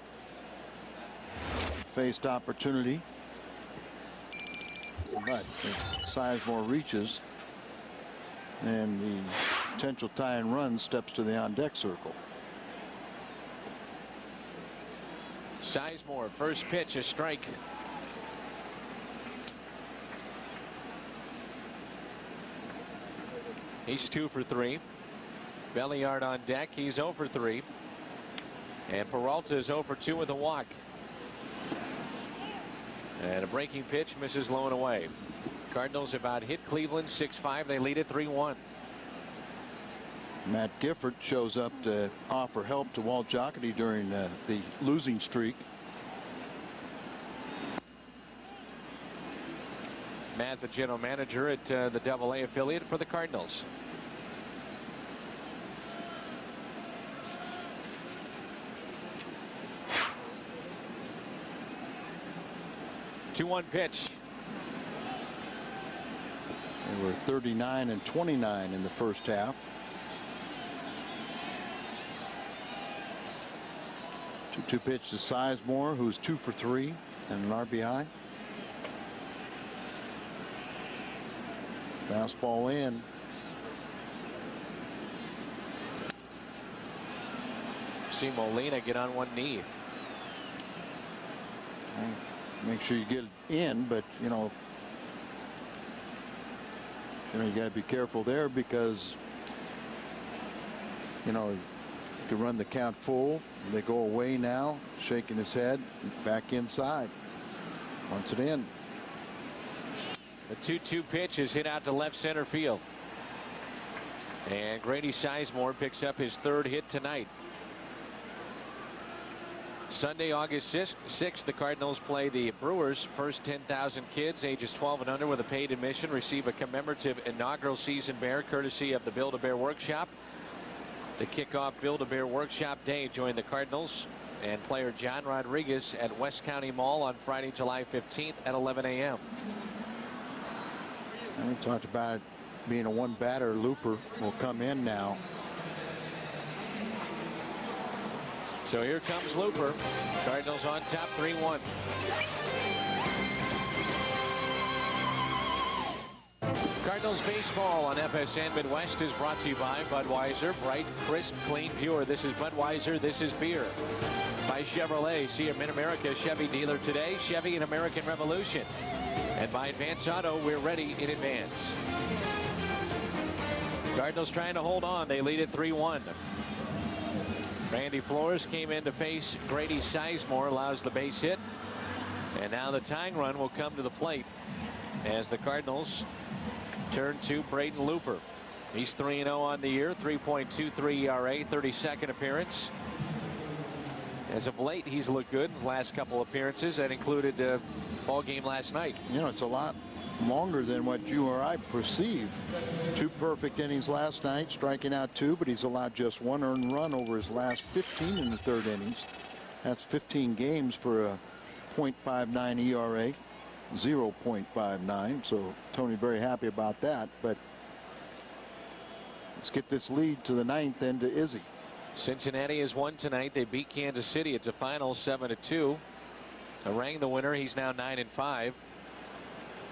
faced opportunity. But if Sizemore reaches, and the potential tie and run steps to the on deck circle. Sizemore, first pitch, a strike. He's 2 for 3. Belliard on deck. He's 0 for 3. And Peralta is 0 for 2 with a walk. And a breaking pitch misses low and away. Cardinals about hit Cleveland 6-5. They lead it 3-1. Matt Gifford shows up to offer help to Walt Jocketty during the losing streak. Matt, the general manager at the AA affiliate for the Cardinals. Two 2-1 pitch. They were 39 and 29 in the first half. 2-2 pitch to Sizemore, who's 2 for 3 and an RBI. Fastball in. See Molina get on one knee. Make sure you get it in, but you know you got to be careful there because you can run the count full. They go away now, shaking his head, back inside. Wants it in. The 2-2 pitch is hit out to left center field. And Grady Sizemore picks up his 3rd hit tonight. Sunday, August 6th, the Cardinals play the Brewers. First 10,000 kids ages 12 and under with a paid admission receive a commemorative inaugural season bear courtesy of the Build-A-Bear Workshop. To kick off Build-A-Bear Workshop Day, join the Cardinals and player John Rodriguez at West County Mall on Friday, July 15th at 11 a.m. We talked about it being a one-batter. Looper will come in now. So here comes Looper. Cardinals on top 3-1. Cardinals baseball on FSN Midwest is brought to you by Budweiser. Bright, crisp, clean, pure. This is Budweiser. This is beer. By Chevrolet. See a Mid-America Chevy dealer today. Chevy and American Revolution. And by Advance Auto, we're ready in advance. Cardinals trying to hold on. They lead at 3-1. Randy Flores came in to face Grady Sizemore, allows the base hit. And now the tying run will come to the plate as the Cardinals turn to Braden Looper. He's 3-0 on the year, 3.23 ERA, 32nd appearance. As of late, he's looked good in his last couple appearances. That included a ball game last night. It's a lot longer than what you or I perceive. 2 perfect innings last night, striking out 2, but he's allowed just 1 earned run over his last 15 in the 3rd innings. That's 15 games for a .59 ERA, 0.59. So Tony very happy about that. But let's get this lead to the 9th and to Izzy. Cincinnati has won tonight. They beat Kansas City. It's a final 7-2. Rang the winner. He's now 9-5.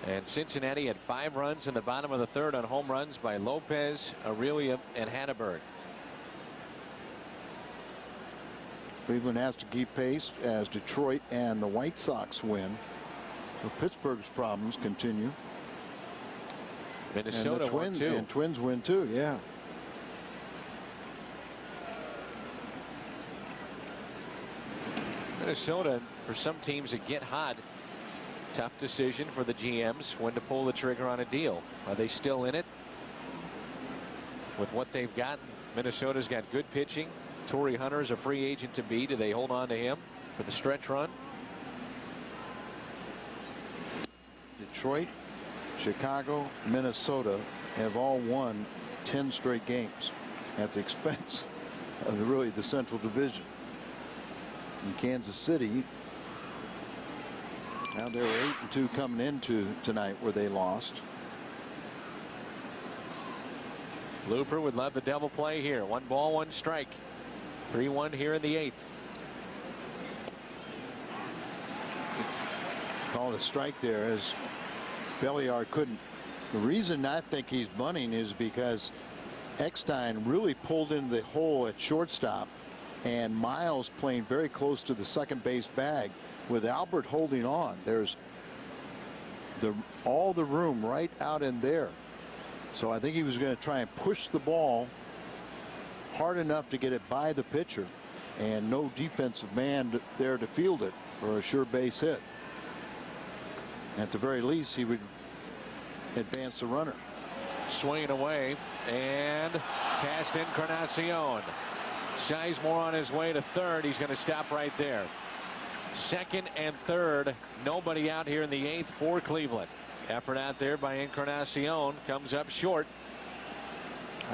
And Cincinnati had 5 runs in the bottom of the 3rd on home runs by Lopez, Aurelia, and Hannaberg. Cleveland has to keep pace as Detroit and the White Sox win. So Pittsburgh's problems continue. Minnesota and won too. And Twins win too, yeah. Minnesota, for some teams that get hot, tough decision for the GMs when to pull the trigger on a deal. Are they still in it? With what they've gotten, Minnesota's got good pitching. Torrey Hunter is a free agent to be. Do they hold on to him for the stretch run? Detroit, Chicago, Minnesota have all won 10 straight games at the expense of really the Central Division. In Kansas City, now they were 8-2 coming into tonight where they lost. Looper would love the double play here. 1 ball, 1 strike. 3-1 here in the 8th. Called a strike there as Belliard couldn't. The reason I think he's bunting is because Eckstein really pulled into the hole at shortstop, and Miles playing very close to the second base bag with Albert holding on. There's all the room right out in there. So I think he was going to try and push the ball hard enough to get it by the pitcher, and no defensive man there to field it for a sure base hit. At the very least, he would advance the runner. Swinging away and past Encarnacion. Sizemore on his way to third. He's going to stop right there. Second and third. Nobody out here in the 8th for Cleveland. Effort out there by Encarnacion comes up short.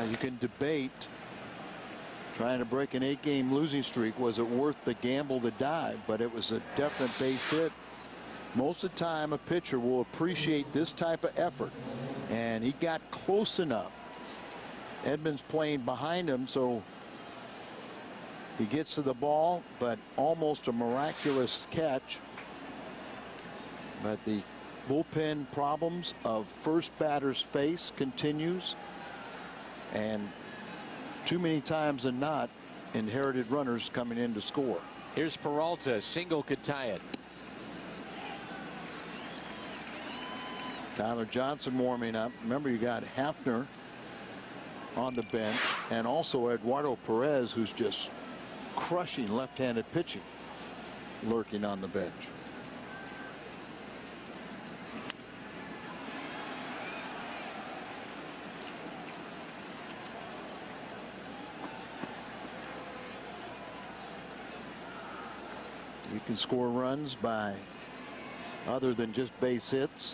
You can debate trying to break an 8-game losing streak. Was it worth the gamble to dive? But it was a definite base hit. Most of the time a pitcher will appreciate this type of effort, and he got close enough. Edmonds playing behind him, so he gets to the ball, but almost a miraculous catch. But the bullpen problems of first batter's face continues, and too many times than not, inherited runners coming in to score. Here's Peralta. Single could tie it. Tyler Johnson warming up. Remember, you got Hafner on the bench, and also Eduardo Perez, who's just crushing left-handed pitching, lurking on the bench. You can score runs by other than just base hits.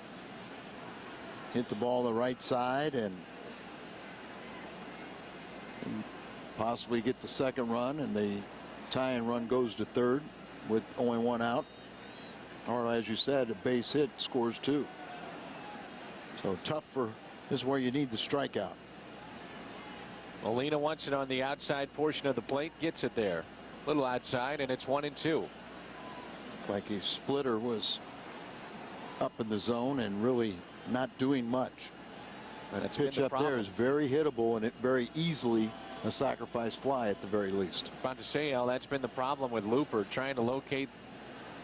Hit the ball the right side and possibly get the second run, and the tying run goes to third with only one out. Or, as you said, a base hit scores 2. So tough for, this is where you need the strikeout. Molina wants it on the outside portion of the plate, gets it there. Little outside, and it's 1-2. Like his splitter was up in the zone and really not doing much. That pitch up there is very hittable, and it very easily a sacrifice fly at the very least. About to say, Al, that's been the problem with Looper, trying to locate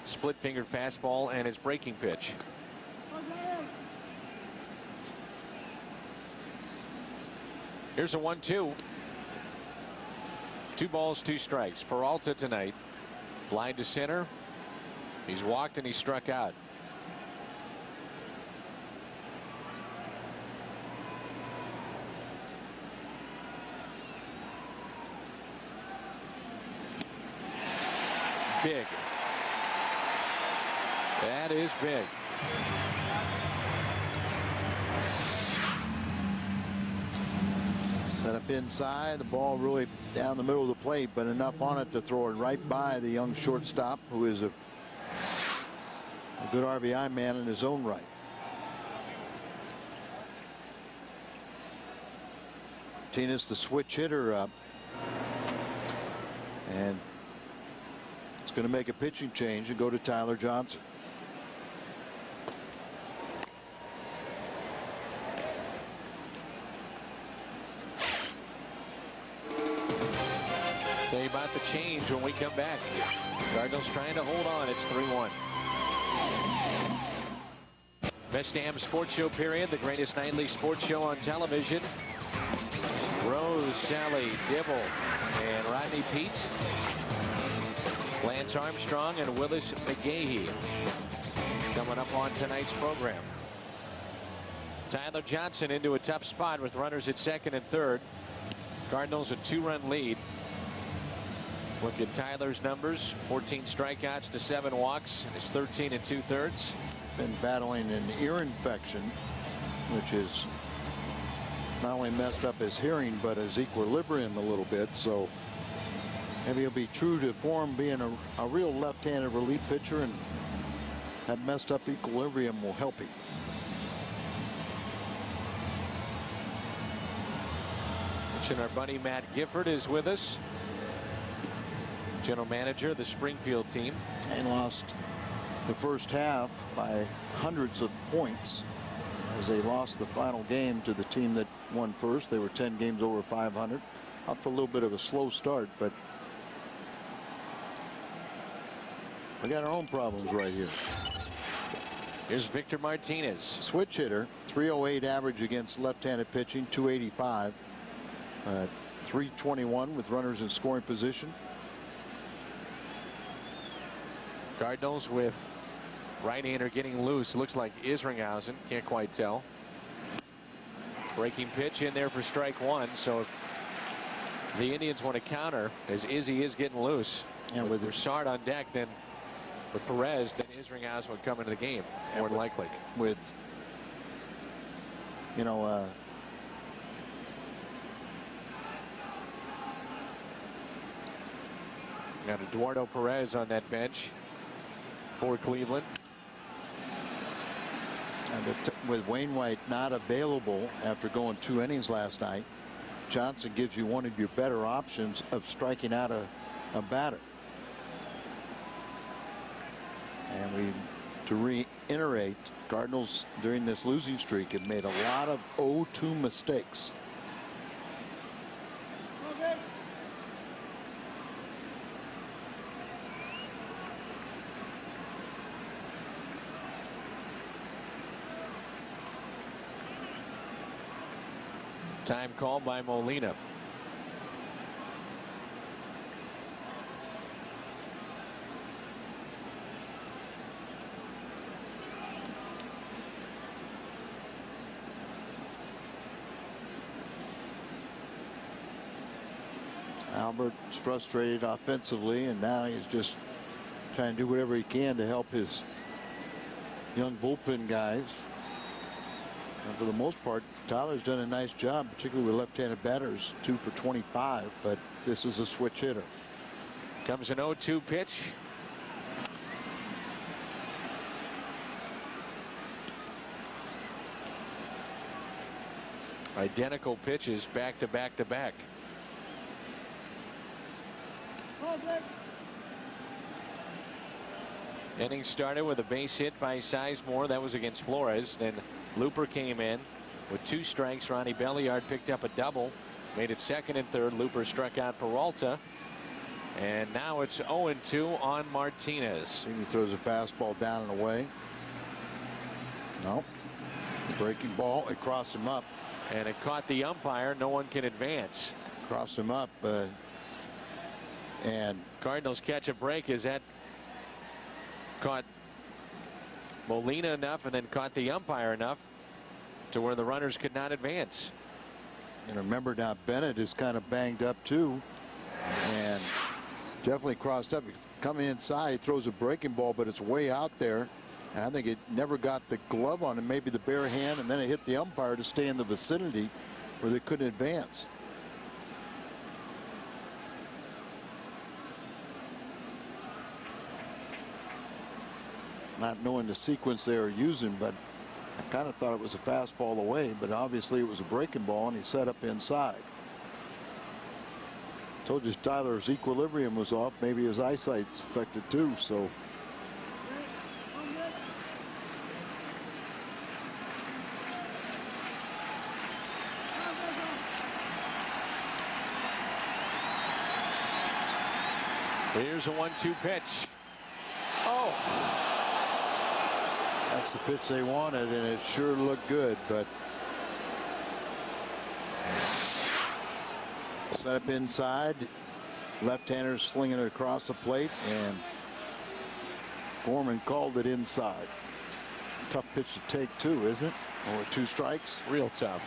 split-fingered fastball and his breaking pitch. Here's a 1-2. 2 balls, 2 strikes. Peralta tonight. Fly to center. He's walked and he struck out. Big. That is big. Set up inside, the ball really down the middle of the plate, but enough on it to throw it right by the young shortstop, who is a good RBI man in his own right. Martinez, the switch hitter, up, and it's going to make a pitching change and go to Tyler Johnson. Tell you about the change when we come back. Cardinals trying to hold on. It's 3-1. Best damn sports show period, the greatest nightly sports show on television. Rose, Sally, Dibble, and Rodney Pete. Lance Armstrong and Willis McGahee coming up on tonight's program. Tyler Johnson into a tough spot with runners at second and third. Cardinals a 2-run lead. Look at Tyler's numbers: 14 strikeouts to 7 walks. It's 13 2/3. Been battling an ear infection, which is not only messed up his hearing but his equilibrium a little bit. So maybe he'll be true to form, being a real left-handed relief pitcher, and that messed up equilibrium will help him. And our buddy Matt Gifford is with us, general manager of the Springfield team. And lost the first half by hundreds of points as they lost the final game to the team that won first. They were 10 games over 500. Up for a little bit of a slow start, but we got our own problems right here. Here's Victor Martinez. Switch hitter, 308 average against left-handed pitching, 285. 321 with runners in scoring position. Cardinals with right-hander getting loose. Looks like Isringhausen. Can't quite tell. Breaking pitch in there for strike one. So if the Indians want to counter, as Izzy is getting loose, and with Broussard on deck, then with Perez, then Isringhausen would come into the game more than likely. With, you know, got Eduardo Perez on that bench for Cleveland. And with Wainwright not available after going 2 innings last night, Johnson gives you one of your better options of striking out a batter. And to reiterate, Cardinals during this losing streak have made a lot of 0-2 mistakes. Time called by Molina. Albert's frustrated offensively, and now he's just trying to do whatever he can to help his young bullpen guys. And for the most part, Tyler's done a nice job, particularly with left-handed batters, 2 for 25, but this is a switch hitter. Comes an 0-2 pitch. Identical pitches back to back to back. Inning started with a base hit by Sizemore. That was against Flores. Then Looper came in with 2 strikes. Ronnie Belliard picked up a double, made it second and third. Looper struck out Peralta. And now it's 0-2 on Martinez. He throws a fastball down and away. Nope. Breaking ball. It crossed him up. And it caught the umpire. No one can advance. Crossed him up. And Cardinals catch a break. Is that caught Molina enough and then caught the umpire enough to where the runners could not advance? And remember now, Bennett is kind of banged up too, and definitely crossed up. Coming inside, he throws a breaking ball, but it's way out there. And I think it never got the glove on him, maybe the bare hand, and then it hit the umpire to stay in the vicinity where they couldn't advance. Not knowing the sequence they were using, but I kind of thought it was a fastball away, but obviously it was a breaking ball, and he set up inside. Told you Tyler's equilibrium was off. Maybe his eyesight's affected too. So here's a 1-2 pitch. Oh. That's the pitch they wanted, and it sure looked good, but set up inside. Left-hander slinging it across the plate, and Gorman called it inside. Tough pitch to take too, isn't it? Or 2 strikes. Real tough.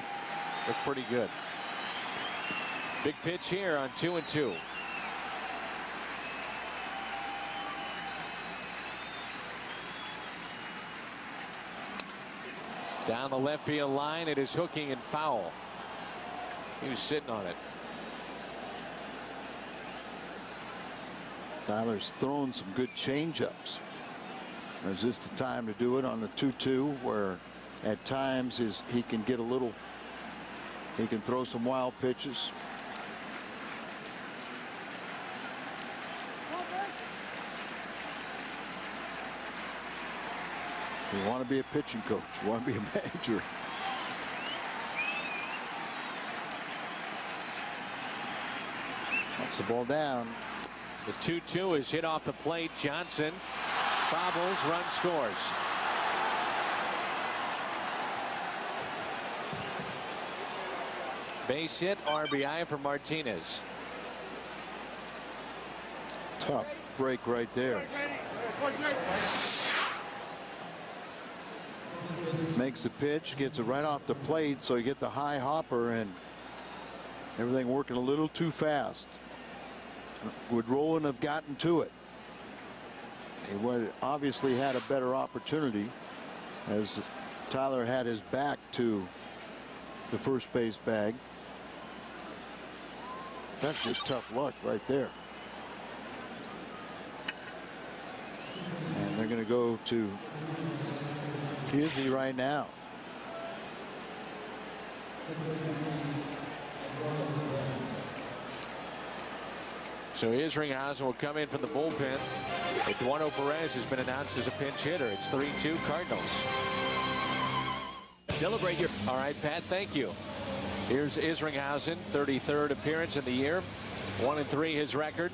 Looked pretty good. Big pitch here on 2-2. Down the left field line, it is hooking and foul. He was sitting on it. Tyler's thrown some good changeups. Is this the time to do it on the 2-2, where at times he can get a little, he can throw some wild pitches. You want to be a pitching coach. You want to be a manager. That's the ball down. The 2-2 is hit off the plate. Johnson bobbles, run scores. Base hit, RBI for Martinez. Tough break right there. Makes the pitch, gets it right off the plate, so you get the high hopper, and everything working a little too fast. Would Rowland have gotten to it? He would obviously had a better opportunity, as Tyler had his back to the first base bag. That's just tough luck right there. And they're going to go to Izzy right now. So Isringhausen will come in from the bullpen. Eduardo Perez has been announced as a pinch hitter. It's 3-2 Cardinals. Celebrate your. All right, Pat, thank you. Here's Isringhausen, 33rd appearance in the year. 1-3 his record.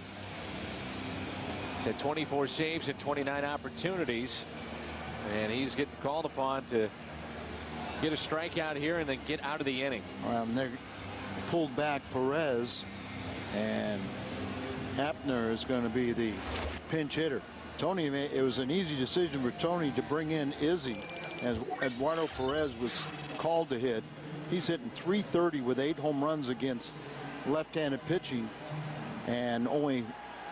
He's had 24 saves and 29 opportunities. And he's getting called upon to get a strikeout here and then get out of the inning. They pulled back Perez, and Hapner is going to be the pinch hitter. Tony, it was an easy decision for Tony to bring in Izzy, as Eduardo Perez was called to hit. He's hitting .330 with 8 home runs against left-handed pitching, and only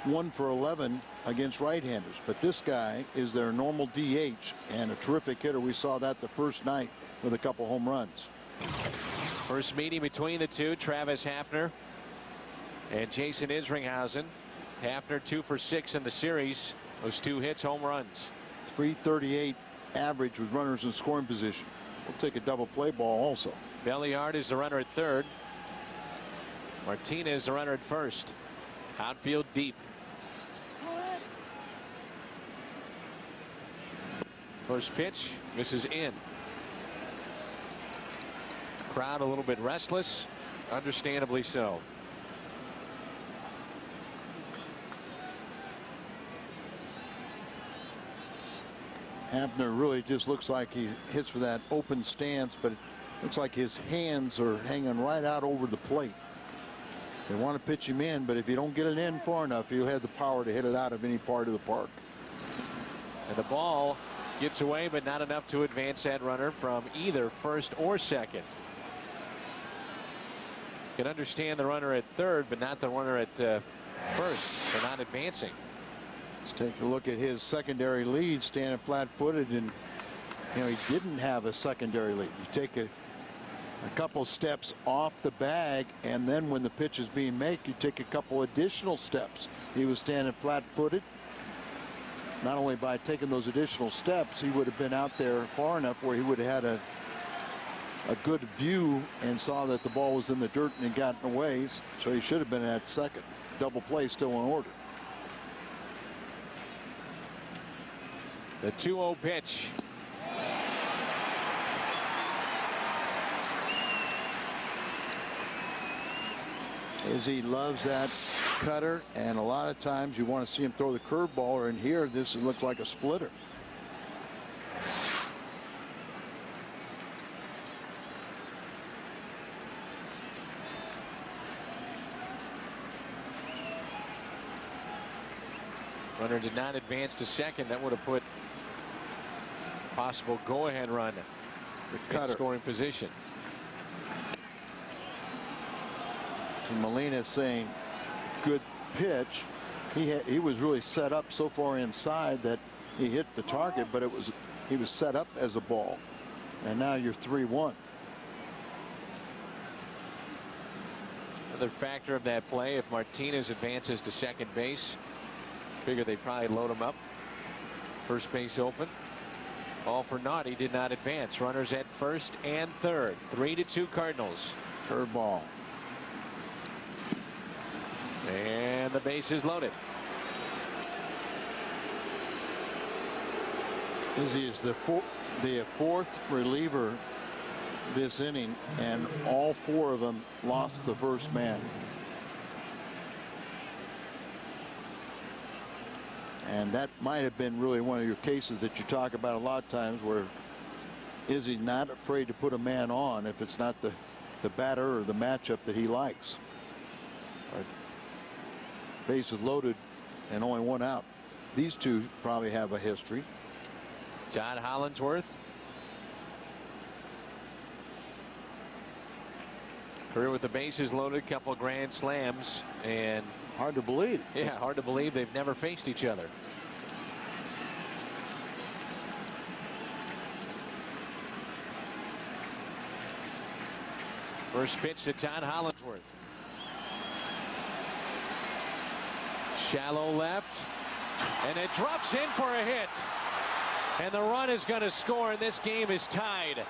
1 for 11 against right-handers. But this guy is their normal DH and a terrific hitter. We saw that the first night with a couple home runs. First meeting between the two, Travis Hafner and Jason Isringhausen. Hafner 2 for 6 in the series. Those 2 hits, home runs. .338 average with runners in scoring position. We'll take a double play ball also. Belliard is the runner at third. Martinez the runner at first. Outfield deep. First pitch misses in. Crowd a little bit restless, understandably so. Hafner really just looks like he hits for that open stance, but it looks like his hands are hanging right out over the plate. They want to pitch him in, but if you don't get it in far enough, he'll have the power to hit it out of any part of the park. And the ball gets away, but not enough to advance that runner from either first or second. Can understand the runner at third, but not the runner at first for not advancing. Let's take a look at his secondary lead, standing flat-footed, and he didn't have a secondary lead. You take a couple steps off the bag, and then when the pitch is being made, you take a couple additional steps. He was standing flat-footed. Not only by taking those additional steps, he would have been out there far enough where he would have had a good view and saw that the ball was in the dirt and had gotten away, so he should have been at second. Double play still in order. The 2-0 pitch. Izzy loves that cutter, and a lot of times you want to see him throw the curveball, or in here this looks like a splitter. Runner did not advance to second. That would have put possible go-ahead run in scoring position. So Molina saying good pitch. He was really set up so far inside that he hit the target, but he was set up as a ball, and now you're 3-1. Another factor of that play, if Martinez advances to second base, figure they probably load him up. First base open. All for naught. He did not advance. Runners at first and third. 3-2 Cardinals. Curveball. And the base is loaded. Izzy is the fourth reliever this inning, and all 4 of them lost the first man. And that might have been really one of your cases that you talk about a lot of times, where Izzy not afraid to put a man on if it's not the the batter or the matchup that he likes. Bases loaded and only one out. These two probably have a history. John Hollingsworth. Career with the bases loaded, couple grand slams, and hard to believe. Yeah, hard to believe they've never faced each other. First pitch to John Hollingsworth. Shallow left, and it drops in for a hit. And the run is going to score, and this game is tied.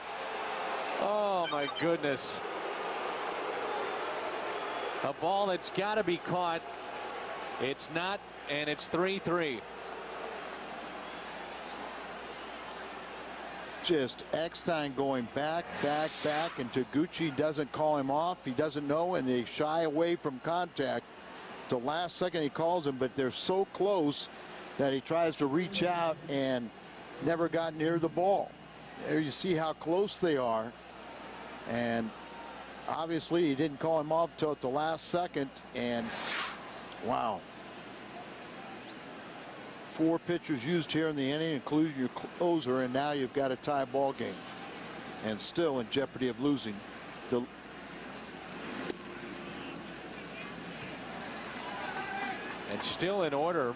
Oh, my goodness. A ball that's got to be caught. It's not, and it's 3-3. Just Eckstein going back, and Taguchi doesn't call him off. He doesn't know, and they shy away from contact. The last second he calls him, but they're so close that he tries to reach out and never got near the ball. There you see how close they are, and obviously he didn't call him off till at the last second. And wow, 4 pitchers used here in the inning, including your closer, and now you've got a tie ball game and still in jeopardy of losing. And still in order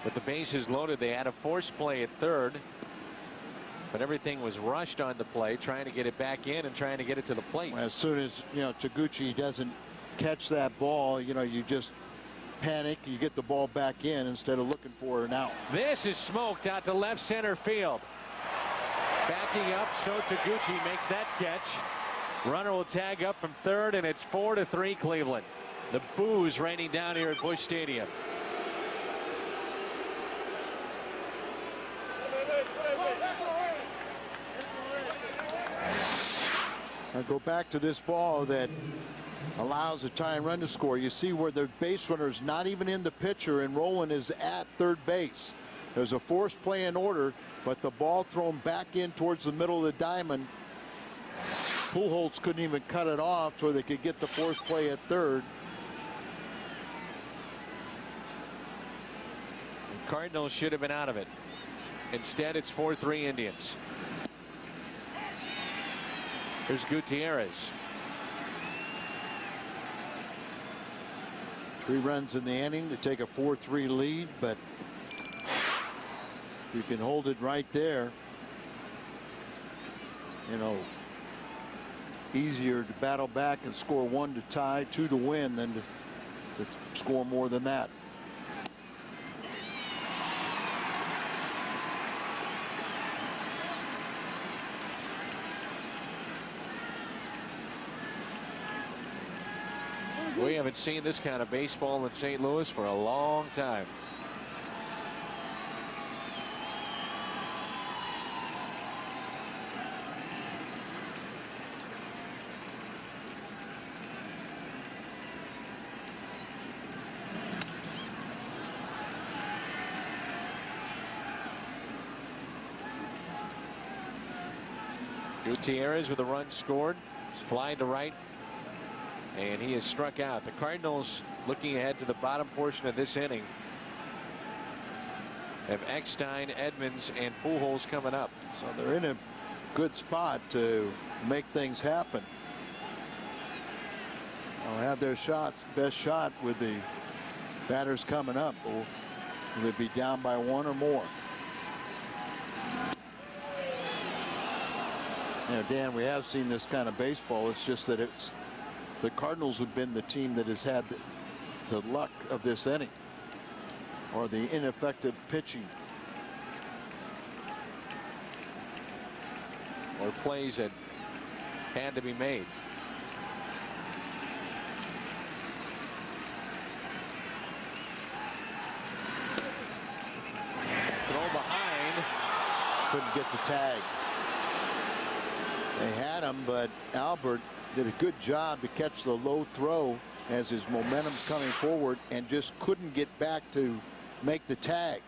with the bases loaded. They had a force play at third, but everything was rushed on the play, trying to get it back in and trying to get it to the plate. As soon as Taguchi doesn't catch that ball, you just panic. You get the ball back in instead of looking for an out. This is smoked out to left center field. Backing up, so Taguchi makes that catch. Runner will tag up from third, and it's 4-3 Cleveland. The boos raining down here at Busch Stadium. Now go back to this ball that allows a tying run to score. You see where the base runner is not even in the pitcher, and Rolen is at third base. There's a force play in order, but the ball thrown back in towards the middle of the diamond. Pujols couldn't even cut it off so they could get the force play at third. The Cardinals should have been out of it. Instead, it's 4-3 Indians. Here's Gutierrez. 3 runs in the inning to take a 4-3 lead, but you can hold it right there. Easier to battle back and score 1 to tie, 2 to win than to score more than that. We haven't seen this kind of baseball in St. Louis for a long time. Gutierrez with a run scored. He's flying to right, and he is struck out. The Cardinals, looking ahead to the bottom portion of this inning, have Eckstein, Edmonds, and Pujols coming up. So they're in a good spot to make things happen. They'll have their shots, best shot with the batters coming up. Will they be down by 1 or more? Dan, we have seen this kind of baseball. It's just that the Cardinals have been the team that has had the luck of this inning, or the ineffective pitching, or plays that had to be made. Throw behind. Couldn't get the tag. They had him, but Albert did a good job to catch the low throw as his momentum's coming forward, and just couldn't get back to make the tag.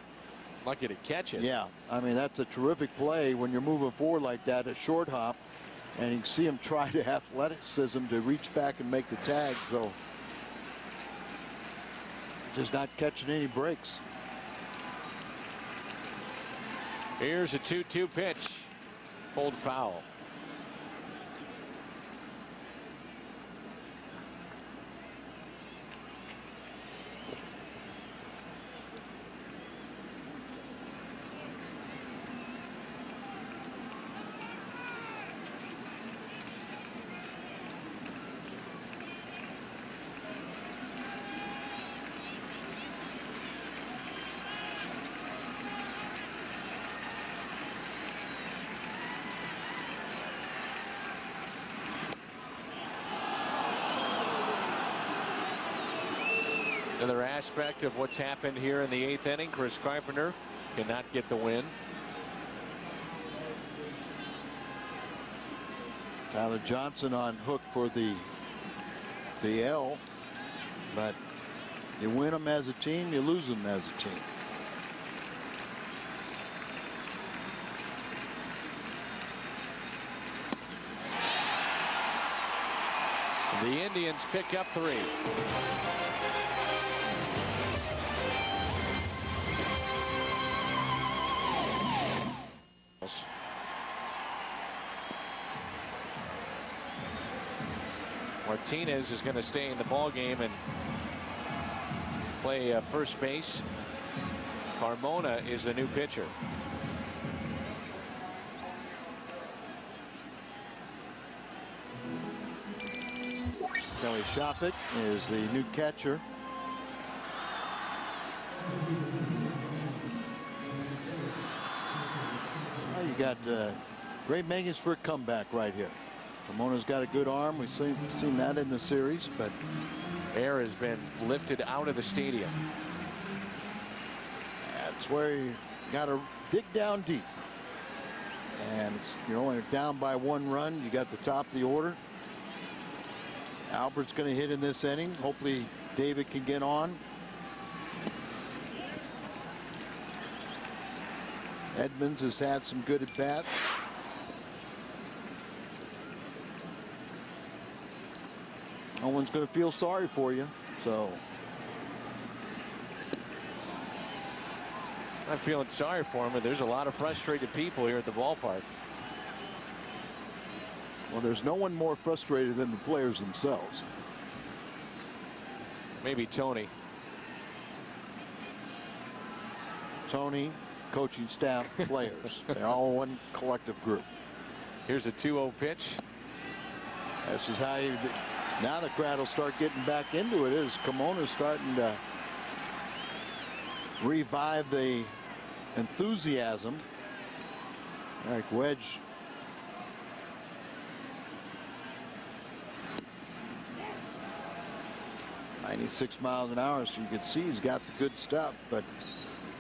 Lucky to catch it. Yeah, I mean, that's a terrific play when you're moving forward like that, a short hop. And you can see him try to athleticism to reach back and make the tag, so just not catching any breaks. Here's a 2-2 pitch. Pulled foul. Another aspect of what's happened here in the 8th inning. Chris Carpenter cannot get the win. Tyler Johnson on hook for the L, but you win them as a team, you lose them as a team. The Indians pick up 3. Martinez is going to stay in the ball game and play first base. Carmona is the new pitcher. Kelly Shoffick is the new catcher. Well, you got great makings for a comeback right here. Carmona's got a good arm. We've seen that in the series, but air has been lifted out of the stadium. That's where you got to dig down deep. And you're only down by 1 run. You got the top of the order. Albert's going to hit in this inning. Hopefully David can get on. Edmonds has had some good at-bats. No one's going to feel sorry for you, so. I'm feeling sorry for him, but there's a lot of frustrated people here at the ballpark. Well, there's no one more frustrated than the players themselves. Maybe Tony. Tony, coaching staff, players. They're all one collective group. Here's a 2-0 pitch. This is how you. Now the crowd will start getting back into it. As Carmona's starting to revive the enthusiasm. Eric Wedge. .96 miles an hour, so you can see he's got the good stuff, but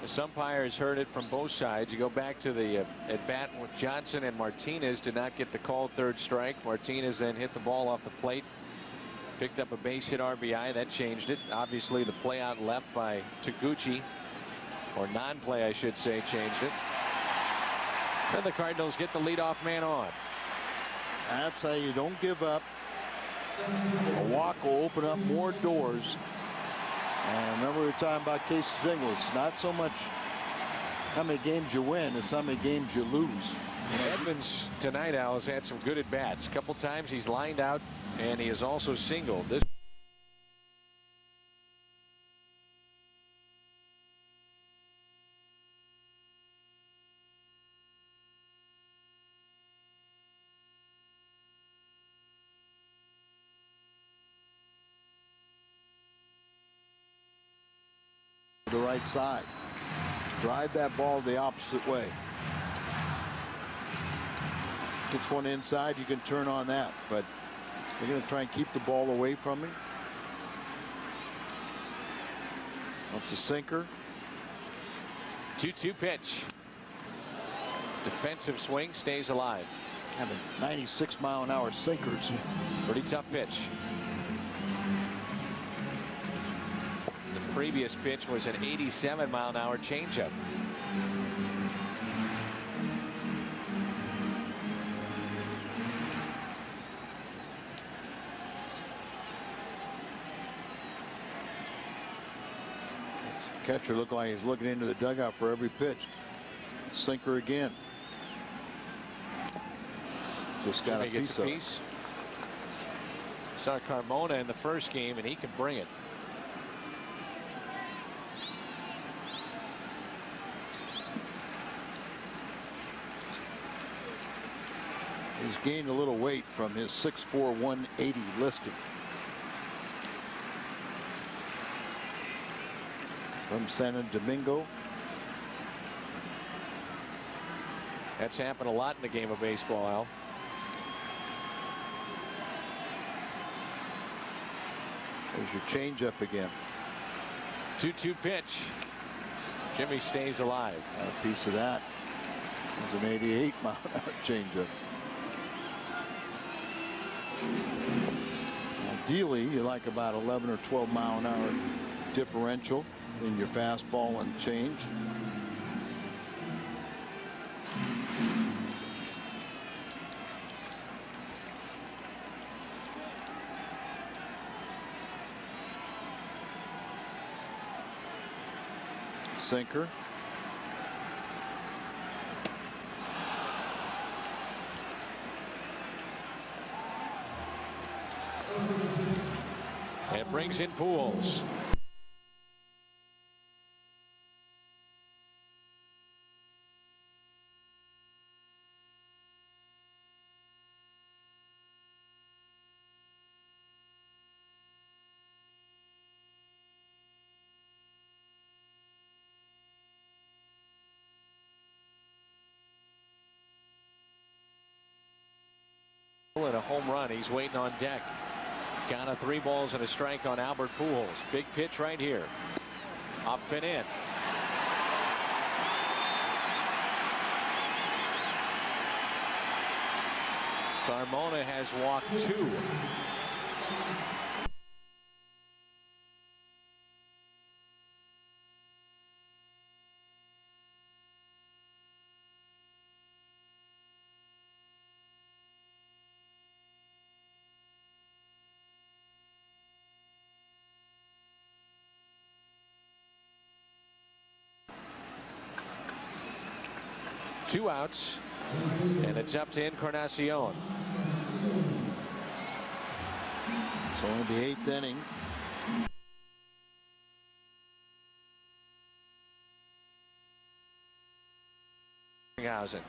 the umpires heard it from both sides. You go back to the at bat with Johnson, and Martinez did not get the called 3rd strike. Martinez then hit the ball off the plate, picked up a base hit RBI. That changed it. Obviously the play out left by Taguchi, or non-play I should say, changed it. And the Cardinals get the leadoff man on. That's how you don't give up. A walk will open up more doors. And remember, we were talking about Casey Ingles. Not so much how many games you win, it's how many games you lose. Edmonds tonight, Al, has had some good at bats. A couple times he's lined out, and he has also singled. This the right side. Drive that ball the opposite way. Gets one inside, you can turn on that, but they're going to try and keep the ball away from him. That's a sinker. 2-2 pitch. Defensive swing, stays alive. Having 96 mile an hour sinkers. Pretty tough pitch. The previous pitch was an 87 mile an hour changeup. Catcher looked like he's looking into the dugout for every pitch. Sinker again. Just got a piece of it. Saw Carmona in the first game, and he can bring it. He's gained a little weight from his 6'4", 180 listing. From San Domingo. That's happened a lot in the game of baseball, Al. There's your changeup again. 2-2 pitch. Jimmy stays alive. Got a piece of that. It's an 88-mile-an-hour changeup. Ideally, you like about 11 or 12-mile-an-hour differential in your fastball and change. Sinker. And brings in Pujols. And a home run. He's waiting on deck. Count of 3 balls and a strike on Albert Pujols. Big pitch right here. Up and in. Carmona has walked 2. Two outs, and it's up to Encarnacion. It's only the 8th inning. Housing.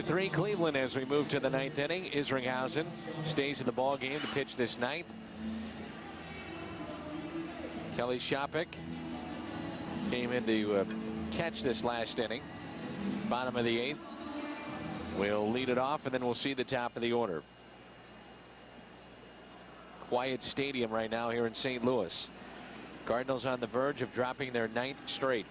Three Cleveland as we move to the 9th inning. Isringhausen stays in the ball game to pitch this 9th. Kelly Shopik came in to catch this last inning. Bottom of the 8th. We'll lead it off, and then we'll see the top of the order. Quiet stadium right now here in St. Louis. Cardinals on the verge of dropping their 9th straight.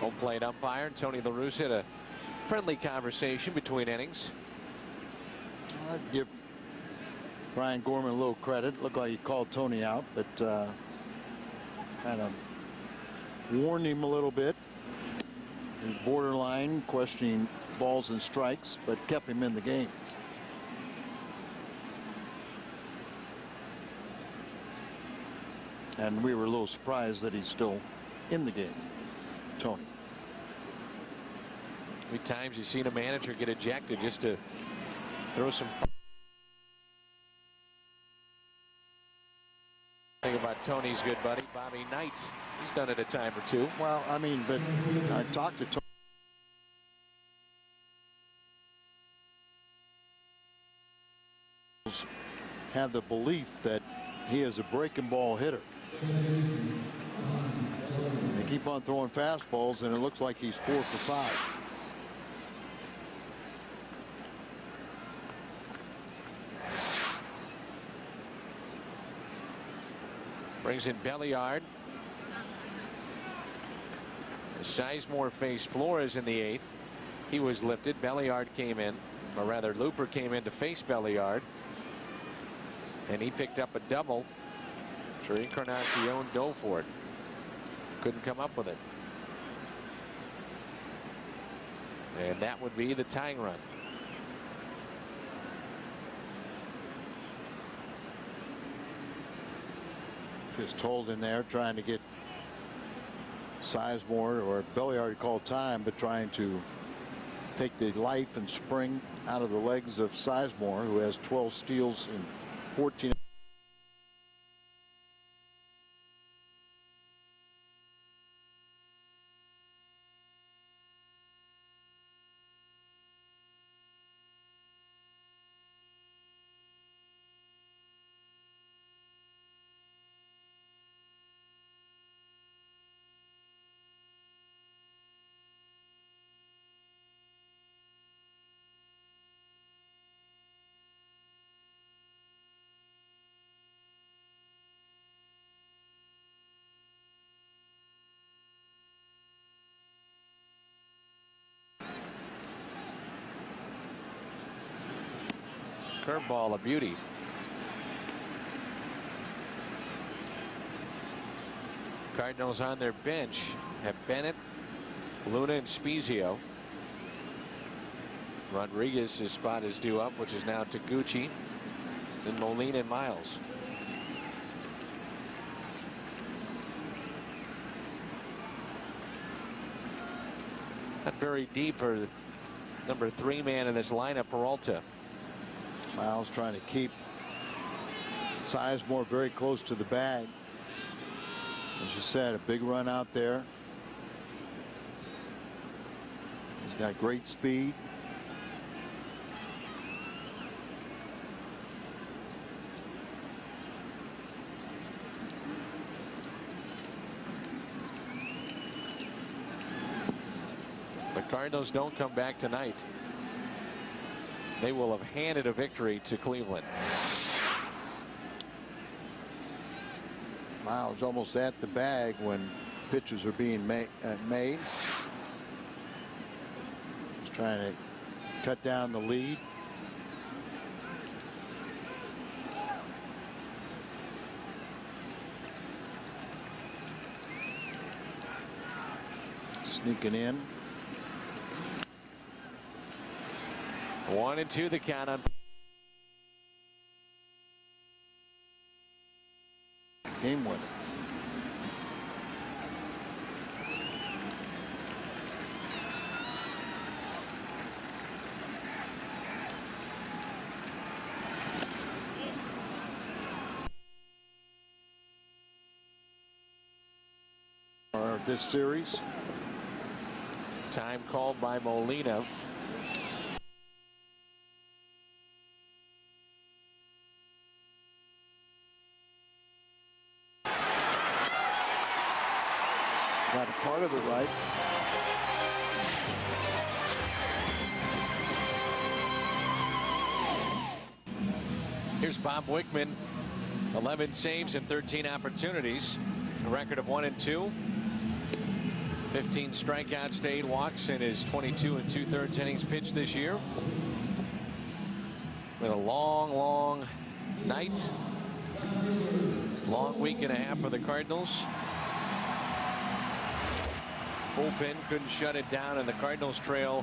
Home plate umpire Tony La Russa had a friendly conversation between innings. I'd give Brian Gorman a little credit. Looked like he called Tony out, but kind of warned him a little bit. He was borderline questioning balls and strikes, but kept him in the game. And we were a little surprised that he's still in the game, Tony. How many times you've seen a manager get ejected just to throw some. Think about Tony's good buddy Bobby Knight. He's done it a time or two. Well, I mean, but I talked to Tony. Have the belief that he is a breaking ball hitter. They keep on throwing fastballs, and it looks like he's 4 for 5. Brings in Belliard. Sizemore faced Flores in the 8th. He was lifted. Belliard came in, or rather Looper came in to face Belliard, and he picked up a double Sure, Encarnacion dove for it. Couldn't come up with it. And that would be the tying run. Just hold in there, trying to get Sizemore, or Billy already called time, but trying to take the life and spring out of the legs of Sizemore, who has 12 steals in 14. Curveball, a beauty. Cardinals on their bench have Bennett, Luna, and Spezio. Rodriguez's spot is due up, which is now Taguchi, then Molina and Miles. Not very deep for the number 3 man in this lineup, Peralta. Miles trying to keep Sizemore very close to the bag. As you said, a big run out there. He's got great speed. The Cardinals don't come back tonight. They will have handed a victory to Cleveland. Miles almost at the bag when pitches are being made. He's trying to cut down the lead. Sneaking in. 1-2 the count on. Game winner. This series. Time called by Molina. Got a part of it right. Here's Bob Wickman. 11 saves and 13 opportunities. A record of 1-2. 15 strikeouts to 8 walks in his 22 2/3 innings pitched this year. Been a long night. Long week and a half for the Cardinals. Bullpen couldn't shut it down, and the Cardinals trail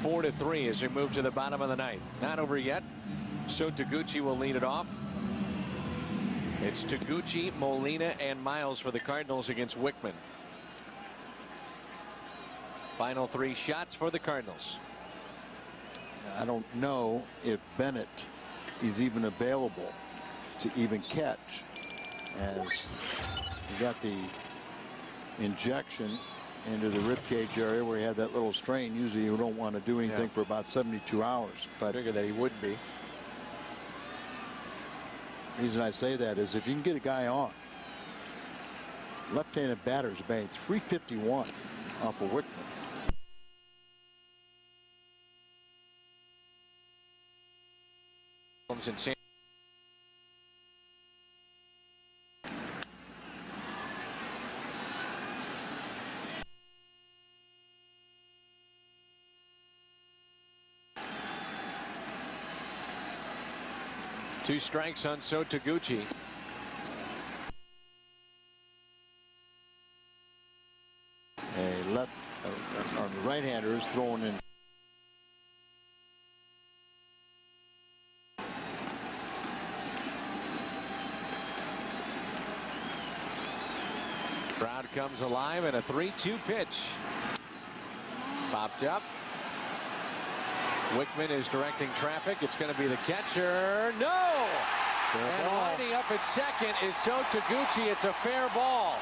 4-3 as we move to the bottom of the ninth. Not over yet, so Taguchi will lead it off. It's Taguchi, Molina, and Miles for the Cardinals against Wickman. Final 3 shots for the Cardinals. I don't know if Bennett is even available to even catch, as he got the injection into the rib cage area where he had that little strain. Usually you don't want to do anything for about 72 hours. But I figured that he would be. The reason I say that is if you can get a guy on. Left-handed batters batting .351 off of Wickman. And Two strikes on Taguchi. right-hander is throwing in. Crowd comes alive and a 3-2 pitch. Popped up. Wickman is directing traffic. It's going to be the catcher. No! And lining up at second is So Taguchi. It's a fair ball.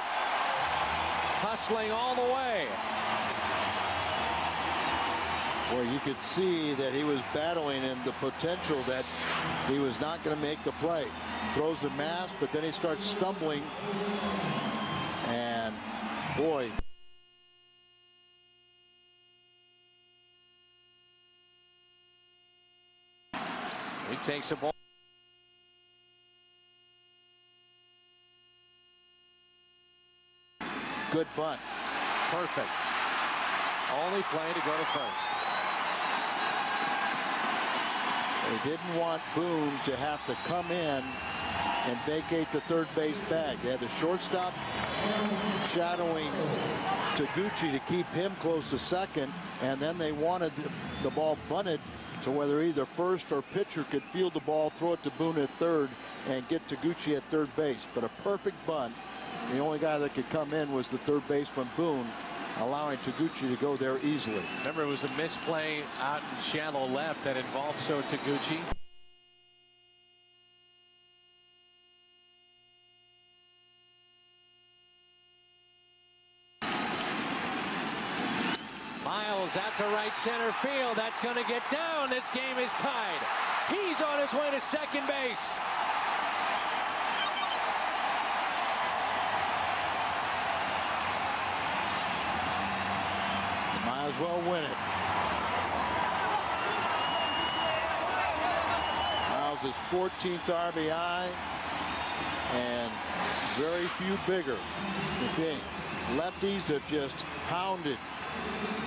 Hustling all the way. Well, you could see that he was battling in the potential that he was not going to make the play. Throws the mask, but then he starts stumbling. And boy. He takes a ball. Good bunt. Perfect. Only play to go to first. They didn't want Boone to have to come in and vacate the third base bag. They had the shortstop shadowing Taguchi to keep him close to second, and then they wanted the ball bunted to whether either first or pitcher could field the ball, throw it to Boone at third, and get Taguchi at third base. But a perfect bunt. The only guy that could come in was the third baseman Boone, allowing Taguchi to go there easily. Remember, it was a misplay out in shallow left that involved So Taguchi. Miles out to right center field. That's going to get down. This game is tied. He's on his way to second base. Might as well win it. Miles' 14th RBI, and very few bigger. Okay. Lefties have just pounded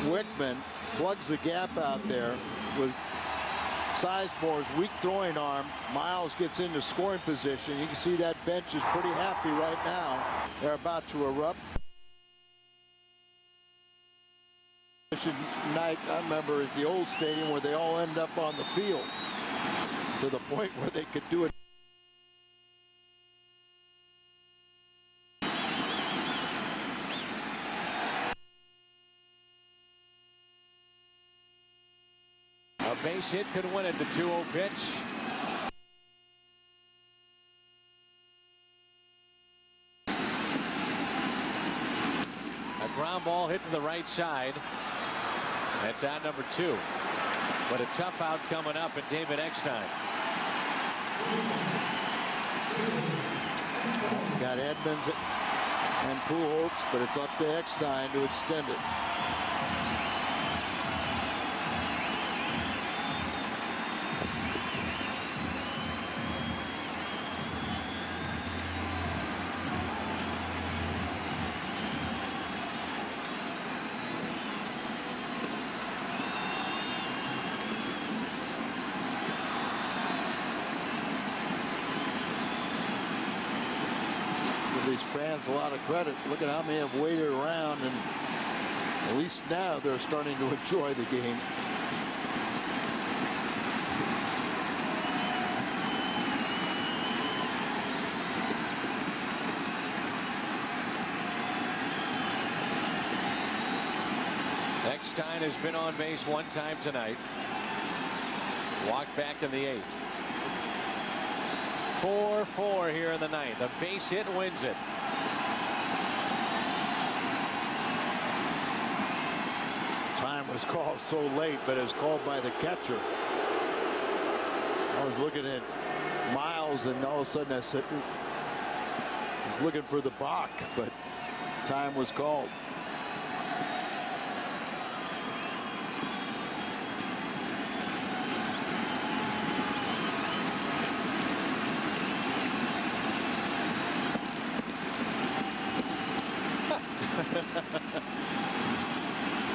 Wickman. Plugs the gap out there with Sizemore's weak throwing arm. Miles gets into scoring position. You can see that bench is pretty happy right now. They're about to erupt. Night, I remember at the old stadium where they all end up on the field to the point where they could do it. A base hit could win it. The 2-0 pitch. A ground ball hit to the right side. That's out number 2. But a tough out coming up in David Eckstein. Got Edmonds and Pujols, but it's up to Eckstein to extend it. These fans a lot of credit. Look at how many have waited around, and at least now they're starting to enjoy the game. Eckstein has been on base one time tonight. Walked back in the 8th. 4-4 here in the 9th. A base hit wins it. Time was called so late, but it was called by the catcher. I was looking at Miles, and all of a sudden I said, I was looking for the balk, but time was called.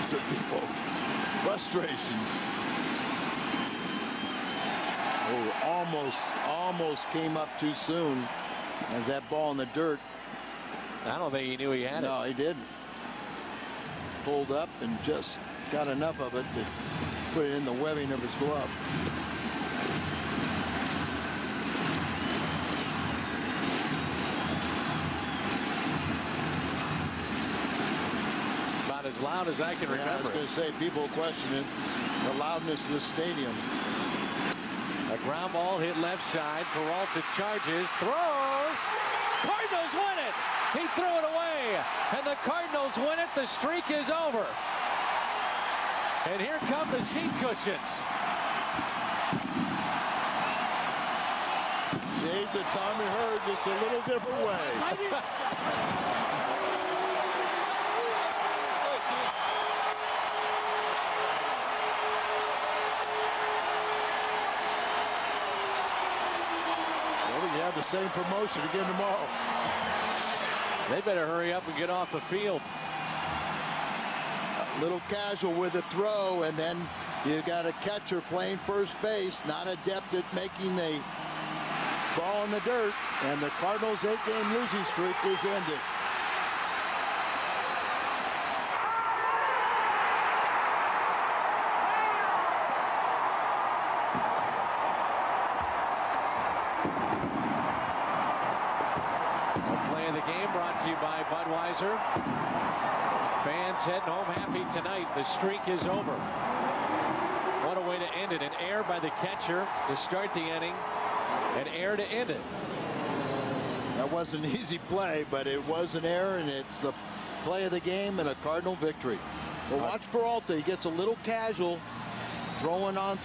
Some people, frustrations. Oh, almost came up too soon as that ball in the dirt. I don't think he knew he had it. No, he didn't. Pulled up and just got enough of it to put it in the webbing of his glove. About as loud as I can remember. I was going to say, people question the loudness of the stadium. A ground ball hit left side. Peralta charges, throws. Cardinals win it. He threw it away, and the Cardinals win it. The streak is over. And here come the seat cushions. Shades of Tommy Hurd, just a little different way. You have the same promotion again tomorrow. They better hurry up and get off the field. A little casual with a throw, and then you got a catcher playing first base, not adept at making the ball in the dirt, and the Cardinals' 8-game losing streak is ended. By Budweiser. Fans heading home happy tonight. The streak is over. What a way to end it. An error by the catcher to start the inning. An error to end it. That wasn't an easy play, but it was an error, and it's the play of the game and a Cardinal victory. Well, watch Peralta. He gets a little casual, throwing on,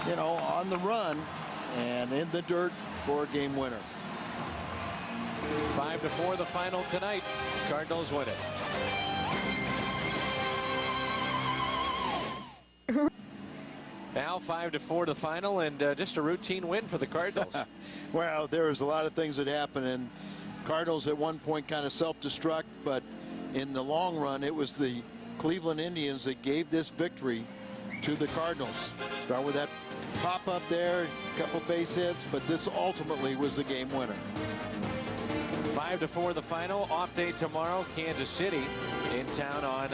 on the run, and in the dirt for a game winner. 5-4 the final tonight. Cardinals win it. Now 5-4 the final, and just a routine win for the Cardinals. Well, there was a lot of things that happened, and Cardinals at one point kind of self-destruct, but in the long run, it was the Cleveland Indians that gave this victory to the Cardinals. Start with that pop up there, a couple base hits, but this ultimately was the game winner. 5-4 the final. Off day tomorrow. Kansas City in town on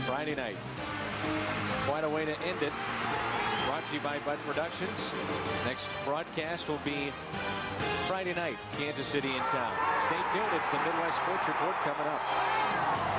Friday night. Quite a way to end it. Brought to you by Bud Productions. Next broadcast will be Friday night. Kansas City in town. Stay tuned. It's the Midwest Sports Report coming up.